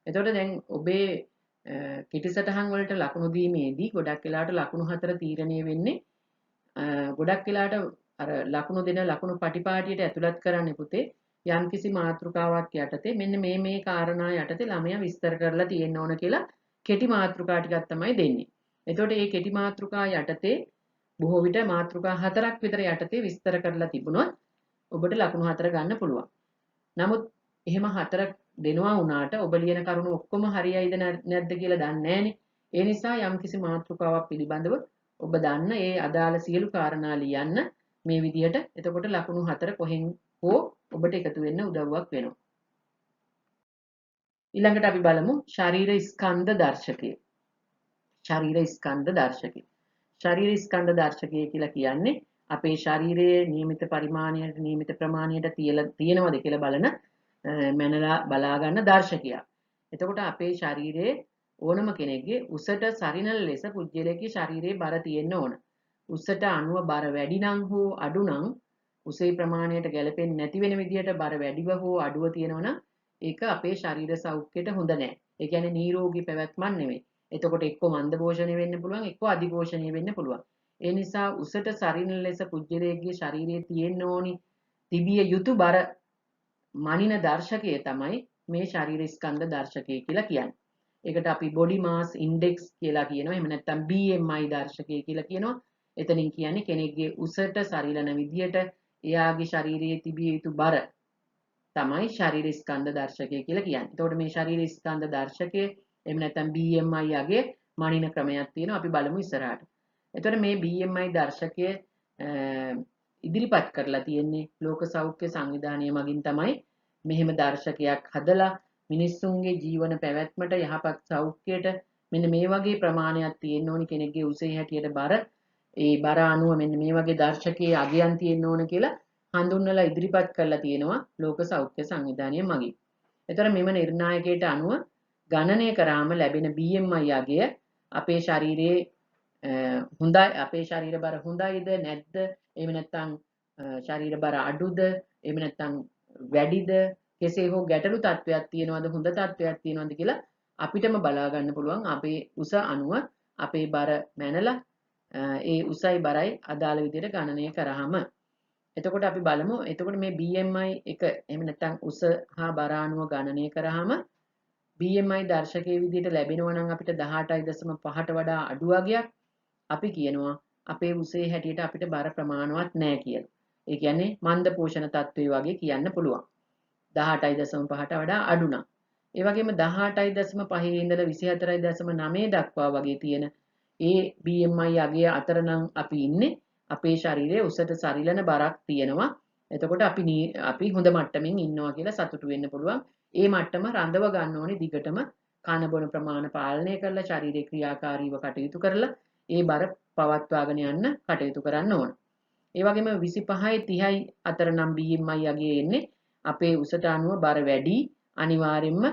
එතකොට දැන් ඔබේ කෙටි සටහන් වලට ලකුණු දීමේදී ගොඩක් වෙලාවට ලකුණු 4 තීරණය වෙන්නේ ගොඩක් වෙලාවට අර ලකුණු දෙන ලකුණු පටිපාටියට ඇතුළත් කරන්න පුතේ යම්කිසි මාතෘකාවක් යටතේ මෙන්න මේ කාරණා යටතේ ළමයා විස්තර කරලා තියෙන්න ඕන කියලා කෙටි මාතෘකා ටිකක් තමයි දෙන්නේ. එතකොට මේ කෙටි මාතෘකා යටතේ බොහෝ විට මාතෘකා 4ක් විතර යටතේ විස්තර කරලා තිබුණොත් ඔබට ලකුණු 4 ගන්න පුළුවන්. නමුත් එහෙම 4ක් දෙනවා වුණාට ඔබ ලියන කරුණු ඔක්කොම හරියයිද නැද්ද කියලා දන්නේ නැහනේ. ඒ නිසා යම්කිසි මාතෘකාවක් පිළිබඳව ඔබ දන්න ඒ අදාළ සියලු කාරණා ලියන්න මේ විදිහට. එතකොට ලකුණු 4 කොහෙන් හෝ ඔබට එකතු වෙන්න උදව්වක් වෙනවා. ඊළඟට අපි බලමු ශරීර ස්කන්ධ දර්ශකය. ශරීර ස්කන්ධ දර්ශකය. ශරීර ස්කන්ධ දර්ශකය කියලා කියන්නේ අපේ ශරීරයේ නියමිත පරිමාණයට නියමිත ප්‍රමාණයට තියෙනවද කියලා බලන මැනලා බලා ගන්න දර්ශකයක්. එතකොට අපේ ශරීරයේ ඕනම කෙනෙක්ගේ උසට සරිනන ලෙස පුද්ගලයාගේ ශරීරයේ බර තියෙන්න ඕන. උසට අණුව බර වැඩි නම් හෝ අඩු නම් උසේ ප්‍රමාණයට ගැලපෙන්නේ නැති වෙන විදිහට බර වැඩිව හෝ අඩුව තියෙනවනම් ඒක අපේ ශරීර සෞඛ්‍යයට හොඳ නැහැ. ඒ කියන්නේ නිරෝගී පැවැත්මක් නෙවෙයි. එතකොට එක්ක මන්ද පෝෂණය වෙන්න පුළුවන්, එක්ක අධි පෝෂණය වෙන්න පුළුවන්. ඒ නිසා උසට සරිනන ලෙස පුද්ගලයාගේ ශරීරයේ තියෙන්න ඕනි තිබිය යුතු බර මනින දර්ශකය තමයි මේ ශරීර ස්කන්ධ දර්ශකය කියලා කියන්නේ. ඒකට අපි body mass index කියලා කියනවා. එහෙම නැත්නම් BMI දර්ශකය කියලා කියනවා. එතනින් කියන්නේ කෙනෙක්ගේ උසට සරිලන විදියට එයාගේ ශරීරයේ තිබිය යුතු බර තමයි ශරීර ස්කන්ධ දර්ශකය කියලා කියන්නේ. එතකොට මේ ශරීර ස්කන්ධ දර්ශකය එහෙම නැත්නම් BMI යගේ මනින ක්‍රමයක් තියෙනවා. අපි බලමු ඉස්සරහට. එතකොට මේ BMI දර්ශකය ඉදිරිපත් කරලා තියෙන්නේ ලෝක සෞඛ්‍ය සංවිධානය මගින් තමයි. මෙහෙම දර්ශකයක් හදලා මිනිස්සුන්ගේ ජීවන පැවැත්මට යහපත් සෞඛ්‍යයට මෙන්න මේ වගේ ප්‍රමාණයක් තියෙන්න ඕනි කෙනෙක්ගේ උසේ හැටියට බර ඒ බර අනුව මෙන්න මේ වගේ දර්ශකයේ අගයන් තියෙන්න ඕන කියලා හඳුන්වලා ඉදිරිපත් කරලා තියෙනවා ලෝක සෞඛ්‍ය සංවිධානය මගින්. ඒතර මෙම නිර්ණායකයට අනුව ගණනය කරාම ලැබෙන BMI අගය අපේ ශරීරයේ හොඳයි අපේ ශරීර බර හොඳයිද නැද්ද එහෙම නැත්නම් ශරීර බර අඩුද එහෙම නැත්නම් වැඩිද කෙසේ හෝ ගැටලු තත්වයක් තියෙනවද හොඳ තත්වයක් තියෙනවද කියලා අපිටම බලා ගන්න පුළුවන් අපේ උස අනුව අපේ බර මැනලා ඒ උසයි බරයි අදාළ විදිහට ගණනය කරාම එතකොට අපි බලමු එතකොට මේ BMI එක එහෙම නැත්නම් උස හා බර අනුව ගණනය කරාම BMI දර්ශකයේ විදිහට ලැබෙනවා නම් අපිට 18.5ට වඩා අඩු වගයක් අපි කියනවා අපේ උසේ හැටියට අපිට බර ප්‍රමාණවත් නැහැ කියලා. ඒ කියන්නේ මන්ද පෝෂණ තත්ත්වයේ වගේ කියන්න පුළුවන්. 18.5ට වඩා අඩු නම්. ඒ වගේම 18.5 ඉඳලා 24.9 දක්වා වගේ තියෙන ඒ BMI අගය අතර නම් අපි ඉන්නේ. අපේ ශරීරයේ උසට සරිලන බරක් තියෙනවා. එතකොට අපි හොඳ මට්ටමින් ඉන්නවා කියලා සතුටු වෙන්න පුළුවන්. ඒ මට්ටම රඳව ගන්න ඕනේ දිගටම කන බොන ප්‍රමාණ පාලනය කරලා ශරීරයේ ක්‍රියාකාරීව කටයුතු කරලා ඒ බර පවත්වාගෙන යන්න කටයුතු කරන්න ඕන. ඒ වගේම 25යි 30යි අතර නම් BMI අගය එන්නේ අපේ උසට අනුව බර වැඩි අනිවාර්යෙන්ම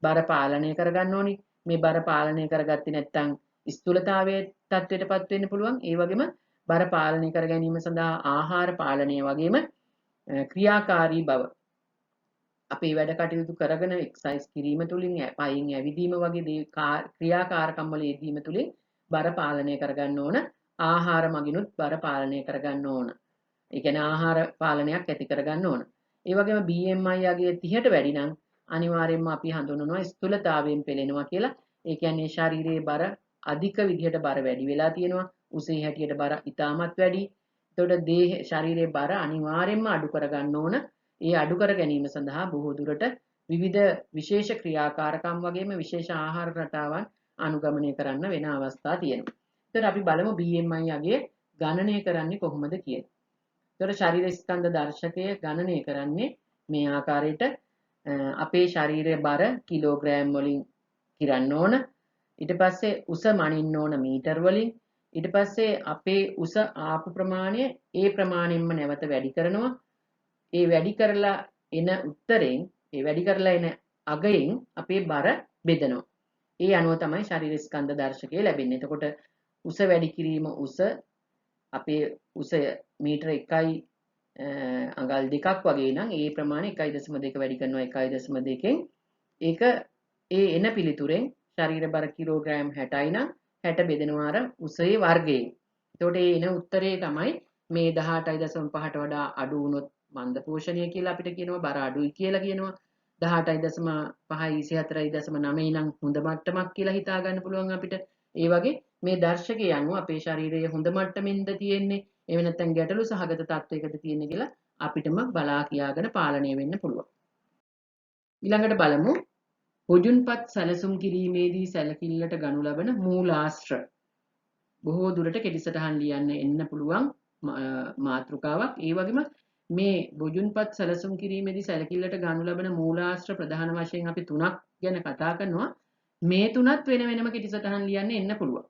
බර පාලනය කරගන්න ඕනි. මේ බර පාලනය කරගත්තේ නැත්නම් ස්ථූලතාවයේ තත්ත්වයටපත් වෙන්න පුළුවන්. ඒ වගේම බර පාලනය කර ගැනීම සඳහා ආහාර පාලනය වගේම ක්‍රියාකාරී බව අපේ වැඩ කටයුතු කරගෙන එක්සයිස් කිරීම තුළින් පයින් ඇවිදීම වගේ ක්‍රියාකාරකම් වල යෙදීම තුළින් බර පාලනය කරගන්න ඕන. ආහාර මගිනුත් බර පාලනය කරගන්න ඕන. ඒ කියන්නේ ආහාර පාලනයක් ඇති කරගන්න ඕන. ඒ වගේම BMI අගය 30ට වැඩි නම් අනිවාර්යයෙන්ම අපි හඳුන්වනවා ස්ථූලතාවයෙන් පෙළෙනවා කියලා. ඒ කියන්නේ ශරීරයේ බර අධික විදිහට බර වැඩි වෙලා තියෙනවා. උසේ හැටියට බර ඉතාමත් වැඩි. එතකොට ශරීරයේ බර අනිවාර්යයෙන්ම අඩු කරගන්න ඕන. ඒ අඩු කර ගැනීම සඳහා බොහෝ දුරට විවිධ විශේෂ ක්‍රියාකාරකම් වගේම විශේෂ ආහාර රටාවන් අනුගමනය කරන්න වෙන අවස්ථා තියෙනවා. එතකොට අපි බලමු BMI අගය ගණනය කරන්නේ කොහොමද කියලා. එතකොට ශරීර ස්කන්ධ දර්ශකය ගණනය කරන්නේ මේ ආකාරයට අපේ ශරීරයේ බර කිලෝග්‍රෑම් වලින් කිරන්න ඕන. ඊට පස්සේ උස මනින්න ඕන මීටර් වලින්. ඊට පස්සේ අපේ උස ආපු ප්‍රමාණය ඒ ප්‍රමාණයෙන්ම නැවත වැඩි කරනවා. ඒ වැඩි කරලා එන උත්තරෙන් ඒ වැඩි කරලා එන අගයෙන් අපේ බර බෙදනවා. ඒ අනුව තමයි ශරීර ස්කන්ධ දර්ශකය ලැබෙන්නේ. එතකොට උස වැඩි කිරීම උස අපේ උස මීටර 1යි අඟල් 2ක් වගේ නම් ඒ ප්‍රමාණය 1.2 වැඩි කරනවා 1.2කින් ඒක ඒ එන පිළිතුරෙන් ශරීර බර කිලෝග්‍රෑම් 60යි නම් 60 බෙදෙනවා අර උසේ වර්ගයෙන්. එතකොට ඒ එන උත්තරේ තමයි මේ 18.5ට වඩා අඩු වුණොත් මන්ද පෝෂණය කියලා අපිට කියනවා බර අඩුයි කියලා කියනවා 18.5යි 24.9 නම් හොඳ මට්ටමක් කියලා හිතා ගන්න පුළුවන් අපිට. ඒ වගේ මේ දර්ශකය අනුව අපේ ශරීරයේ හොඳ මට්ටමින්ද තියෙන්නේ එහෙම නැත්නම් ගැටලු සහගත තත්වයකද තියෙන්නේ කියලා අපිටම බලා කියාගෙන පාලනය වෙන්න පුළුවන්. ඊළඟට බලමු බොජුන්පත් සැලසුම් කිරීමේදී සැලකිල්ලට ගනු ලබන මූලාශ්‍ර. බොහෝ දුරට කෙටිසටහන් ලියන්න එන්න පුළුවන් මාතෘකාවක්. ඒ වගේම මේ බොජුන්පත් සැලසුම් කිරීමේදී සැලකිල්ලට ගනු ලබන මූලාශ්‍ර ප්‍රධාන වශයෙන් අපි තුනක් ගැන කතා කරනවා. මේ තුනත් වෙන වෙනම කෙටිසටහන් ලියන්න එන්න පුළුවන්.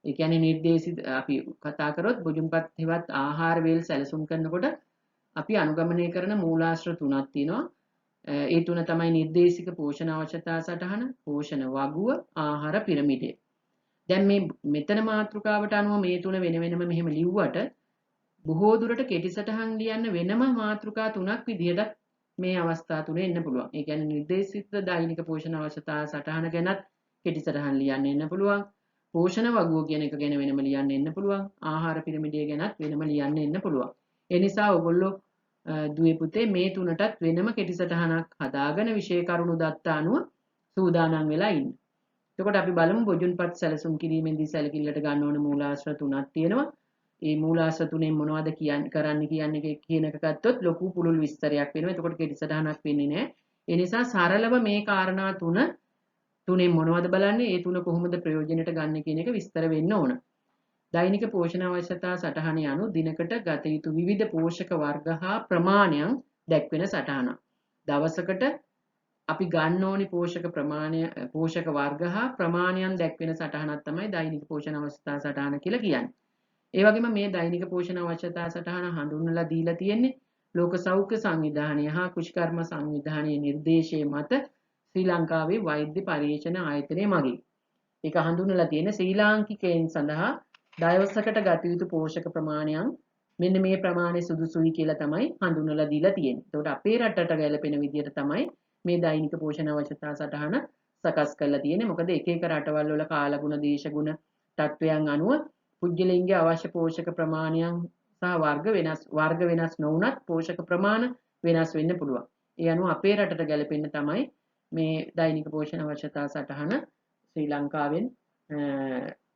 ඒ කියන්නේ නිර්දේශිත අපි කතා කරොත් බොජුන්පත් හෙවත් ආහාර වේල් සැලසුම් කරනකොට අපි අනුගමනය කරන මූලාශ්‍ර තුනක් තියෙනවා. ඒ තුන තමයි නිර්දේශික පෝෂණ අවශ්‍යතා සටහන, පෝෂණ වගුව, ආහාර පිරමිඩය. දැන් මේ මෙතන මාතෘකාවට අනුව මේ තුන වෙන වෙනම මෙහෙම ලිව්වට බොහෝ දුරට කෙටිසටහන් ලියන්න වෙනම මාතෘකා තුනක් විදිහට මේ අවස්ථා තුනේ එන්න පුළුවන්. ඒ කියන්නේ නිර්දේශිත දෛනික පෝෂණ අවශ්‍යතා සටහන ගැනත් කෙටිසටහන් ලියන්න එන්න පුළුවන්. පෝෂණ වගුව කියන එක ගැන වෙනම ලියන්න එන්න පුළුවන්. ආහාර පිරමිඩය ගැනත් වෙනම ලියන්න එන්න පුළුවන්. ඒ නිසා ඔයගොල්ලෝ දුවේ පුතේ මේ තුනටත් වෙනම කෙටිසටහනක් හදාගෙන විෂය කරුණු දත්ත අනුව සූදානම් වෙලා ඉන්න. එතකොට අපි බලමු බොජුන්පත් සැලසුම් කිරීමේදී සැලකිල්ලට ගන්න ඕන මූලාශ්‍ර තුනක් තියෙනවා. මේ මූලාශ්‍ර තුනෙන් මොනවද කරන්න කියන්නේ කියන එක ගත්තොත් ලොකු පුළුල් විස්තරයක් වෙනවා. එතකොට කෙටිසටහනක් වෙන්නේ නැහැ. ඒ නිසා සරලව මේ කාරණා තුනෙන් මොනවද බලන්නේ? ඒ තුන කොහොමද ප්‍රයෝජනෙට ගන්න කියන එක විස්තර වෙන්න ඕන. දෛනික පෝෂණ අවශ්‍යතා සටහනේ අනුව දිනකට ගත යුතු විවිධ පෝෂක වර්ග හා ප්‍රමාණයන් දැක්වෙන සටහනක්. දවසකට අපි ගන්න ඕනි පෝෂක වර්ග හා ප්‍රමාණයන් දැක්වෙන සටහනක් තමයි දෛනික පෝෂණ අවශ්‍යතා සටහන කියලා කියන්නේ. ඒ වගේම මේ දෛනික පෝෂණ අවශ්‍යතා සටහන හඳුන්වලා දීලා තියෙන්නේ ලෝක සෞඛ්‍ය සංවිධානය හා කුෂ්කර්ම සංවිධානයේ නිර්දේශයේ මත ශ්‍රී ලංකාවේ වෛද්‍ය පරීක්ෂණ ආයතනය මගින්. ඒක හඳුන්වලා තියෙන ශ්‍රී ලාංකිකයන් සඳහා දවසකට ගත යුතු පෝෂක ප්‍රමාණයන් මෙන්න මේ ප්‍රමාණය සුදුසුයි කියලා තමයි හඳුන්වලා දීලා තියෙන්නේ. ඒකට අපේ රටට ගැලපෙන විදිහට තමයි මේ දෛනික පෝෂණ අවශ්‍යතා සටහන සකස් කරලා තියෙන්නේ. මොකද එක එක රටවල් වල කාලගුණ, දේශගුණ තත්වයන් අනුව පුද්ගලයන්ගේ අවශ්‍ය පෝෂක ප්‍රමාණයන් සහ වර්ග වෙනස් නොවුනත් පෝෂක ප්‍රමාණ වෙනස් වෙන්න පුළුවන්. ඒ අනුව අපේ රටට ගැලපෙන්න තමයි මේ දෛනික පෝෂණ අවශ්‍යතා සටහන ශ්‍රී ලංකාවෙන්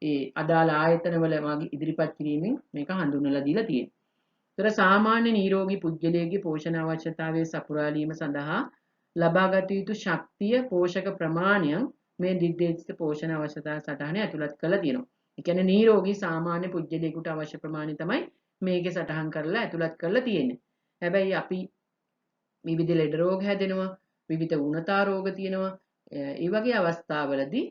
ඒ අදාළ ආයතනවල ඉදිරිපත් කිරීමෙන් මේක හඳුන්වලා දීලා තියෙනවා. ඒතර සාමාන්‍ය නිරෝගී පුද්ගලයෙකුගේ පෝෂණ අවශ්‍යතාවය සපුරාලීම සඳහා ලබාගත යුතු ශක්තිය පෝෂක ප්‍රමාණයන් මේ නිර්දේශිත පෝෂණ අවශ්‍යතා සටහනේ ඇතුළත් කරලා තියෙනවා. ඒ කියන්නේ නිරෝගී සාමාන්‍ය පුජ්‍යලයකට අවශ්‍ය ප්‍රමාණය තමයි මේකේ සටහන් කරලා ඇතුළත් කරලා තියෙන්නේ. හැබැයි අපි විවිධ ලෙඩ රෝග හැදෙනවා, විවිධ ඌනතා රෝග තියෙනවා. ඒ වගේ අවස්ථාවලදී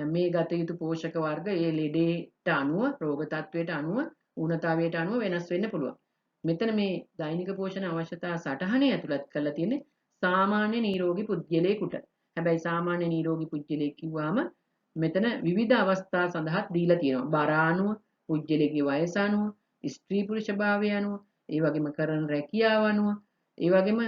මේ ගත යුතු පෝෂක වර්ග ඒ ලෙඩේට අනුව, රෝග තත්වයට අනුව, ඌනතාවයට අනුව වෙනස් වෙන්න පුළුවන්. මෙතන මේ දෛනික පෝෂණ අවශ්‍යතා සටහනේ ඇතුළත් කරලා තියෙන්නේ සාමාන්‍ය නිරෝගී පුද්ගලයෙකුට. හැබැයි සාමාන්‍ය නිරෝගී පුද්ගලයෙක් කිව්වම මෙතන විවිධ අවස්ථා සඳහා දීලා තියෙනවා. බර අණුව, පුද්ගලයාගේ වයස අණුව, ස්ත්‍රී පුරුෂ භාවය අණුව, ඒ වගේම කරන රැකියාව අණුව, ඒ වගේම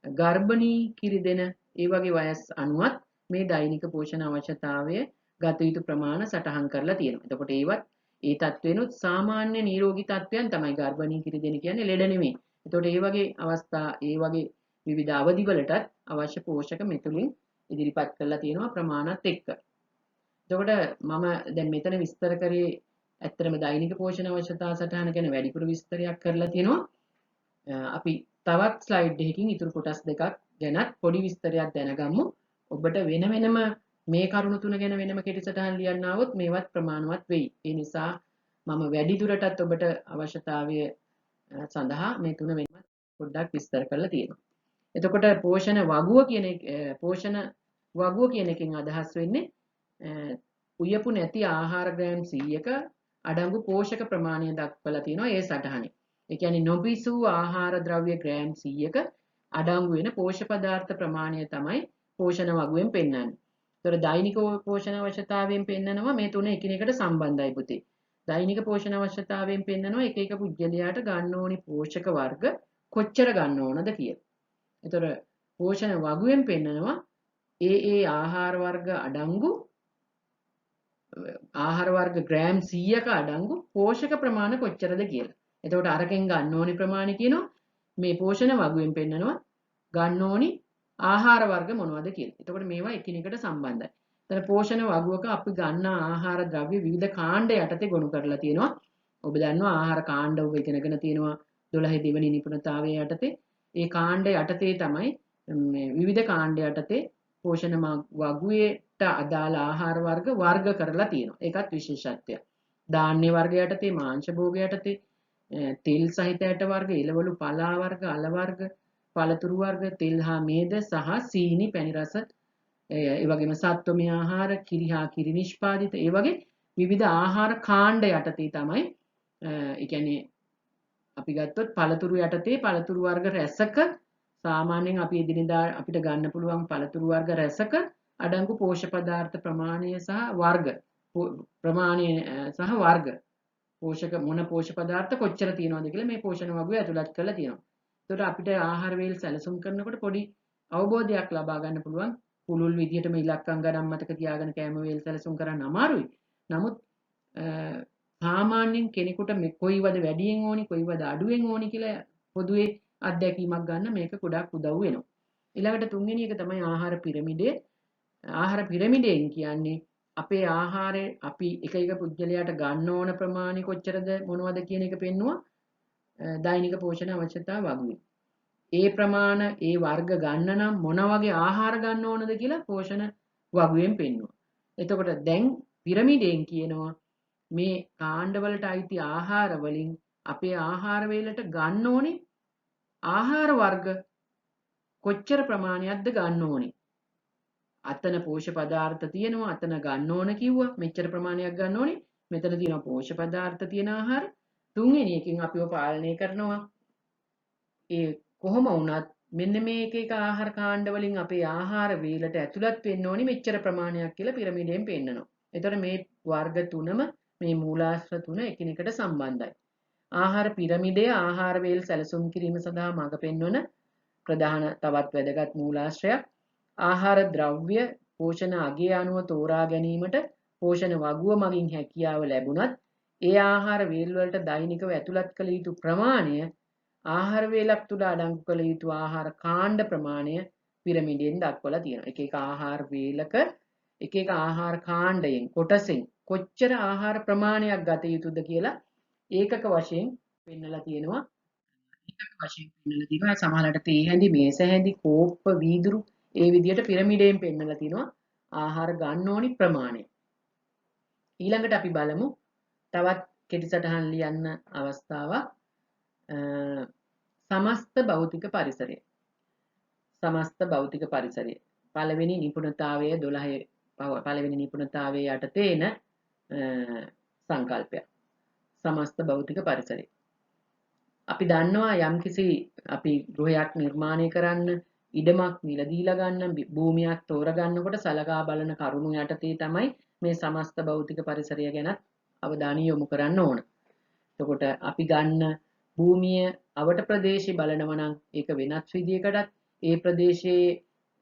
ගර්භණී කිරි දෙන ඒ වගේ වයස් අණුවත් මේ දෛනික පෝෂණ අවශ්‍යතාවය ගත යුතු ප්‍රමාණ සටහන් කරලා තියෙනවා. එතකොට ඒවත් ඒ තත්වෙනුත් සාමාන්‍ය නිරෝගී තත්වයන් තමයි ගර්භණී කිරි දෙන කියන්නේ ලෙඩ නෙමෙයි. එතකොට ඒ වගේ අවස්ථා ඒ වගේ විවිධ අවධිවලටත් අවශ්‍ය පෝෂක මෙතුලින් ඉදිරිපත් කරලා තියෙනවා ප්‍රමාණත් එක්ක. එතකොට මම දැන් මෙතන විස්තර කරේ ඇත්තටම දෛනික පෝෂණ අවශ්‍යතා සටහන ගැන වැඩිපුර විස්තරයක් කරලා තියෙනවා. අපි තවත් ස්ලයිඩ් එකකින් ඉතුරු කොටස් දෙකක් ගැනත් පොඩි විස්තරයක් දැනගමු. ඔබට වෙන වෙනම මේ කරුණු තුන ගැන වෙනම කෙටි සටහන් ලියන්න આવොත් මේවත් ප්‍රමාණවත් වෙයි. ඒ නිසා මම වැඩි දුරටත් ඔබට අවශ්‍යතාවය සඳහා මේ තුන වෙනම පොඩ්ඩක් විස්තර කරලා තියෙනවා. එතකොට පෝෂණ වගුව කියන එකෙන් අදහස් වෙන්නේ උයපු නැති ආහාර ග්‍රෑම් 100ක අඩංගු පෝෂක ප්‍රමාණය දක්වලා තියෙනවා ඒ සටහනේ. ඒ කියන්නේ නොබිසූ ආහාර ද්‍රව්‍ය ග්‍රෑම් 100ක අඩංගු වෙන පෝෂක පදාර්ථ ප්‍රමාණය තමයි පෝෂණ වගුවෙන් පෙන්වන්නේ. ඒතර දෛනික පෝෂණ අවශ්‍යතාවයෙන් පෙන්නනවා මේ තුන එකිනෙකට සම්බන්ධයි පුතේ. දෛනික පෝෂණ අවශ්‍යතාවයෙන් පෙන්නනවා එක එක පුජ්‍යලයාට ගන්න ඕනි පෝෂක වර්ග කොච්චර ගන්න ඕනද කියලා. ඒතර පෝෂණ වගුවෙන් පෙන්නනවා ඒ ආහාර වර්ග අඩංගු ආහාර වර්ග ග්‍රෑම් 100ක අඩංගු පෝෂක ප්‍රමාණ කොච්චරද කියලා. එතකොට අරකින් ගන්න ඕනි ප්‍රමාණය කියනවා මේ පෝෂණ වගුවෙන් පෙන්නනවා ගන්න ඕනි ආහාර වර්ග මොනවද කියලා. එතකොට මේවා එකිනෙකට සම්බන්ධයි. එතන පෝෂණ වගුවක අපි ගන්න ආහාර ද්‍රව්‍ය විවිධ කාණ්ඩ යටතේ ගොනු කරලා තියෙනවා. ඔබ දන්නවා ආහාර කාණ්ඩ ඔබ ඉගෙනගෙන තියෙනවා 12 දෙවෙනි නිපුණතාවයේ යටතේ. ඒ කාණ්ඩ යටතේ තමයි මේ විවිධ කාණ්ඩ යටතේ පෝෂණ වගුවේට අදාළ ආහාර වර්ග කරලා තියෙනවා. ඒකත් විශේෂත්වයක්. ධාන්‍ය වර්ග යටතේ, මාංශ භෝග යටතේ, තෙල් සහිත ඇට වර්ග, එළවලු පලා වර්ග, අල වර්ග, පළතුරු වර්ග, තෙල් හා මේද සහ සීනි, පැණි රස, ඒ වගේම සත්වමය ආහාර, කිරි හා කිරි නිෂ්පාදිත, ඒ වගේ විවිධ ආහාර කාණ්ඩ යටතේ තමයි ඒ කියන්නේ අපි ගත්තොත් පළතුරු යටතේ පළතුරු වර්ග රැසක සාමාන්‍යයෙන් අපි එදිනෙදා අපිට ගන්න පුළුවන් පළතුරු වර්ග රැසක අඩංගු පෝෂක පදාර්ථ ප්‍රමාණය සහ වර්ග පෝෂක මොන පෝෂක පදාර්ථ කොච්චර තියෙනවද කියලා මේ පෝෂණ වගුවේ ඇතුළත් කරලා තියෙනවා. ඒකට අපිට ආහාර වේල් සැලසුම් කරනකොට පොඩි අවබෝධයක් ලබා ගන්න පුළුවන්. පුළුල් විදිහටම ඉලක්කම් ගණන් මතක තියාගෙන කැම වේල් සැලසුම් කරන්න අමාරුයි. නමුත් සාමාන්‍යයෙන් කෙනෙකුට කොයිවද වැඩියෙන් ඕනි කොයිවද අඩුවෙන් ඕනි කියලා පොදුවේ අත්දැකීමක් ගන්න මේක ගොඩක් උදව් වෙනවා. ඊළඟට තුන්වෙනි එක තමයි ආහාර පිරමිඩය. ආහාර පිරමිඩයෙන් කියන්නේ අපේ ආහාරය අපි එක එක පුද්ගලයාට ගන්න ඕන ප්‍රමාණය කොච්චරද මොනවද කියන එක පෙන්නුවා දෛනික පෝෂණ අවශ්‍යතා වගුවේ. ඒ ප්‍රමාණ ඒ වර්ග ගන්න නම් මොන වගේ ආහාර ගන්න ඕනද කියලා පෝෂණ වගුවෙන් පෙන්නුවා. එතකොට දැන් පිරමිඩයෙන් කියනවා මේ කාණ්ඩවලට අයිති ආහාර වලින් අපේ ආහාර වේලට ගන්න ඕනේ ආහාර වර්ග කොච්චර ප්‍රමාණයක්ද ගන්න ඕනේ. අතන පෝෂක පදාර්ථ තියෙනවා අතන ගන්න ඕන කිව්වා මෙච්චර ප්‍රමාණයක් ගන්න ඕනේ. මෙතන තියෙනවා පෝෂක පදාර්ථ තියෙන ආහාර. තුන්වෙනි එකෙන් අපිව පාලනය කරනවා. ඒ කොහොම වුණත් මෙන්න මේ එක එක ආහාර කාණ්ඩ වලින් අපේ ආහාර වේලට ඇතුළත් වෙන්න ඕනි මෙච්චර ප්‍රමාණයක් කියලා පිරමිඩයෙන් පෙන්නනවා. ඒතර මේ වර්ග තුනම මේ මූලාශ්‍ර තුන එකිනෙකට සම්බන්ධයි. ආහාර පිරමිඩය ආහාර වේල් සැලසුම් කිරීම සඳහා මඟ පෙන්වන ප්‍රධාන තවත් වැදගත් මූලාශ්‍රයක්. ආහාර ද්‍රව්‍ය පෝෂණ අගය අනුව තෝරා ගැනීමට පෝෂණ වගුව මගින් හැකියාව ලැබුණත් ඒ ආහාර වේල් වලට දෛනිකව ඇතුළත් කළ යුතු ප්‍රමාණය ආහාර වේලක් තුල අඩංගු කළ යුතු ආහාර කාණ්ඩ ප්‍රමාණය පිරමිඩයෙන් දක්වලා තියෙනවා. එක එක ආහාර වේලක එක එක ආහාර කාණ්ඩයෙන් කොටසෙන් කොච්චර ආහාර ප්‍රමාණයක් ගත යුතුද කියලා ඒකක වශයෙන් පෙන්නලා තියෙනවා. ඒකක වශයෙන් පෙන්නලා තියෙනවා. සමහරවිට තේ හැඳි, මේස හැඳි, කෝප්ප, වීදුරු ඒ විදිහට පිරමිඩයෙන් පෙන්නලා තිනවා ආහාර ගන්න ඕනි ප්‍රමාණය. ඊළඟට අපි බලමු තවත් කෙටි සටහන් ලියන්න අවස්ථාවක්. සමස්ත භෞතික පරිසරය. සමස්ත භෞතික පරිසරය. පළවෙනි නිපුණතාවය 12 පළවෙනි නිපුණතාවයේ යටතේ එන සංකල්පයක්. සමස්ත භෞතික පරිසරය. අපි දන්නවා යම්කිසි අපි ගෘහයක් නිර්මාණය කරන්න ඉඩමක් මිලදීලා ගන්න භූමියක් තෝරගන්නකොට සලකා බලන කරුණු යටතේ තමයි මේ සමස්ත භෞතික පරිසරය ගැන අවධානය යොමු කරන්න ඕන. එතකොට අපි ගන්න භූමිය අවට ප්‍රදේශي බලනවා නම් ඒක වෙනත් විදියකටත් ඒ ප්‍රදේශයේ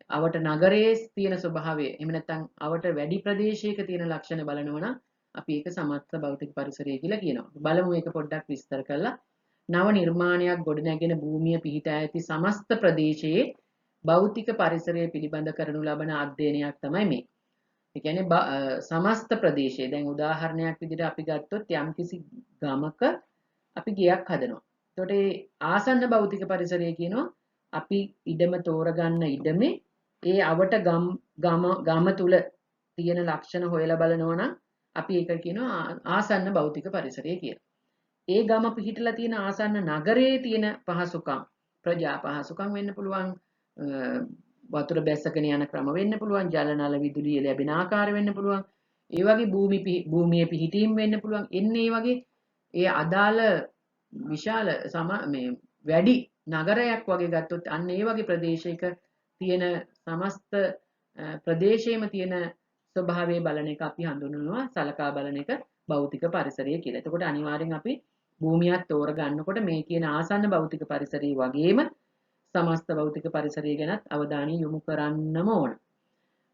අවට නගරයේ තියෙන ස්වභාවය එහෙම නැත්නම් අවට වැඩි ප්‍රදේශයක තියෙන ලක්ෂණ බලනවා නම් අපි ඒක සමස්ත භෞතික පරිසරය කියලා කියනවා. බලමු මේක පොඩ්ඩක් විස්තර කරලා. නව නිර්මාණයක් ගොඩනැගෙන භූමිය පිහිටා ඇති සමස්ත ප්‍රදේශයේ භෞතික පරිසරය පිළිබඳ කරනු ලබන අධ්‍යයනයක් තමයි මේ. ඒ කියන්නේ සමස්ත ප්‍රදේශය. දැන් උදාහරණයක් විදිහට අපි ගත්තොත් යම්කිසි ගමක අපි ගයක් හදනවා. එතකොට ඒ ආසන්න භෞතික පරිසරය කියනවා අපි ඉඩම තෝරගන්න ඉඩමේ ඒ අවට ගම තුල තියෙන ලක්ෂණ හොයලා බලනවා නම් අපි ඒක කියනවා ආසන්න භෞතික පරිසරය කියලා. ඒ ගම පිහිටලා තියෙන ආසන්න නගරයේ තියෙන පහසුකම් ප්‍රජා පහසුකම් වෙන්න පුළුවන්, වතුර බැස්සගෙන යන ක්‍රම වෙන්න පුළුවන්, ජල නල විදුලිය ලැබෙන ආකාර වෙන්න පුළුවන්, ඒ වගේ භූමියේ පිහිටීම් වෙන්න පුළුවන්. එන්නේ ඒ වගේ ඒ අදාළ විශාල වැඩි නගරයක් වගේ ගත්තොත් අන්න ඒ වගේ ප්‍රදේශයක තියෙන සමස්ත ප්‍රදේශයේම තියෙන ස්වභාවය බලන එක අපි හඳුන්වනවා සලකා බලන එක භෞතික පරිසරය කියලා. එතකොට අනිවාර්යෙන් අපි භූමියක් තෝරගන්නකොට මේ කියන ආසන්න භෞතික පරිසරය වගේම සමස්ත භෞතික පරිසරය ගැනත් අවධානය යොමු කරන්නම ඕන.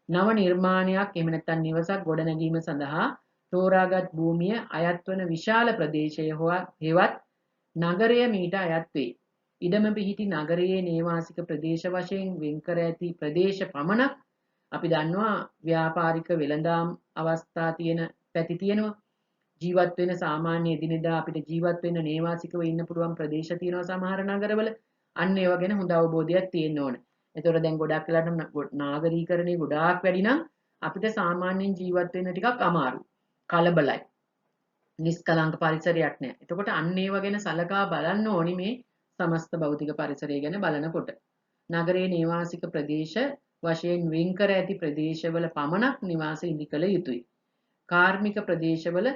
නව නිර්මාණයක් එහෙම නැත්නම් නිවසක් ගොඩනැගීම සඳහා තෝරාගත් භූමිය අයත් වන විශාල ප්‍රදේශය හෙවත් නගරය මීට අයත් වේ. ඉඩම පිහිටි නගරයේ නේවාසික ප්‍රදේශ වශයෙන් වෙන්කර ඇති ප්‍රදේශ පමණක් අපි දන්නවා ව්‍යාපාරික වෙළඳාම් අවස්ථා තියෙන පැති තියෙනවා. ජීවත් වෙන සාමාන්‍ය එදිනෙදා අපිට ජීවත් වෙන්න නේවාසිකව ඉන්න පුළුවන් ප්‍රදේශ තියෙනවා සමහර නගරවල. අන්න ඒව ගැන හොඳ අවබෝධයක් තියෙන්න ඕන. ඒතකොට දැන් ගොඩක් වෙලාවට නාගරීකරණය ගොඩාක් වැඩි නම් අපිට සාමාන්‍යයෙන් ජීවත් වෙන්න ටිකක් අමාරුයි. කලබලයි. නිස්කලංක පරිසරයක් නැහැ. එතකොට අන්න ඒව ගැන සලකා බලන්න ඕනි මේ සමස්ත භෞතික පරිසරය ගැන බලනකොට. නගරයේ නේවාසික ප්‍රදේශ වශයෙන් වෙන්කර ඇති ප්‍රදේශවල පමණක් නිවාස ඉදිකළ යුතුයි. කාර්මික ප්‍රදේශවල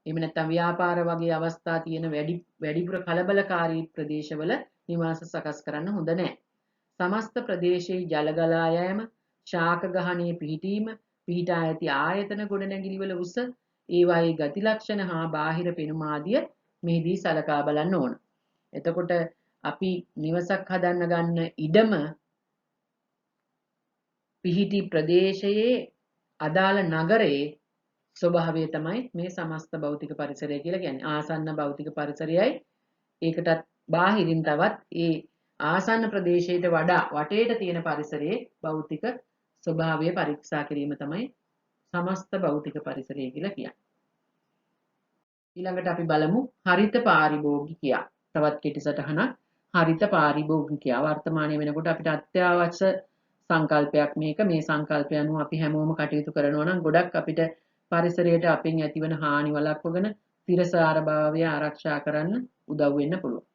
එහෙම නැත්නම් ව්‍යාපාර වගේ අවස්ථා තියෙන වැඩිපුර කලබලකාරී ප්‍රදේශවල නිවාස සකස් කරන්න හොඳ නැහැ. සමස්ත ප්‍රදේශයේ ජල ගලා යෑම, ශාක ගහණයේ පිහිටීම, පිහිටා ඇති ආයතන ගොඩනැගිලිවල උස, ඒවායේ ගති ලක්ෂණ හා බාහිර පෙනුම ආදිය මෙහිදී සලකා බලන්න ඕන. එතකොට අපි නිවසක් හදන්න ගන්න ඉඩම පිහිටි ප්‍රදේශයේ අදාළ නගරයේ ස්වභාවය තමයි මේ සමස්ත භෞතික පරිසරය කියලා කියන්නේ. ආසන්න භෞතික පරිසරයයි ඒකටත් බාහිරින් තවත් ඒ ආසන්න ප්‍රදේශයට වඩා වටේට තියෙන පරිසරයේ භෞතික ස්වභාවය පරීක්ෂා කිරීම තමයි සමස්ත භෞතික පරිසරය කියලා කියන්නේ. ඊළඟට අපි බලමු හරිත පාරිභෝගිකයා. තවත් කෙටි සටහනක් හරිත පාරිභෝගිකයා. වර්තමානයේ වෙනකොට අපිට අත්‍යවශ්‍ය සංකල්පයක් මේක. මේ සංකල්පය අනුව අපි හැමෝම කටයුතු කරනවා නම් ගොඩක් අපිට පරිසරයට අපෙන් ඇතිවන හානි වළක්වගෙන තිරසාර භාවය ආරක්ෂා කරන්න උදව් වෙන්න පුළුවන්.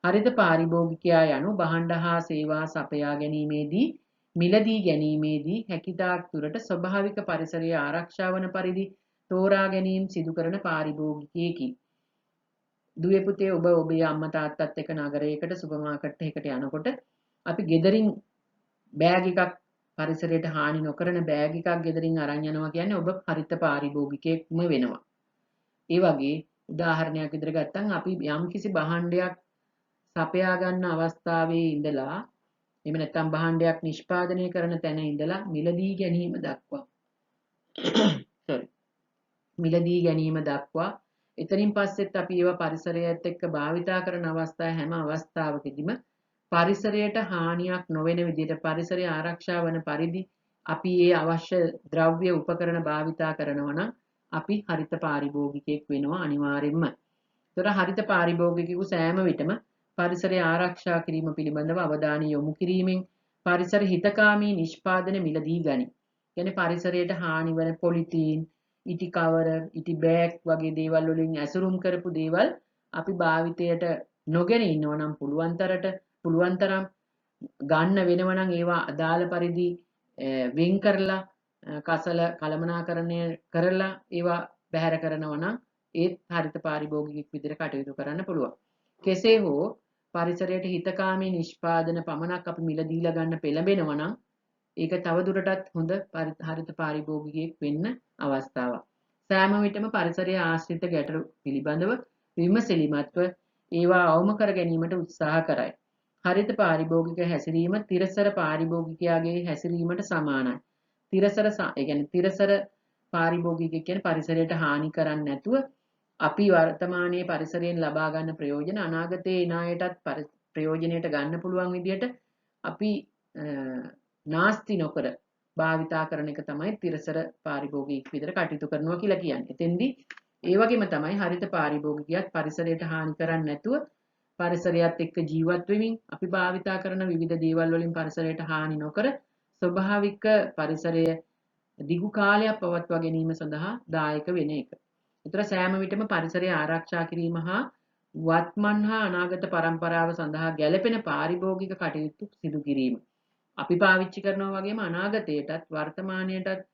හරිත පාරිභෝගිකයා යනු භාණ්ඩ හා සේවා සපයා ගැනීමේදී මිලදී ගැනීමේදී හැකිතාක් දුරට ස්වභාවික පරිසරය ආරක්ෂා වන පරිදි තෝරා ගැනීම සිදු කරන පාරිභෝගිකයෙකි. දුවේ පුතේ ඔබ ඔබේ අම්මා තාත්තත් එක්ක නගරයකට සුපර් මාකට් එකකට යනකොට අපි ගෙදරින් බෑග් එකක් පරිසරයට හානි නොකරන බෑග් එකක් ගෙදරින් අරන් යනවා කියන්නේ ඔබ හරිත පාරිභෝගිකයෙක්ම වෙනවා. ඒ වගේ උදාහරණයක් විදිහට ගත්තම් අපි යම්කිසි භාණ්ඩයක් සපයා ගන්න අවස්ථාවේ ඉඳලා එහෙම නැත්නම් භාණ්ඩයක් නිෂ්පාදනය කරන තැන ඉඳලා මිලදී ගැනීම දක්වා එතනින් පස්සෙත් අපි ඒවා පරිසරයත් එක්ක භාවිතා කරන අවස්ථා හැම අවස්ථාවකදීම පරිසරයට හානියක් නොවන විදිහට පරිසරය ආරක්ෂා වන පරිදි අපි ඒ අවශ්‍ය ද්‍රව්‍ය උපකරණ භාවිතා කරනවා නම් අපි හරිත පාරිභෝගිකයෙක් වෙනවා අනිවාර්යෙන්ම. ඒතර හරිත පාරිභෝගිකයෙකු සෑම විටම පරිසරය ආරක්ෂා කිරීම පිළිබඳව අවධානය යොමු කිරීමෙන් පරිසර හිතකාමී නිෂ්පාදන මිලදී ගනී. කියන්නේ පරිසරයට හානි වන පොලිතීන්, ඉටි කවර, ඉටි බෑග් වගේ දේවල් වලින් ඇසුරුම් කරපු දේවල් අපි භාවිතයට නොගෙන ඉන්නවා නම් පුළුවන් තරම් ගන්න වෙනවා නම් ඒවා අදාළ පරිදි වෙන් කරලා කසල කළමනාකරණය කරලා ඒවා බැහැර කරනවා නම් ඒත් හරිත පාරිභෝගිකයෙක් විදිහට කටයුතු කරන්න පුළුවන්. කෙසේ හෝ පරිසරයට හිතකාමී නිෂ්පාදන පමණක් අපි මිල දීලා ගන්න පෙළඹෙනවා නම් ඒක තවදුරටත් හොඳ හරිත පාරිභෝගිකයෙක් වෙන්න අවස්ථාවක්. සෑම විටම පරිසරයේ ආශ්‍රිත ගැටලු පිළිබඳව විමසිලිමත්ව ඒවා අවම කර ගැනීමට උත්සාහ කරයි. හරිත පාරිභෝගික හැසිරීම තිරසර පාරිභෝගිකයාගේ හැසිරීමට සමානයි. තිරසර පාරිභෝගික කියන්නේ පරිසරයට හානි කරන්නේ නැතුව අපි වර්තමානයේ පරිසරයෙන් ලබා ගන්න ප්‍රයෝජන අනාගතයේ එන අයටත් ප්‍රයෝජනයට ගන්න පුළුවන් විදිහට අපි නාස්ති නොකර භාවිතා කරන එක තමයි තිරසර පාරිභෝගිකයෙක් විදිහට කටයුතු කරනවා කියලා කියන්නේ. එතෙන්දී ඒ වගේම තමයි හරිත පාරිභෝගිකයාත් පරිසරයට හානි කරන්නේ නැතුව පරිසරයත් එක්ක ජීවත් වෙමින් අපි භාවිතා කරන විවිධ දේවල් වලින් පරිසරයට හානි නොකර ස්වභාවික පරිසරය දිගු කාලයක් පවත්වා ගැනීම සඳහා දායක වෙන එක. ඒතර සෑම විටම පරිසරය ආරක්ෂා කිරීම හා වත්මන් හා අනාගත පරම්පරාව සඳහා ගැළපෙන පාරිභෝගික කටයුතු සිදු කිරීම. අපි පාවිච්චි කරනවා වගේම අනාගතයටත් වර්තමානයටත්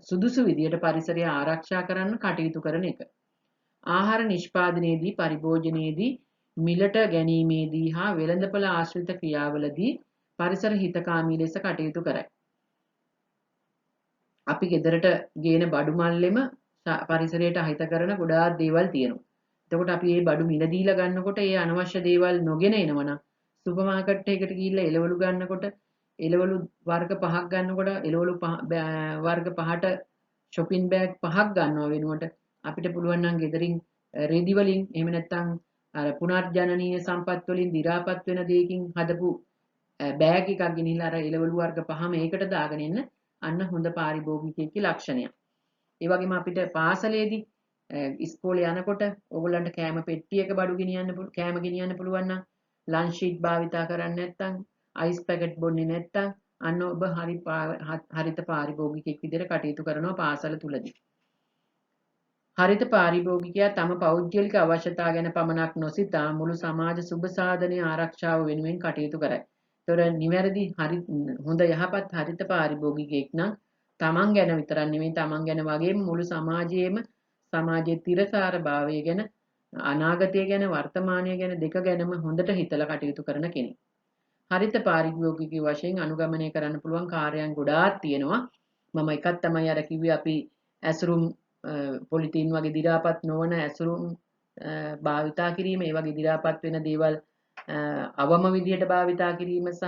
සුදුසු විදියට පරිසරය ආරක්ෂා කරන්න කටයුතු කරන එක. ආහාර නිෂ්පාදනයේදී පරිභෝජනයේදී මිලට ගැනීමේදී හා වෙළඳපොළ ආශ්‍රිත ක්‍රියාවලදී පරිසර හිතකාමී ලෙස කටයුතු කරයි. අපි ගෙදරට ගේන බඩු මල්ලෙම පරිසරයට අහිත කරන ගොඩාක් දේවල් තියෙනවා. එතකොට අපි මේ බඩු මිල දීලා ගන්නකොට ඒ අනවශ්‍ය දේවල් නොගෙන එනවනම් සුපර් මාකට් එකකට ගිහිල්ලා එළවලු ගන්නකොට එළවලු වර්ග 5ක් ගන්නකොට එළවලු වර්ග 5ට shopping bag 5ක් ගන්නවා වෙනුවට අපිට පුළුවන් නම් ගෙදරින් රෙදි වලින් එහෙම නැත්නම් අර පුනර්ජනනීය සම්පත් වලින් දි รา පත් වෙන දෙයකින් හදපු බෑග් එකක් ගෙනිහිල්ලා අර එළවලු වර්ග 5ම ඒකට දාගෙන එන්න අන්න හොඳ පාරිභෝගිකයෙක්ගේ ලක්ෂණයක්. ඒ වගේම අපිට පාසලේදී ඉස්කෝලේ යනකොට ඕගොල්ලන්ට කෑම පෙට්ටියක බඩු කෑම ගෙනියන්න පුළුවන් නම් ලන්ච් ෂීට් භාවිතා කරන්නේ නැත්නම් අයිස් පැකට් බොන්නේ නැත්නම් අන්න ඔබ හරිත පාරිභෝගිකයෙක් විදිහට කටයුතු කරනවා පාසල තුලදී. හරිත පාරිභෝගිකයා තම පෞද්ගලික අවශ්‍යතා ගැන පමණක් නොසිතා මුළු සමාජ සුබ සාධනයේ ආරක්ෂාව වෙනුවෙන් කටයුතු කරයි. ඒතොර නිවැරදි හොඳ යහපත් හරිත පාරිභෝගිකයෙක් නම් තමන් ගැන විතරක් නෙමෙයි තමන් ගැන වගේම මුළු සමාජයේම සමාජයේ තිරසාර භාවය ගැන අනාගතය ගැන වර්තමානය ගැන දෙක ගැනම හොඳට හිතලා කටයුතු කරන කෙනෙක්. හරිත පාරිභෝගිකයෙකු වශයෙන් අනුගමනය කරන්න පුළුවන් කාර්යයන් ගොඩාක් තියෙනවා. මම එකක් තමයි අර කිව්වේ අපි ඇසුරුම් පොලිතීන් වගේ දි รา පත් නොවන ඇසුරුම් භාවිතා කිරීම, ඒ වගේ දි รา පත් වෙන දේවල් අවම විදියට භාවිතා කිරීම සහ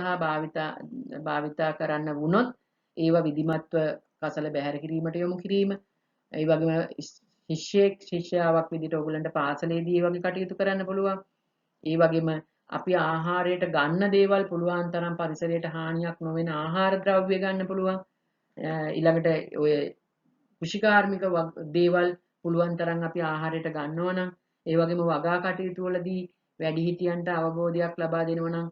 භාවිතා කරන්න වුණොත් ඒව විධිමත්ව කසල බැහැර කිරීමට යොමු කිරීම. ඒ වගේම ශිෂ්‍යාවක් විදිහට ඕගොල්ලන්ට පාසලේදී ඒ වගේ කටයුතු කරන්න පුළුවන්. ඒ වගේම අපි ආහාරයට ගන්න දේවල් පුළුවන් තරම් පරිසරයට හානියක් නොවන ආහාර ද්‍රව්‍ය ගන්න පුළුවන්. ඊළඟට ඔය කෘෂිකාර්මික දේවල් පුළුවන් තරම් අපි ආහාරයට ගන්නවා නම් ඒ වගේම වගා කටයුතු වලදී වැඩිහිටියන්ට අවබෝධයක් ලබා දෙනවා නම්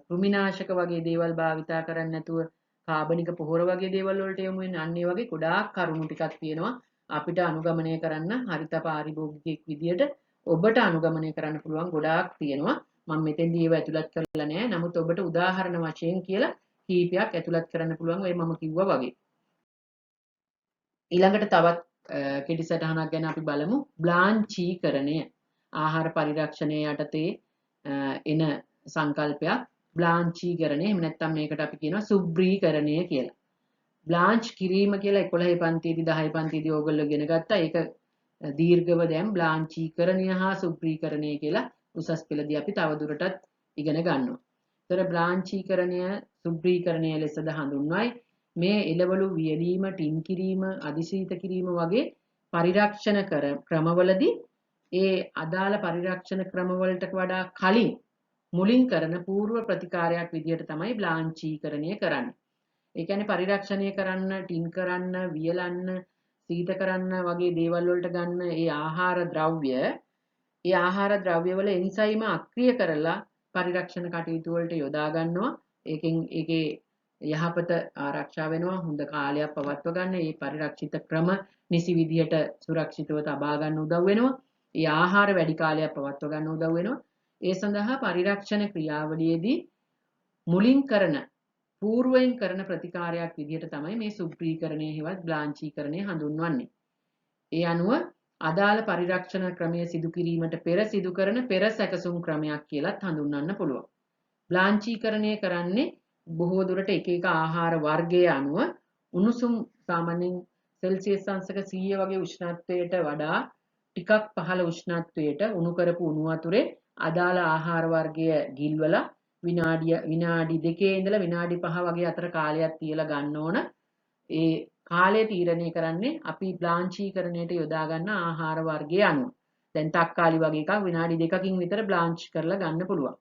කෘමිනාශක වගේ දේවල් භාවිතා කරන්නේ නැතුව කාබනික පොහොර වගේ දේවල් වලට යොමු වෙන අන්න ඒ වගේ ගොඩාක් කරුණු ටිකක් තියෙනවා අපිට අනුගමනය කරන්න හරිත පාරිභෝගිකයෙක් විදියට ඔබට අනුගමනය කරන්න පුළුවන් ගොඩාක් තියෙනවා. මම මෙතෙන්දී ඒව ඇතුළත් කරලා නැහැ. නමුත් ඔබට උදාහරණ වශයෙන් කියලා කීපයක් ඇතුළත් කරන්න පුළුවන් ඔය මම කිව්වා වගේ. ඊළඟට තවත් කෙටි සටහනක් ගැන අපි බලමු. බ්ලාන්චීකරණය. ආහාර පරිරක්ෂණය යටතේ එන සංකල්පයක් බ්ලාන්චීකරණය. එහෙම නැත්නම් මේකට අපි කියනවා සුබ්‍රීකරණය කියලා. බ්ලාන්ච් කිරීම කියලා 11 පන්තියේදී 10 පන්තියේදී ඕගොල්ලෝ ඉගෙන ගත්තා. ඒක දීර්ඝව දැන් බ්ලාන්චීකරණය හා සුබ්‍රීකරණය කියලා උසස් පෙළදී අපි තවදුරටත් ඉගෙන ගන්නවා. ඒතර බ්ලාන්චීකරණය සුබ්‍රීකරණය ලෙසද හඳුන්වයි. මේ එළවලු වියලීම, ටින් කිරීම, අදිශීත කිරීම වගේ පරිරක්ෂණ ක්‍රමවලදී ඒ අදාළ පරිරක්ෂණ ක්‍රමවලට වඩා කලින් මුලින් කරන పూర్ව ප්‍රතිකාරයක් විදිහට තමයි බ්ලාන්චීකරණය කරන්නේ. ඒ කියන්නේ පරිරක්ෂණය කරන්න, ටින් කරන්න, වියලන්න, සීත කරන්න වගේ දේවල් වලට ගන්න ඒ ආහාර ද්‍රව්‍ය වල එන්සයිම අක්‍රිය කරලා පරිරක්ෂණ කටයුතු වලට යොදා ගන්නවා. ඒකෙන් ඒකේ යහපත ආරක්ෂා වෙනවා. හොඳ කාලයක් පවත්ව ගන්න මේ පරිරක්ෂිත ක්‍රම නිසි විදිහට සුරක්ෂිතව තබා ගන්න උදව් වෙනවා. ඒ ආහාර වැඩි කාලයක් පවත්ව ගන්න උදව් වෙනවා. ඒ සඳහා පරිරක්ෂණ ක්‍රියාවලියේදී මුලින් කරන పూర్වයෙන් කරන ප්‍රතිකාරයක් විදිහට තමයි මේ සුප්‍රීකරණය හෙවත් බ්ලාන්චීකරණය හඳුන්වන්නේ. ඒ අනුව අදාළ පරිරක්ෂණ ක්‍රමය සිදු කිරීමට පෙර සිදු කරන පෙර සැකසුම් ක්‍රමයක් කියලත් හඳුන්වන්න පුළුවන්. බ්ලාන්චීකරණය කරන්නේ බොහෝ දුරට එක එක ආහාර වර්ගයේ අනුව උණුසුම් සාමාන්‍යයෙන් සෙල්සියස් අංශක 100 වගේ උෂ්ණත්වයට වඩා ටිකක් පහළ උෂ්ණත්වයට උණු කරපු උණු වතුරේ අදාළ ආහාර වර්ගය ගිල්වලා විනාඩි 2 ඉඳලා විනාඩි 5 වගේ අතර කාලයක් තියලා ගන්න ඕන. ඒ කාලය තීරණය කරන්නේ අපි බ්ලාන්චීකරණයට යොදා ගන්න ආහාර වර්ගය අනුව. දැන් තක්කාලි වගේ එකක් විනාඩි 2කින් විතර බ්ලාන්ච් කරලා ගන්න පුළුවන්.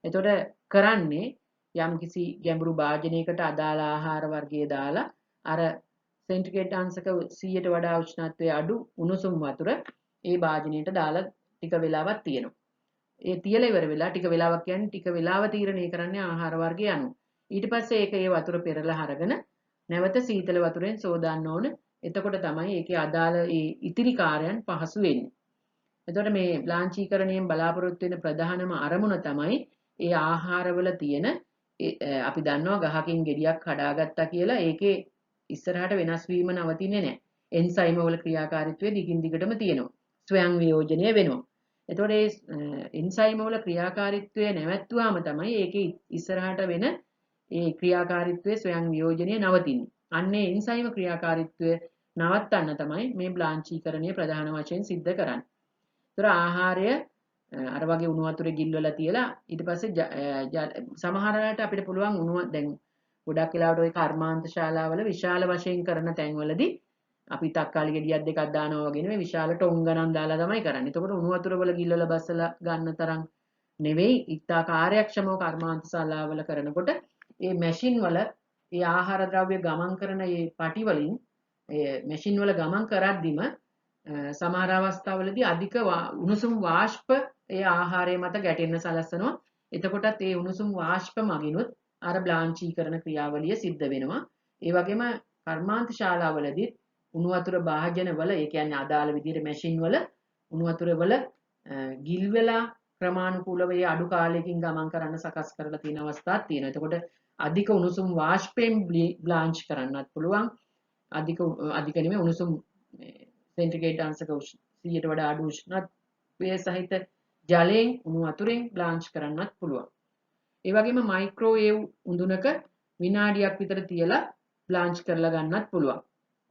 එතකොට කරන්නේ යම්කිසි ගැඹුරු භාජනයකට අදාළ ආහාර වර්ගය දාලා අර සෙන්ටිග්‍රේඩ් අංශක 100ට වඩා උෂ්ණත්වය අඩු උණුසුම් වතුර ඒ භාජනයට දාලා ටික වෙලාවක් තියෙනවා. ඒ තියලා ඉවර වෙලා ටික වෙලාවක් කියන්නේ ටික වෙලාව තීරණය කරන්නේ ආහාර වර්ගය අනුව. ඊට පස්සේ ඒක ඒ වතුර පෙරලා අරගෙන නැවත සීතල වතුරෙන් සෝදාන්න ඕන. එතකොට තමයි ඒකේ අදාළ ඒ ඉතිරි කාර්යයන් පහසු වෙන්නේ. එතකොට මේ බ්ලාන්චීකරණයෙන් බලාපොරොත්තු වෙන ප්‍රධානම අරමුණ තමයි ඒ ආහාරවල තියෙන අපි දන්නවා ගහකින් ගෙඩියක් හදාගත්තා කියලා ඒකේ ඉස්සරහට වෙනස් වීම නවතින්නේ නැහැ. එන්සයිම වල ක්‍රියාකාරීත්වය දිගින් දිගටම තියෙනවා. ස්වයං වියෝජනය වෙනවා. එතකොට ඒ එන්සයිම වල ක්‍රියාකාරීත්වය නැවැත්තුවාම තමයි ඒකේ ඉස්සරහට වෙන ඒ ක්‍රියාකාරීත්වයේ ස්වයං වියෝජනය නවතින්නේ. අන්නේ එන්සයිම ක්‍රියාකාරීත්වය නවත්තන්න තමයි මේ බ්ලාන්චීකරණය ප්‍රධාන වශයෙන් සිද්ධ කරන්නේ. ඒතර ආහාරය අර වගේ උණු වතුරේ ගිල්වලා තියලා ඊට පස්සේ සමහර වෙලාවට අපිට පුළුවන් උණුව දැන් ගොඩක් වෙලාවට ওই කර්මාන්ත ශාලාවල විශාල වශයෙන් කරන තැන්වලදී අපි තක්කාලි ගෙඩියක් දෙකක් දානවා වගේ නෙවෙයි විශාල ටොං ගණන් දාලා තමයි කරන්නේ. එතකොට උණු වතුර වල ගිල්වලා බස්සලා ගන්න තරම් නෙවෙයි ඉතා කාර්යක්ෂමව කර්මාන්ත ශාලාවල කරනකොට මේ මැෂින් වල මේ ආහාර ද්‍රව්‍ය ගමන් කරන මේ පටි වලින් මේ මැෂින් වල ගමන් කරද්දිම සමහර අවස්ථාවලදී අධික උණුසුම් වාෂ්ප ඒ ආහාරය මත ගැටෙන්න සලස්වනවා. එතකොටත් ඒ උණුසුම් වාෂ්ප මගිනුත් අර බ්ලාන්චීකරණ ක්‍රියාවලිය සිද්ධ වෙනවා. ඒ වගේම කර්මාන්ත ශාලාවලදී උණු වතුර භාජනවල ඒ කියන්නේ අදාළ විදිහට මැෂින් වල උණු වතුර වල ගිල්වලා ක්‍රමානුකූලව ඒ අඩු කාලයකින් ගමන් කරන්න සකස් කරලා තියෙන අවස්ථාවක් තියෙනවා. එතකොට අධික උණුසුම් වාෂ්පයෙන් බ්ලාන්ච් කරන්නත් පුළුවන්. අධික නෙමෙයි උණුසුම් සෙන්ටිග්‍රේඩ් අංශක 100ට වඩා අඩු උෂ්ණත්වය සහිත ජලයෙන් උණු වතුරෙන් බ්ලාන්ච් කරන්නත් පුළුවන්. ඒ වගේම මයික්‍රෝවේව් උඳුනක විනාඩියක් විතර තියලා බ්ලාන්ච් කරලා ගන්නත් පුළුවන්.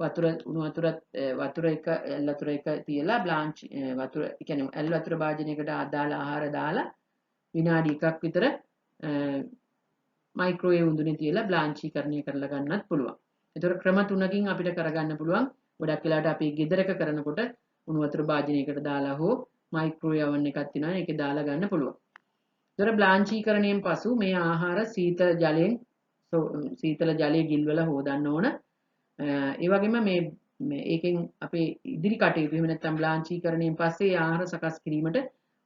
වතුර එක ඇල් වතුර එක තියලා බ්ලාන්ච් වතුර කියන්නේ ඇල් වතුර භාජනයකට අදාළ ආහාර දාලා විනාඩි 1ක් විතර මයික්‍රෝවේව් උඳුනේ තියලා බ්ලාන්චීකරණය කරලා ගන්නත් පුළුවන්. ඒතර ක්‍රම තුනකින් අපිට කරගන්න පුළුවන්. ගොඩක් වෙලාවට අපි ගෙදරක කරනකොට උණු වතුර භාජනයකට දාලා හෝ මයික්‍රෝවේව් oven එකක් තියෙනවා ඒකේ දාලා ගන්න පුළුවන්. ඒතර බ්ලාන්චීකරණයෙන් පසු මේ ආහාර සීතල ජලයේ ගිල්වලා හොදන්න ඕන. ඒ වගේම මේ ඒකෙන් අපේ ඉදිරි කටයුතු එහෙම නැත්නම් බ්ලාන්චීකරණයෙන් පස්සේ ආහාර සකස් කිරීමට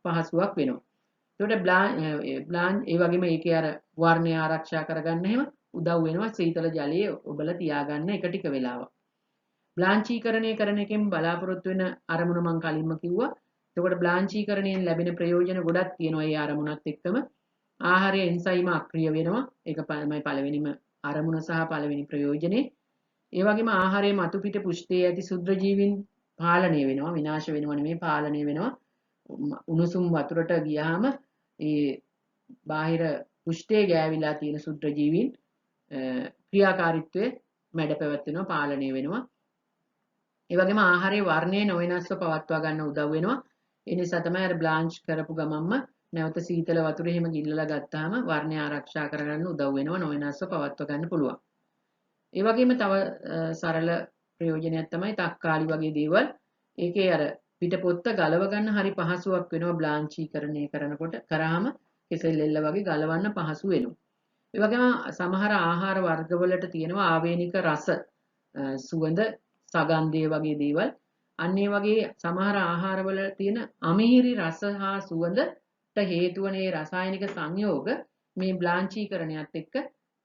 පහසුවක් වෙනවා. ඒකට ඒ වගේම ඒකේ අර වර්ණය ආරක්ෂා කරගන්න එහෙම උදව් වෙනවා සීතල ජලයේ ඔබලා තියාගන්න එක ටික වෙලාවක්. බ්ලාන්චීකරණය කරන එකෙන් බලාපොරොත්තු වෙන අරමුණ මම කලින්ම කිව්වා. එතකොට බ්ලාන්චීකරණයෙන් ලැබෙන ප්‍රයෝජන ගොඩක් තියෙනවා ඒ අරමුණත් එක්කම. ආහාරයේ එන්සයිම අක්‍රිය වෙනවා. ඒක තමයි පළවෙනිම අරමුණ සහ පළවෙනි ප්‍රයෝජනේ. ඒ වගේම ආහාරයේ මතු පිට පෘෂ්ඨයේ ඇති ශුද්ධ ජීවීන් පාලනය වෙනවා. විනාශ වෙනව නෙමෙයි පාලනය වෙනවා. උණුසුම් වතුරට ගියාම ඒ බාහිර පෘෂ්ඨයේ ගෑවිලා තියෙන ශුද්ධ ජීවීන් ක්‍රියාකාරීත්වය මැඩ පැවැත්වෙනවා පාලනය වෙනවා. ඒ වගේම ආහාරයේ වර්ණය නොවෙනස්ව පවත්වා ගන්න උදව් වෙනවා. ඒ නිසා තමයි අර බ්ලාන්ච් කරපු ගමන්ම නැවත සීතල වතුරේ එහෙම ගිල්ලලා ගත්තාම වර්ණය ආරක්ෂා කරගන්න උදව් වෙනවා නොවෙනස්ව පවත්වා ගන්න පුළුවන්. ඒ වගේම තව සරල ප්‍රයෝජනයක් තමයි තක්කාලි වගේ දේවල්. ඒකේ අර පිටපොත්ත ගලව ගන්න හරි පහසුවක් වෙනවා බ්ලාන්චීකරණය කරනකොට. කරාම කෙසෙල් එල්ල වගේ ගලවන්න පහසු වෙනවා. ඒ වගේම සමහර ආහාර වර්ගවලට තියෙනවා ආවේනික රස සුවඳ සගන්ධය වගේ දේවල්. අන්න ඒ වගේ සමහර ආහාරවල තියෙන අමිහිරි රස හා සුවඳට හේතු වන ඒ රසායනික සංයෝග මේ බ්ලාංචීකරණයත් එක්ක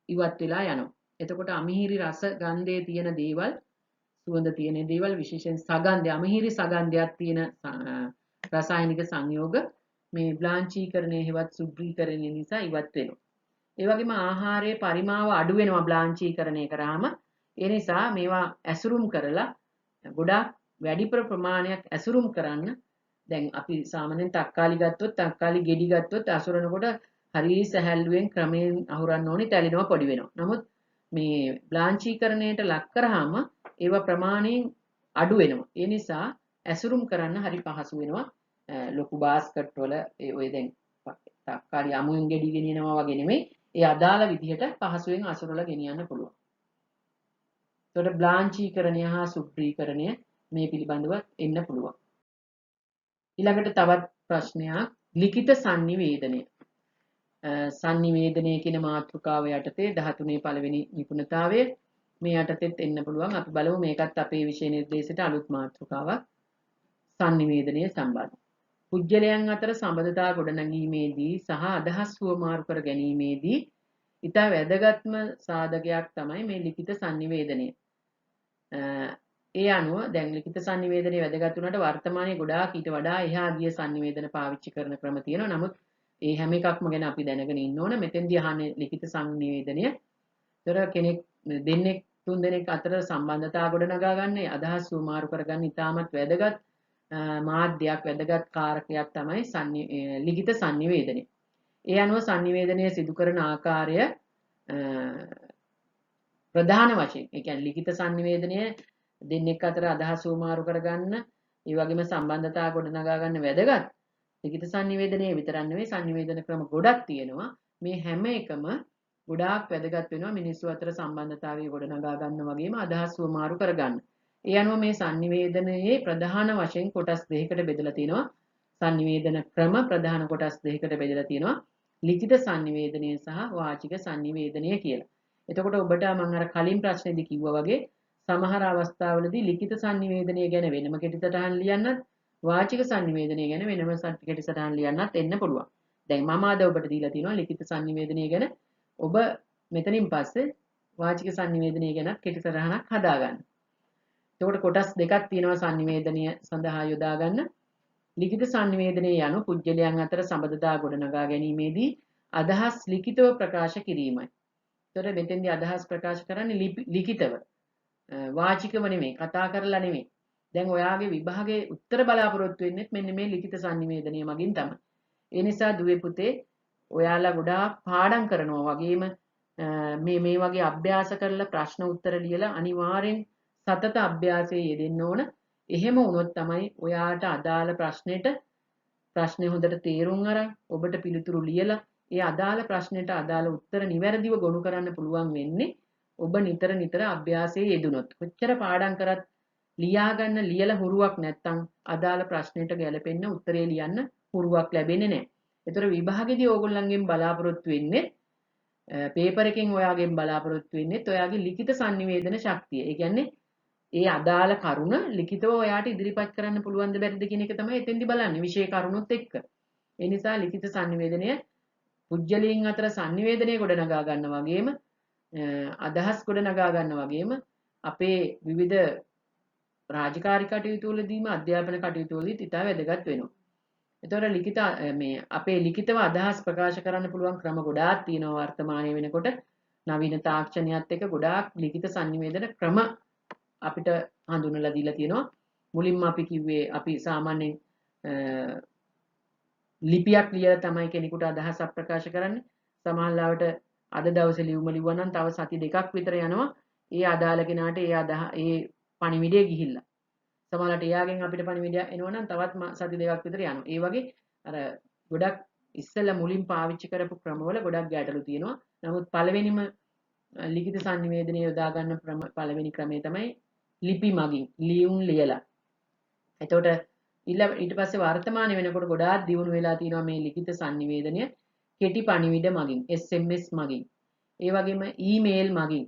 ඉවත් වෙලා යනවා. එතකොට අමිහිරි රස ගන්ධයේ තියෙන දේවල් සුවඳ තියෙන දේවල් විශේෂයෙන් සගන්ධය අමිහිරි සගන්ධයක් තියෙන රසායනික සංයෝග මේ බ්ලාංචීකරණය හෙවත් සුද්ධීකරණය නිසා ඉවත් වෙනවා. ඒ වගේම ආහාරයේ පරිමාව අඩු වෙනවා බ්ලාංචීකරණය කරාම. ඒ නිසා මේවා ඇසුරුම් කරලා ගොඩාක් වැඩි ප්‍රමාණයක් ඇසුරුම් කරන්න දැන් අපි සාමාන්‍යයෙන් තක්කාලි ගත්තොත් තක්කාලි ගෙඩි ගත්තොත් අසුරනකොට හරිය සැහැල්ලුවෙන් ක්‍රමයෙන් අහුරන්න ඕනේ තැලිනවා පොඩි වෙනවා. නමුත් මේ බ්ලාංචීකරණයට ලක් කරාම ඒවා ප්‍රමාණයෙන් අඩු වෙනවා. ඒ නිසා ඇසුරුම් කරන්න හරි පහසු වෙනවා. ලොකු බාස්කට් වල ඔය දැන් තක්කාලි අමුයෙන් ගෙඩි ගෙනියනවා වගේ නෙමෙයි. ඒ අදාළ විදිහට පහසුවෙන් අසුරලා ගෙනියන්න පුළුවන්. එතකොට බ්ලාංචීකරණය හා සුබ්‍රීකරණය මේ පිළිබඳව එන්න පුළුවන්. ඊළඟට තවත් ප්‍රශ්නයක් ලිඛිත sannivedana. sannivedana කියන මාතෘකාව යටතේ 13 පළවෙනි නිපුණතාවය මේ යටතේත් එන්න පුළුවන්. අපි බලමු මේකත් අපේ විෂය නිර්දේශයට අලුත් මාතෘකාවක්. sannivedana සම්බන්ධ. පුජ්‍යලයන් අතර සම්බන්ධතා ගොඩනැගීමේදී සහ අදහස් හුවමාරු කර ගැනීමේදී ඉතා වැදගත්ම සාධකයක් තමයි මේ ලිඛිත sannivedana. ඒ අනුව දැන් ලිඛිත sannivedana වැදගත් වුණාට වර්තමානයේ ගොඩාක් ඊට වඩා එහා ගිය sannivedana පාවිච්චි කරන ක්‍රම තියෙනවා. නමුත් ඒ හැම එකක්ම ගැන අපි දැනගෙන ඉන්න ඕන. මෙතෙන්දී අහන්නේ ලිඛිත sannivedana. ඒතර කෙනෙක් දෙන්නෙක් තුන් දෙනෙක් අතර සම්බන්ධතා ගොඩනගා ගන්න අදහස් හුවමාරු කරගන්න ඉතාමත් වැදගත් මාධ්‍යයක් වැදගත් කාරකයක් තමයි ලිඛිත sannivedana. ඒ අනුව sannivedana සිදු කරන ආකාරය ප්‍රධාන වශයෙන් ඒ කියන්නේ ලිඛිත sannivedana දෙන්නෙක් අතර අදහස් හුවමාරු කරගන්න ඒ වගේම සම්බන්ධතා ගොඩනගා ගන්න වැදගත්. ලිඛිත sannivedana විතරක් නෙවෙයි sannivedana ක්‍රම ගොඩක් තියෙනවා. මේ හැම එකම ගොඩාක් වැදගත් වෙනවා මිනිස්සු අතර සම්බන්ධතාවය ගොඩනගා ගන්න වගේම අදහස් හුවමාරු කරගන්න. ඒ අනුව මේ sannivedanaයේ ප්‍රධාන වශයෙන් කොටස් දෙකකට බෙදලා තියෙනවා. sannivedana ක්‍රම ප්‍රධාන කොටස් දෙකකට බෙදලා තියෙනවා. ලිඛිත sannivedana සහ වාචික sannivedana කියලා. එතකොට ඔබට මම අර කලින් ප්‍රශ්නේදී කිව්වා වගේ සමහර අවස්ථාවලදී ලිඛිත sannivedana ගැන වෙනම කෙටි සටහන් ලියන්නත් වාචික sannivedana ගැන වෙනම කෙටි සටහන් ලියන්නත් එන්න පුළුවන්. දැන් මම අද ඔබට දීලා තියෙනවා ලිඛිත sannivedana ගැන ඔබ මෙතනින් පස්සේ වාචික sannivedana ගැන කෙටි සටහනක් හදාගන්න. එතකොට කොටස් දෙකක් තියෙනවා sannivedana සඳහා යොදා ගන්න. ලිඛිත sannivedana යනු පුජ්‍යලයන් අතර සම්බන්ධතා ගොඩනගා ගැනීමේදී අදහස් ලිඛිතව ප්‍රකාශ කිරීමයි. එතකොට මෙතෙන්දී අදහස් ප්‍රකාශ කරන්නේ ලිඛිතව. වාචිකව නෙමෙයි, කතා කරලා නෙමෙයි. දැන් ඔයාගේ විභාගයේ උත්තර බලාපොරොත්තු වෙන්නේ මෙන්න මේ ලිඛිත sannivedana මගින් තමයි. ඒ නිසා දුවේ පුතේ ඔයාලා ගොඩාක් පාඩම් කරනවා වගේම මේ වගේ අභ්‍යාස කරලා ප්‍රශ්න උත්තර ලියලා අනිවාර්යෙන් සතත අභ්‍යාසයේ යෙදෙන්න ඕන. එහෙම වුණොත් තමයි ඔයාට අදාළ ප්‍රශ්නේ හොඳට තේරුම් අරන් ඔබට පිළිතුරු ලියලා ඒ අදාළ ප්‍රශ්නෙට අදාළ උත්තර නිවැරදිව ගොනු කරන්න පුළුවන් වෙන්නේ ඔබ නිතර නිතර අභ්‍යාසයේ යෙදුනොත්. කොච්චර පාඩම් කරත් ලියා ගන්න ලියලා හුරුවක් නැත්නම් අදාළ ප්‍රශ්නෙට ගැලපෙන්න උත්තරේ ලියන්න හුරුවක් ලැබෙන්නේ නැහැ. ඒතර විභාගෙදී ඕගොල්ලන්ගෙන් බලාපොරොත්තු වෙන්නේ පේපර් එකෙන් ඔයාගෙන් බලාපොරොත්තු වෙන්නේ ඔයාගේ ලිඛිත sannivedana ශක්තිය. ඒ කියන්නේ ඒ අදාළ කරුණ ලිඛිතව ඔයාට ඉදිරිපත් කරන්න පුළුවන්ද බැරිද කියන එක තමයි එතෙන්දි බලන්නේ විෂය කරුණුත් එක්ක. ඒ නිසා ලිඛිත sannivedana පුජ්‍යලීන් අතර sannivedana ගොඩනගා ගන්න වගේම අදහස් ගොඩනගා ගන්න වගේම අපේ විවිධ රාජකාරී කටයුතු වලදීම අධ්‍යාපන කටයුතු වලදීත් ඉතා වැදගත් වෙනවා. එතකොට ලිඛිත අපේ ලිඛිතව අදහස් ප්‍රකාශ කරන්න පුළුවන් ක්‍රම ගොඩාක් තියෙනවා වර්තමානයේ වෙනකොට නවීන තාක්ෂණයත් එක්ක ගොඩාක් ලිඛිත sannivedana ක්‍රම අපිට හඳුන්වලා දීලා තියෙනවා. මුලින්ම අපි කිව්වේ අපි සාමාන්‍යයෙන් ලිපියක් ලියලා තමයි කෙනෙකුට අදහසක් ප්‍රකාශ කරන්නේ. සමහරවිට අද දවසේ ලියුම ලිව්වා නම් තව සති දෙකක් විතර යනවා. ඒ අදාළ කෙනාට ඒ පණිවිඩය ගිහිල්ලා. සමහරවිට එයාගෙන් අපිට පණිවිඩය එනවා නම් තවත් සති දෙකක් විතර යනවා. ඒ වගේ අර ගොඩක් ඉස්සෙල්ලා මුලින් පාවිච්චි කරපු ක්‍රමවල ගොඩක් ගැටලු තියෙනවා. නමුත් පළවෙනිම ලිඛිත sannivedana යොදා ගන්න පළවෙනි ක්‍රමය තමයි ලිපි මගින් ලියුම් ලියලා. එතකොට ඊට පස්සේ වර්තමානයේ වෙනකොට ගොඩාක් දියුණු වෙලා තියෙනවා මේ ලිඛිත sannivedana කෙටි පණිවිඩ මගින් SMS මගින්. ඒ වගේම ඊමේල් මගින්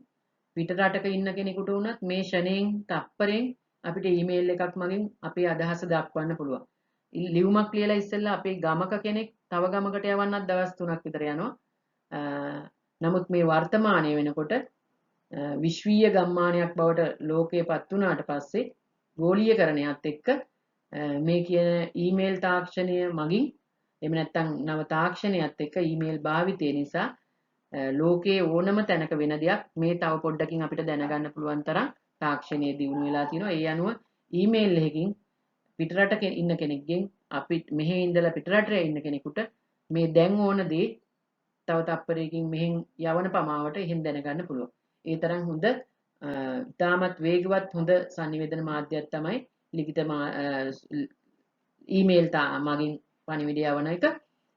පිට රටක ඉන්න කෙනෙකුට වුණත් මේ ෂණයෙන් තප්පරෙන් අපිට ඊමේල් එකක් මගින් අපේ අදහස දක්වන්න පුළුවන්. ලියුමක් ලියලා ඉස්සෙල්ලා අපේ ගමක කෙනෙක් තව ගමකට යවන්නත් දවස් 3ක් විතර යනවා. නමුත් මේ වර්තමානයේ වෙනකොට විශ්වීය ගම්මානයක් බවට ලෝකය පත් වුණාට පස්සේ ගෝලීයකරණයත් එක්ක මේ කියන ඊමේල් තාක්ෂණය මගින් එහෙම නැත්නම් නව තාක්ෂණයත් එක්ක ඊමේල් භාවිතය නිසා ලෝකයේ ඕනම තැනක වෙන දෙයක් මේ තව පොඩ්ඩකින් අපිට දැනගන්න පුළුවන් තරම් තාක්ෂණයේ දියුණු වෙලා තියෙනවා. ඒ අනුව ඊමේල් එකකින් පිටරටක ඉන්න කෙනෙක්ගෙන් අපි මෙහි ඉඳලා පිටරටේ ඉන්න කෙනෙකුට මේ දැන් ඕන දේ තව තප්පරයකින් මෙහෙන් යවන පමාවට එහෙන් දැනගන්න පුළුවන්. ඒ තරම් හොඳ ඉතාමත් වේගවත් හොඳ sannivedana මාධ්‍යයක් තමයි ලිඛිත ඊමේල් මගින් පණිවිඩය යවන එක.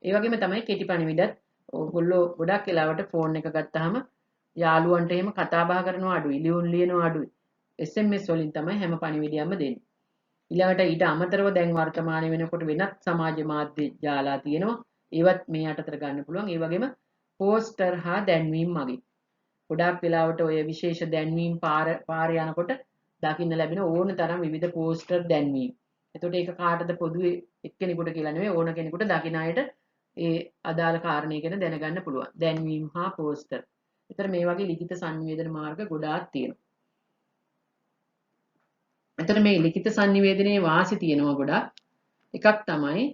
ඒ වගේම තමයි කෙටි පණිවිඩත් ඔයගොල්ලෝ ගොඩක් වෙලාවට ෆෝන් එක ගත්තාම යාළුවන්ට එහෙම කතා බහ කරනවා අඩුයි, ලියනවා අඩුයි. SMS වලින් තමයි හැම පණිවිඩයක්ම දෙන්නේ. ඊළඟට ඊට අමතරව දැන් වර්තමානයේ වෙනකොට වෙනත් සමාජ මාධ්‍ය ජාලා තියෙනවා. ඒවත් මේ යටතට ගන්න පුළුවන්. ඒ වගේම පෝස්ටර් හා දැන්වීම් මගින්. ගොඩාක් වෙලාවට ඔය විශේෂ දැන්වීම් පාරේ යනකොට දකින්න ලැබෙන ඕන තරම් විවිධ පෝස්ටර් දැන්වීම්. එතකොට ඒක කාටද පොදුවේ එක්කෙනෙකුට කියලා නෙවෙයි ඕන කෙනෙකුට දකින අයට ඒ අදාළ කාරණේ ගැන දැනගන්න පුළුවන්. දැන්වීම් හා පෝස්ටර්. ඒතර මේ වගේ ලිඛිත sannivedana මාර්ග ගොඩාක් තියෙනවා. එතන මේ ලිඛිත sannivedanaයේ වාසි තියෙනවා ගොඩක්. එකක් තමයි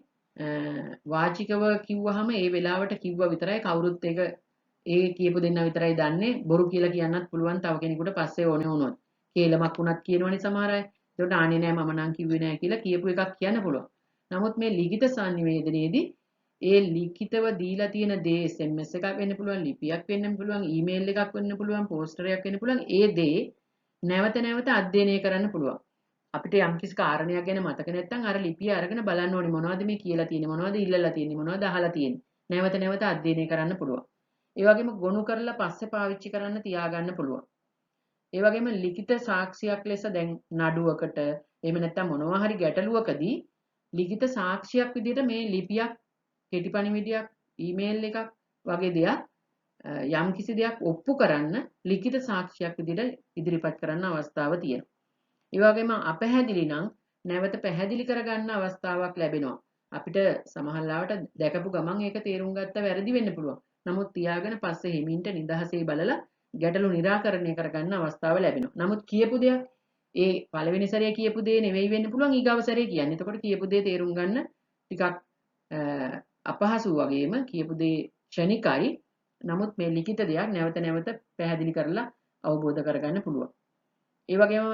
වාචිකව කිව්වහම ඒ වෙලාවට කිව්ව විතරයි කවුරුත් ඒක ඒ කියපු දෙන්නා විතරයි දන්නේ. බොරු කියලා කියන්නත් පුළුවන් තව කෙනෙකුට පස්සේ ඕනේ වුණොත්. කේලමක් වුණත් කියනවනේ සමහර අය. ඒකට ආන්නේ නෑ මම නම් කිව්වේ නෑ කියලා කියපු එකක් කියන්න පුළුවන්. නමුත් මේ ලිඛිත sannivedanaයේදී ඒ ලිඛිතව දීලා තියෙන දේ SMS එකක් වෙන්න පුළුවන්, ලිපියක් වෙන්න පුළුවන්, ඊමේල් එකක් වෙන්න පුළුවන්, පෝස්ටරයක් වෙන්න පුළුවන්. ඒ දේ නැවත නැවත අධ්‍යයනය කරන්න පුළුවන්. අපිට යම්කිසි කාරණයක් ගැන මතක නැත්නම් අර ලිපිය අරගෙන බලන්න ඕනේ මොනවද මේ කියලා තියෙන්නේ, මොනවද ඉල්ලලා තියෙන්නේ, මොනවද අහලා තියෙන්නේ. නැවත නැවත අධ්‍යයනය කරන්න පුළුවන්. ඒ වගේම ගොනු කරලා පස්සේ පාවිච්චි කරන්න තියාගන්න පුළුවන්. ඒ වගේම ලිඛිත සාක්ෂියක් ලෙස දැන් නඩුවකට එහෙම නැත්නම් මොනවා හරි ගැටලුවකදී ලිඛිත සාක්ෂියක් විදිහට මේ ලිපියක්, කෙටි පණිවිඩයක්, ඊමේල් එකක් වගේ දෙයක් යම් කිසි දෙයක් ඔප්පු කරන්න ලිඛිත සාක්ෂියක් විදිහට ඉදිරිපත් කරන්න අවස්ථාව තියෙනවා. ඒ වගේම අපැහැදිලි නම් නැවත පැහැදිලි කරගන්න අවස්ථාවක් ලැබෙනවා. අපිට සමහරවිට දැකපු ගමන් ඒක තේරුම් ගත්ත වැරදි වෙන්න පුළුවන්. නමුත් තියාගෙන පස්සේ හිමින්ට නිදහසේ බලලා ගැටලු निराකරණය කරගන්න අවස්ථාව ලැබෙනවා. නමුත් කියපු දෙයක් ඒ පළවෙනි සැරේ කියපු දේ නෙවෙයි වෙන්න පුළුවන් ඊගව සැරේ කියන්නේ. එතකොට කියපු දේ තේරුම් ගන්න ටිකක් අපහසු වගේම කියපු දේ ක්ෂණිකයි. නමුත් මේ ලිඛිත දෙයක් නැවත නැවත පැහැදිලි කරලා අවබෝධ කරගන්න පුළුවන්. ඒ වගේම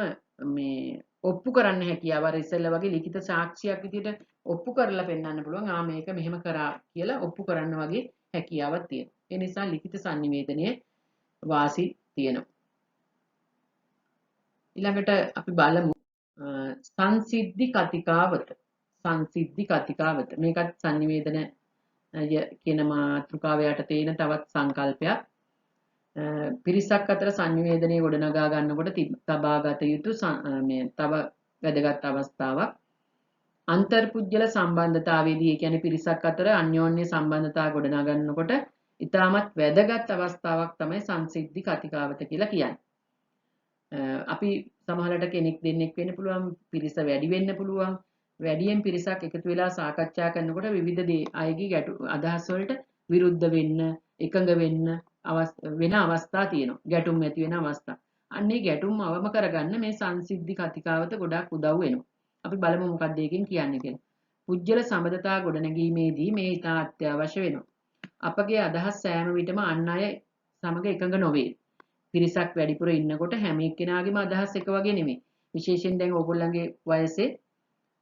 මේ ඔප්පු කරන්න හැකියාව අර ඉස්සෙල්ලා වගේ ලිඛිත සාක්ෂියක් විදිහට ඔප්පු කරලා පෙන්වන්න පුළුවන්. මේක මෙහෙම කරා කියලා ඔප්පු කරන්න වගේ හැකියාවක් තියෙනවා. ඒ නිසා ලිඛිත sannivedanaya වාසි තියෙනවා. ඊළඟට අපි බලමු සංසිද්ධි කතිකාවත. සංසිද්ධි කතිකාවත. මේකත් sannivedana කියන මාතෘකාව යටතේ තියෙන තවත් සංකල්පයක්. පිරිසක් අතර sannivedanaya ගොඩනගා ගන්නකොට තබාගත යුතු මේ තව වැදගත් අවස්ථාවක් අන්තර්පුජ්‍යල සම්බන්ධතාවයේදී ඒ කියන්නේ පිරිසක් අතර අන්‍යෝන්‍ය සම්බන්ධතාව ගොඩනගා ගන්නකොට ඉතාමත් වැදගත් අවස්ථාවක් තමයි සංසිද්ධි කතිකාවත කියලා කියන්නේ. අපි සමහරවිට කෙනෙක් දෙන්නෙක් වෙන්න පුළුවන්, පිරිස වැඩි වෙන්න පුළුවන්. වැඩියෙන් පිරිසක් එකතු වෙලා සාකච්ඡා කරනකොට විවිධ අයගේ අදහස් වලට විරුද්ධ වෙන්න, එකඟ වෙන්න වෙන අවස්ථා තියෙනවා. ගැටුම් ඇති වෙන අවස්ථා. අන්නේ ගැටුම් අවම කරගන්න මේ සංසිද්ධි කතිකාවත ගොඩක් උදව් වෙනවා. අපි බලමු මොකක්ද ඒකෙන් කියන්නේ කියලා. පුජ්‍යල සම්බන්ධතා ගොඩනැගීමේදී මේ ඉතා අත්‍යවශ්‍ය වෙනවා. අපගේ අදහස් සෑම විටම අන් අය සමග එකඟ නොවේ. පිරිසක් වැඩිපුර ඉන්නකොට හැම එක්කෙනාගේම අදහස් එක වගේ නෙමෙයි. විශේෂයෙන් දැන් ඕගොල්ලන්ගේ වයසේ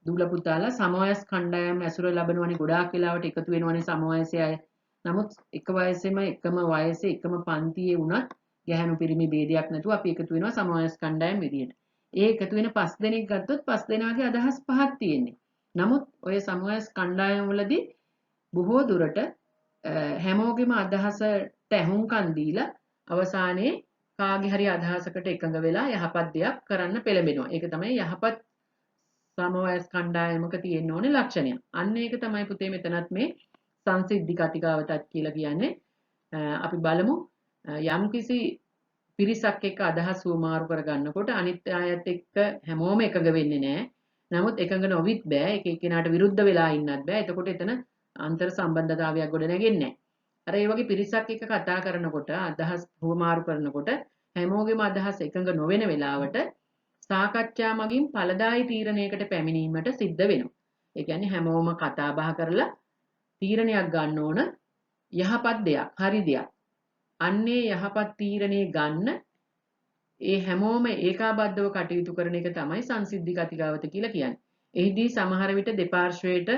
දූල පුතාලා සමවයස් කණ්ඩායම් ඇසුර ලබනවනේ ගොඩාක් වෙලාවට එකතු වෙනවනේ සමවයසේ අය. නමුත් එක වයසෙම එකම වයසේ එකම පන්තියේ වුණත් ගැහැණු පිරිමි ભેදයක් නැතුව අපි එකතු වෙනවා සමවයස් කණ්ඩායම් විදියට. ඒ එකතු වෙන 5 දෙනෙක් ගත්තොත් 5 දෙනාගේ අදහස් පහක් තියෙන්නේ. නමුත් ඔය සමවයස් කණ්ඩායම් වලදී බොහෝ දුරට හැමෝගෙම අදහසට ඇහුම්කන් දීලා අවසානයේ කාගේ හරි අදහසකට එකඟ වෙලා යහපත් දෙයක් කරන්න පෙළඹෙනවා. ඒක තමයි යහපත් සමවයස් කණ්ඩායමක තියෙන්න ඕනේ ලක්ෂණය. අන්න ඒක තමයි පුතේ මෙතනත් මේ සංසිද්ධි කතිකාවතක් කියලා කියන්නේ. අපි බලමු යම්කිසි පිරිසක් එක්ක අදහස් වමාරු කරගන්නකොට අනිත් අයත් එක්ක හැමෝම එකඟ වෙන්නේ නැහැ. නමුත් එකඟ නොවිත් බෑ. එක එක්කෙනාට විරුද්ධ වෙලා ඉන්නත් බෑ. එතකොට එතන අන්තර් සම්බන්ධතාවයක් ගොඩ නැගෙන්නේ නැහැ. අර ඒ වගේ පිරිසක් එක්ක කතා කරනකොට අදහස් හුවමාරු කරනකොට හැමෝගෙම අදහස් එකඟ නොවන වෙලාවට සාකච්ඡා මගින් ඵලදායී තීරණයකට පැමිණීමට සිද්ධ වෙනවා. ඒ කියන්නේ හැමෝම කතා බහ කරලා තීරණයක් ගන්න ඕන යහපත් දෙයක්, හරි දෙයක්. අන්නේ යහපත් තීරණේ ගන්න ඒ හැමෝම ඒකාබද්ධව කටයුතු කරන එක තමයි සංසිද්ධි කතිකාවත කියලා කියන්නේ. එහිදී සමහර විට දෙපාර්ශ්වයට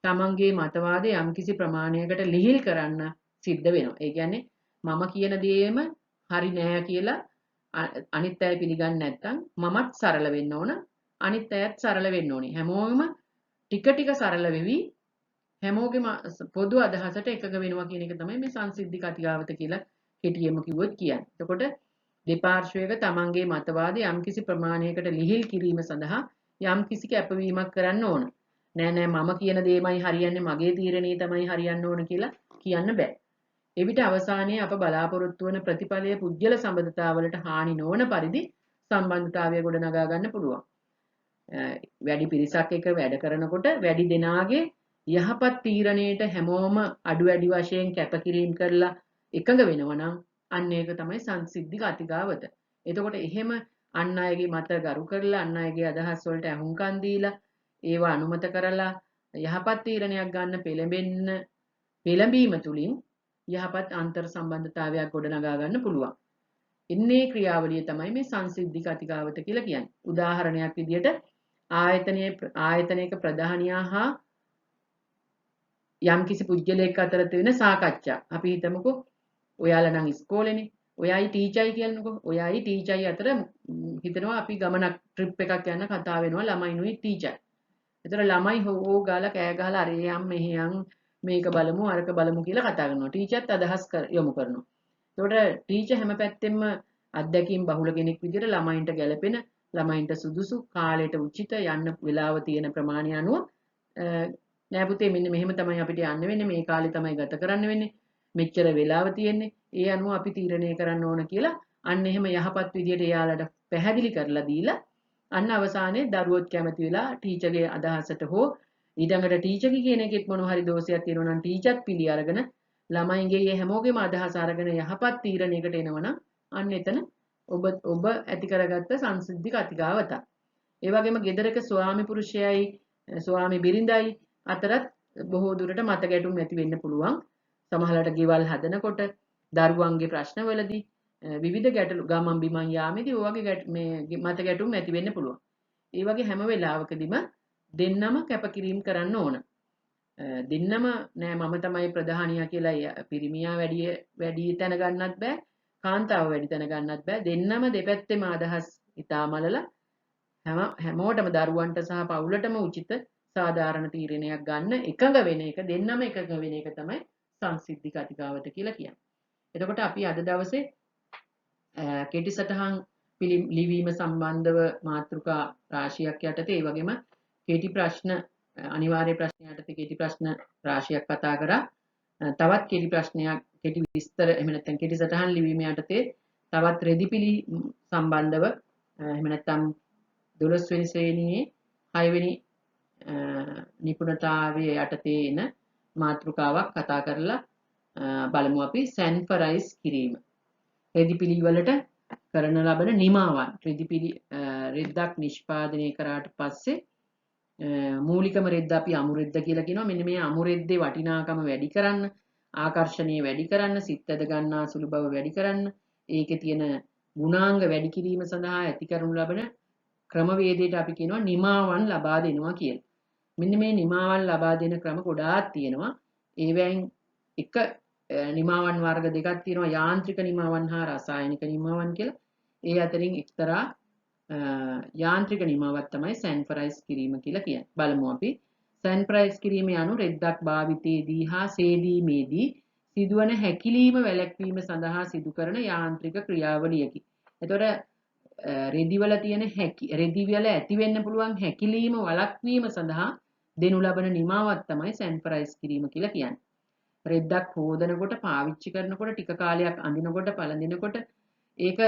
තමන්ගේ මතවාදය යම්කිසි ප්‍රමාණයකට ලිහිල් කරන්න සිද්ධ වෙනවා. ඒ කියන්නේ මම කියන දේම හරි නෑ කියලා අනිත් අය පිළිගන්නේ නැත්නම් මමත් සරල වෙන්න ඕන, අනිත් අයත් සරල වෙන්න ඕනේ. හැමෝම ටික ටික සරල වෙවි හැමෝගෙම පොදු අදහසට එකඟ වෙනවා කියන එක තමයි මේ සංසිද්ධි කතිකාවත කියලා කෙටියෙන්ම කිව්වොත් කියන්නේ. එතකොට දෙපාර්ශ්වයක තමන්ගේ මතවාදය යම්කිසි ප්‍රමාණයකට ලිහිල් කිරීම සඳහා යම්කිසි කැපවීමක් කරන්න ඕන. නෑ නෑ මම කියන දේමයි හරියන්නේ මගේ තීරණේ තමයි හරියන්න ඕන කියලා කියන්න බෑ. එවිට අවසානයේ අප බලාපොරොත්තු වන ප්‍රතිඵලය පුද්ගල සම්බන්ධතාවලට හානි නොවන පරිදි සම්බන්ධතාවය ගොඩනගා ගන්න පුළුවන්. වැඩි පිරිසක් එක්ක වැඩ කරනකොට වැඩි දෙනාගේ යහපත් තීරණයට හැමෝම අඩු වැඩි වශයෙන් කැපකිරීම කරලා එකඟ වෙනවා නම් අන්න ඒක තමයි සංසිද්ධි කතිකාවත. එතකොට එහෙම අන් අයගේ මත ගරු කරලා අන් අයගේ අදහස් වලට අහුම්කම් දීලා ඒවා අනුමත කරලා යහපත් තීරණයක් ගන්න පෙළඹීම තුලින් යහපත් අන්තර් සම්බන්ධතාවයක් ගොඩනගා ගන්න පුළුවන්. ඉන්නේ ක්‍රියාවලිය තමයි මේ සංසිද්ධි කතිකාවත කියලා කියන්නේ. උදාහරණයක් විදිහට ආයතනයක ප්‍රධානියා හා යම්කිසි පුද්ගලයෙක් අතර තියෙන සාකච්ඡා. අපි හිතමුකෝ ඔයාලා නම් ඉස්කෝලේනේ. ඔයයි ටීචර්යි කියන්නකෝ. ඔයයි ටීචර්යි අතර හිතනවා අපි ගමනක් ට්‍රිප් එකක් යන කතා වෙනවා ළමයිනුයි ටීචර්. ඒතර ළමයි හොෝ ගාලා කෑ ගහලා අර යම් මෙහෙයන් මේක බලමු අරක බලමු කියලා කතා කරනවා. ටීචර්ත් අදහස් යොමු කරනවා. ඒතකොට ටීචර් හැම පැත්තෙම අත්දැකීම් බහුල කෙනෙක් විදිහට ළමයින්ට ගැළපෙන ළමයින්ට සුදුසු කාලයට උචිත යන්න වෙලාව තියෙන ප්‍රමාණය අනුව නෑ පුතේ මෙන්න මෙහෙම තමයි අපිට යන්න වෙන්නේ මේ කාලේ තමයි ගත කරන්න වෙන්නේ මෙච්චර වෙලාව තියෙන්නේ ඒ අනුව අපි තීරණය කරන්න ඕන කියලා අන්න එහෙම යහපත් විදිහට එයාලට පැහැදිලි කරලා දීලා අන්න අවසානයේ දරුවොත් කැමති වෙලා ටීචර්ගේ අදහසට හෝ ඊළඟට ටීචර්ගේ කියන එකෙත් මොන හරි දෝෂයක් තියෙනවා නම් ටීචර්ත් පිළි අරගෙන ළමයින්ගේ මේ හැමෝගෙම අදහස අරගෙන යහපත් තීරණයකට එනවනම් අන්න එතන ඔබ ඇති කරගත්ත සංසිද්ධි කතිකාවත. ඒ වගේම ගෙදරක ස්වාමි පුරුෂයයි ස්වාමි බිරිඳයි අතරත් බොහෝ දුරට මත ගැටුම් ඇති වෙන්න පුළුවන්. සමහරවිට ගෙවල් හදනකොට දරුවන්ගේ ප්‍රශ්නවලදී විවිධ ගැටලු ගමන් බිමන් යාමේදී ඔය වගේ මේ මත ගැටුම් ඇති වෙන්න පුළුවන්. ඒ වගේ හැම වෙලාවකදීම දෙන්නම කැපකිරීම කරන්න ඕන. දෙන්නම නෑ මම තමයි ප්‍රධානියා කියලා පිරිමියා වැඩි තැන ගන්නත් බෑ. කාන්තාව වැඩි තැන ගන්නත් බෑ. දෙන්නම දෙපැත්තෙම අදහස් ඉතාමලලා හැමෝටම දරුවන්ට සහ පවුලටම උචිත සාධාරණ තීරණයක් ගන්න එකඟ වෙන එක දෙන්නම එකඟ වෙන එක තමයි සංසිද්ධි කතිකාවත කියලා කියන්නේ. එතකොට අපි අද දවසේ කෙටි සටහන් ලිවීම සම්බන්ධව මාතෘකා රාශියක් යටතේ ඒ වගේම කෙටි ප්‍රශ්න අනිවාර්ය ප්‍රශ්න යටතේ කෙටි ප්‍රශ්න රාශියක් කතා කරා. තවත් කෙටි ප්‍රශ්නයක් කෙටි විස්තර එහෙම නැත්නම් කෙටි සටහන් ලිවීම යටතේ තවත් රෙදිපිලි සම්බන්ධව එහෙම නැත්නම් 12 වෙනි ශ්‍රේණියේ 6 වෙනි නිපුණතාවයේ යටතේ එන මාතෘකාවක් කතා කරලා බලමු අපි සැන්ෆරයිස් කිරීම. රෙදිපිලි වලට කරන ලබන නිමාවන් රෙද්දක් නිෂ්පාදනය කරාට පස්සේ මූලිකම රෙද්ද අපි අමු රෙද්ද කියලා කියනවා. මෙන්න මේ අමු රෙද්දේ වටිනාකම වැඩි කරන්න, ආකර්ෂණීය වැඩි කරන්න, සිත් ඇද ගන්නා සුළු බව වැඩි කරන්න, ඒකේ තියෙන ගුණාංග වැඩි කිරීම සඳහා ඇති කරනු ලබන ක්‍රමවේදයට අපි කියනවා නිමාවන් ලබා දෙනවා කියලා. මෙන්න මේ නිමාවන් ලබා දෙන ක්‍රම ගොඩාක් තියෙනවා. ඒවැයින් එක නිමාවන් වර්ග දෙකක් තියෙනවා යාන්ත්‍රික නිමාවන් හා රසායනික නිමාවන් කියලා. ඒ අතරින් එක්තරා යාන්ත්‍රික නිමාවක් තමයි සැන්ෆරයිස් කිරීම කියලා කියන්නේ. බලමු අපි සැන්ෆරයිස් කිරීම යනු රෙද්දක් භාවිතයේදී හා සේදීමේදී සිදුවන හැකිලීම වැළැක්වීම සඳහා සිදු කරන යාන්ත්‍රික ක්‍රියාවලියකි. එතකොට රෙදිවල තියෙන රෙදිවල ඇති වෙන්න පුළුවන් හැකිලීම වළක්වීම සඳහා දෙනු ලබන නිමාවක් තමයි සැන්ෆරයිස් කිරීම කියලා කියන්නේ. රෙද්දක් හොදනකොට පාවිච්චි කරනකොට ටික කාලයක් අඳිනකොට පළඳිනකොට ඒක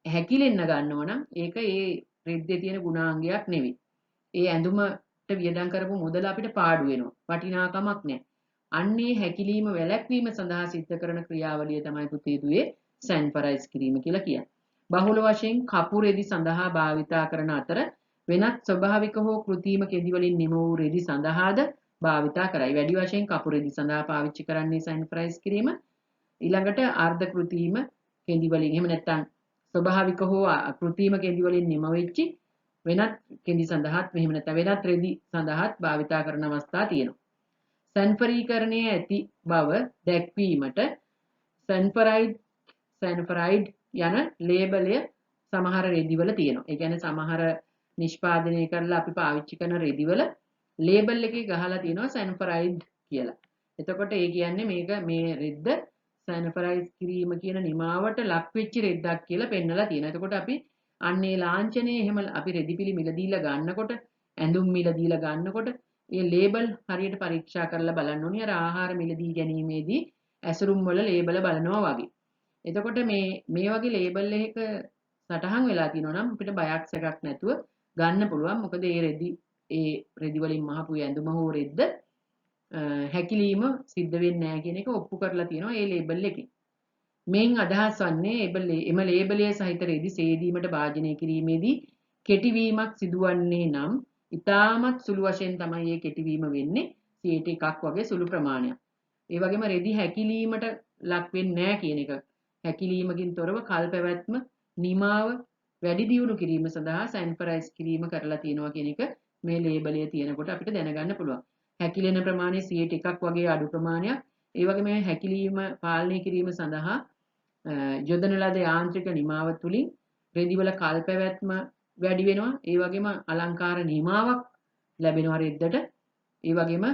හැකිලෙන්න ගන්නවා නම් ඒක ඒ රෙද්දේ තියෙන ගුණාංගයක් නෙවෙයි. ඒ ඇඳුමට වියදම් කරපු මුදල අපිට පාඩු වෙනවා. වටිනාකමක් නැහැ. අන්නේ හැකිලීම වැළැක්වීම සඳහා සිද්ධ කරන ක්‍රියාවලිය තමයි පුතේ දුවේ සැන්ෆරයිස් කිරීම කියලා කියන්නේ. බහුල වශයෙන් කපු රෙදි සඳහා භාවිතා කරන අතර වෙනත් ස්වභාවික හෝ කෘත්‍රිම කෙඳි වලින් නිම වූ රෙදි සඳහාද භාවිතා කරයි. වැඩි වශයෙන් කපු රෙදි සඳහා පාවිච්චි කරන්නේ සැන්ෆරයිස් කිරීම. ඊළඟට අර්ධ කෘත්‍රිම කෙඳි වලින් එහෙම නැත්නම් ස්වභාවික හෝ කෘත්‍රිම කෙඳි වලින් නිම වෙච්චි වෙනත් කෙඳි සඳහාත් එහෙම නැත්නම් වෙනත් රෙදි සඳහාත් භාවිතා කරන අවස්ථා තියෙනවා. සැන්ෆරීකරණයේ ඇති බව දැක්වීමට සැන්ෆරයිඩ් යන ලේබලය සමහර රෙදිවල තියෙනවා. ඒ කියන්නේ සමහර නිෂ්පාදනය කරලා අපි පාවිච්චි කරන රෙදිවල ලේබල් එකේ ගහලා තියෙනවා සැන්ෆරයිඩ් කියලා. එතකොට ඒ කියන්නේ මේක මේ රෙද්ද සැන්ෆරයිස් කිරීම කියන නිමාවට ලක් වෙච්ච රෙද්දක් කියලා පෙන්නලා තියෙනවා. එතකොට අපි අන්නේ ලාංඡනයේ එහෙම අපි රෙදිපිලි මිල දීලා ගන්නකොට ඇඳුම් මිල දීලා ගන්නකොට ඒ ලේබල් හරියට පරීක්ෂා කරලා බලන්න ඕනේ. අර ආහාර මිලදී ගැනීමේදී ඇසුරුම් වල ලේබල බලනවා වගේ. එතකොට මේ වගේ ලේබල් එකක සටහන් වෙලා තියෙනවා නම් අපිට බයක් සැකක් නැතුව ගන්න පුළුවන්. මොකද ඒ රෙදි වලින් මහපු ඇඳුම හෝ රෙද්ද හැකිලීම සිද්ධ වෙන්නේ නැහැ කියන එක ඔප්පු කරලා තියෙනවා ඒ ලේබල් එකේ. මෙයින් අදහස් වන්නේ එම ලේබලය සහිත රෙදි සේදීමට භාජනය කිරීමේදී කෙටිවීමක් සිදුවන්නේ නම් ඉතාමත් සුළු වශයෙන් තමයි මේ කෙටිවීම වෙන්නේ 1%ක් වගේ සුළු ප්‍රමාණයක්. ඒ වගේම රෙදි හැකිලීමට ලක් වෙන්නේ නැහැ කියන එක. හැකිලීමකින් තොරව කල් පැවැත්ම නිමාව වැඩි දියුණු කිරීම සඳහා සැන්ෆරයිස් කිරීම කරලා තියෙනවා කියන එක මේ ලේබලය තියෙනකොට අපිට දැනගන්න පුළුවන්. හැකිලෙන ප්‍රමාණය 1%ක් වගේ අඩු ප්‍රමාණයක්. ඒ වගේම හැකිලීම පාලනය කිරීම සඳහා යොදන ලද යාන්ත්‍රික නිමාව තුලින් රෙදිවල කල් පැවැත්ම වැඩි වෙනවා. ඒ වගේම අලංකාර නිමාවක් ලැබෙනවා රෙද්දට. ඒ වගේම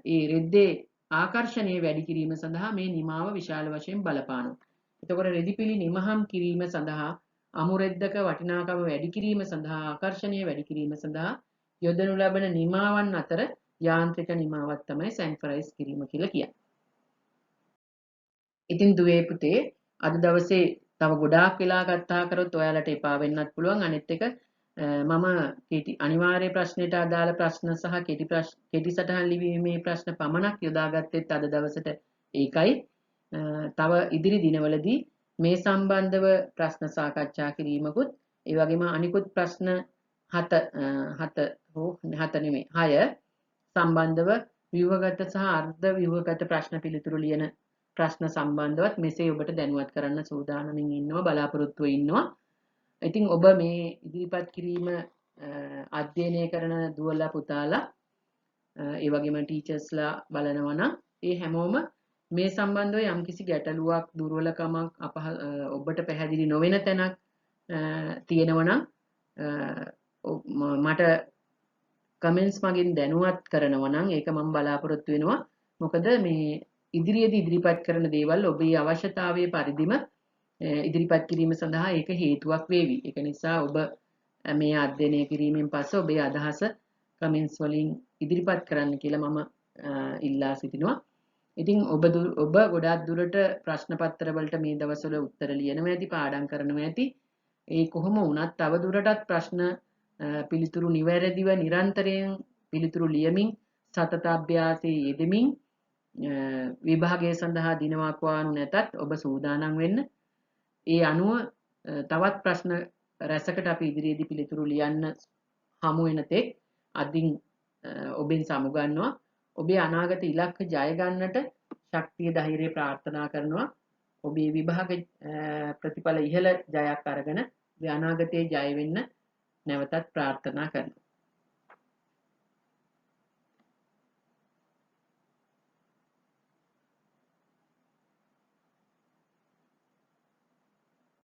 ඒ රෙද්දේ ආකර්ෂණය වැඩි කිරීම සඳහා මේ නිමාව විශාල වශයෙන් බලපානවා. එතකොට රෙදිපිලි නිමහම් කිරීම සඳහා අමු රෙද්දක වටිනාකම වැඩි කිරීම සඳහා ආකර්ෂණය වැඩි කිරීම සඳහා යොදනු ලබන නිමාවන් අතර යාන්ත්‍රික නිමාවක් තමයි සැන්ෆරයිස් කිරීම කියලා කියන්නේ. ඉතින් දුවේ පුතේ අද දවසේ තව ගොඩාක් වෙලා ගත්තා කරොත් ඔයාලට එපා වෙන්නත් පුළුවන්. අනිත් එක මම අනිවාර්ය ප්‍රශ්නෙට අදාළ ප්‍රශ්න සහ කෙටි සටහන් ලිවීමේ ප්‍රශ්න පමණක් යොදාගත්තෙත් අද දවසට ඒකයි. තව ඉදිරි දිනවලදී මේ සම්බන්ධව ප්‍රශ්න සාකච්ඡා කිරීමකුත් ඒ වගේම අනිකුත් ප්‍රශ්න 6 සම්බන්ධව ව්‍යුහගත සහ අර්ධ ව්‍යුහගත ප්‍රශ්න පිළිතුරු ලියන ප්‍රශ්න සම්බන්ධවත් මෙසේ ඔබට දැනුවත් කරන්න සූදානමින් ඉන්නවා බලාපොරොත්තු ඉන්නවා. ඉතින් ඔබ මේ ඉදිරිපත් කිරීම අධ්‍යයනය කරන දුවලා පුතාලා ඒ වගේම ටීචර්ස්ලා බලනවා නම් ඒ හැමෝම මේ සම්බන්ධව යම්කිසි ගැටලුවක් දුර්වලකමක් ඔබට පැහැදිලි නොවන තැනක් තියෙනවා නම් මට කමෙන්ට්ස් මගින් දැනුවත් කරනවා නම් ඒක මම බලාපොරොත්තු වෙනවා. මොකද මේ ඉදිරියේදී ඉදිරිපත් කරන දේවල් ඔබේ අවශ්‍යතාවයේ පරිදිම ඉදිරිපත් කිරීම සඳහා ඒක හේතුවක් වේවි. ඒක නිසා ඔබ මේ අධ්‍යයනය කිරීමෙන් පස්සේ ඔබේ අදහස කමෙන්ට්ස් වලින් ඉදිරිපත් කරන්න කියලා මම ඉල්ලා සිටිනවා. ඉතින් ඔබ ගොඩාක් දුරට ප්‍රශ්න පත්‍ර වලට මේ දවස්වල උත්තර ලියනවා ඇති, පාඩම් කරනවා ඇති. ඒ කොහොම වුණත් තව දුරටත් ප්‍රශ්න පිළිතුරු නිවැරදිව නිරන්තරයෙන් පිළිතුරු ලියමින් සතත අභ්‍යාසයේ යෙදෙමින් විභාගය සඳහා දිනවක් වානු නැතත් ඔබ සූදානම් වෙන්න. ඒ අනුව තවත් ප්‍රශ්න රැසකට අපි ඉදිරියේදී පිළිතුරු ලියන්න හමු වෙන තෙක් අදින් ඔබෙන් සමුගන්නවා. ඔබේ අනාගත ඉලක්ක ජය ගන්නට ශක්තිය ධෛර්යය ප්‍රාර්ථනා කරනවා. ඔබේ විභාග ප්‍රතිඵල ඉහළ ජයක් අරගෙන ඔබේ අනාගතයේ ජය වෙන්න නැවතත් ප්‍රාර්ථනා කරනවා.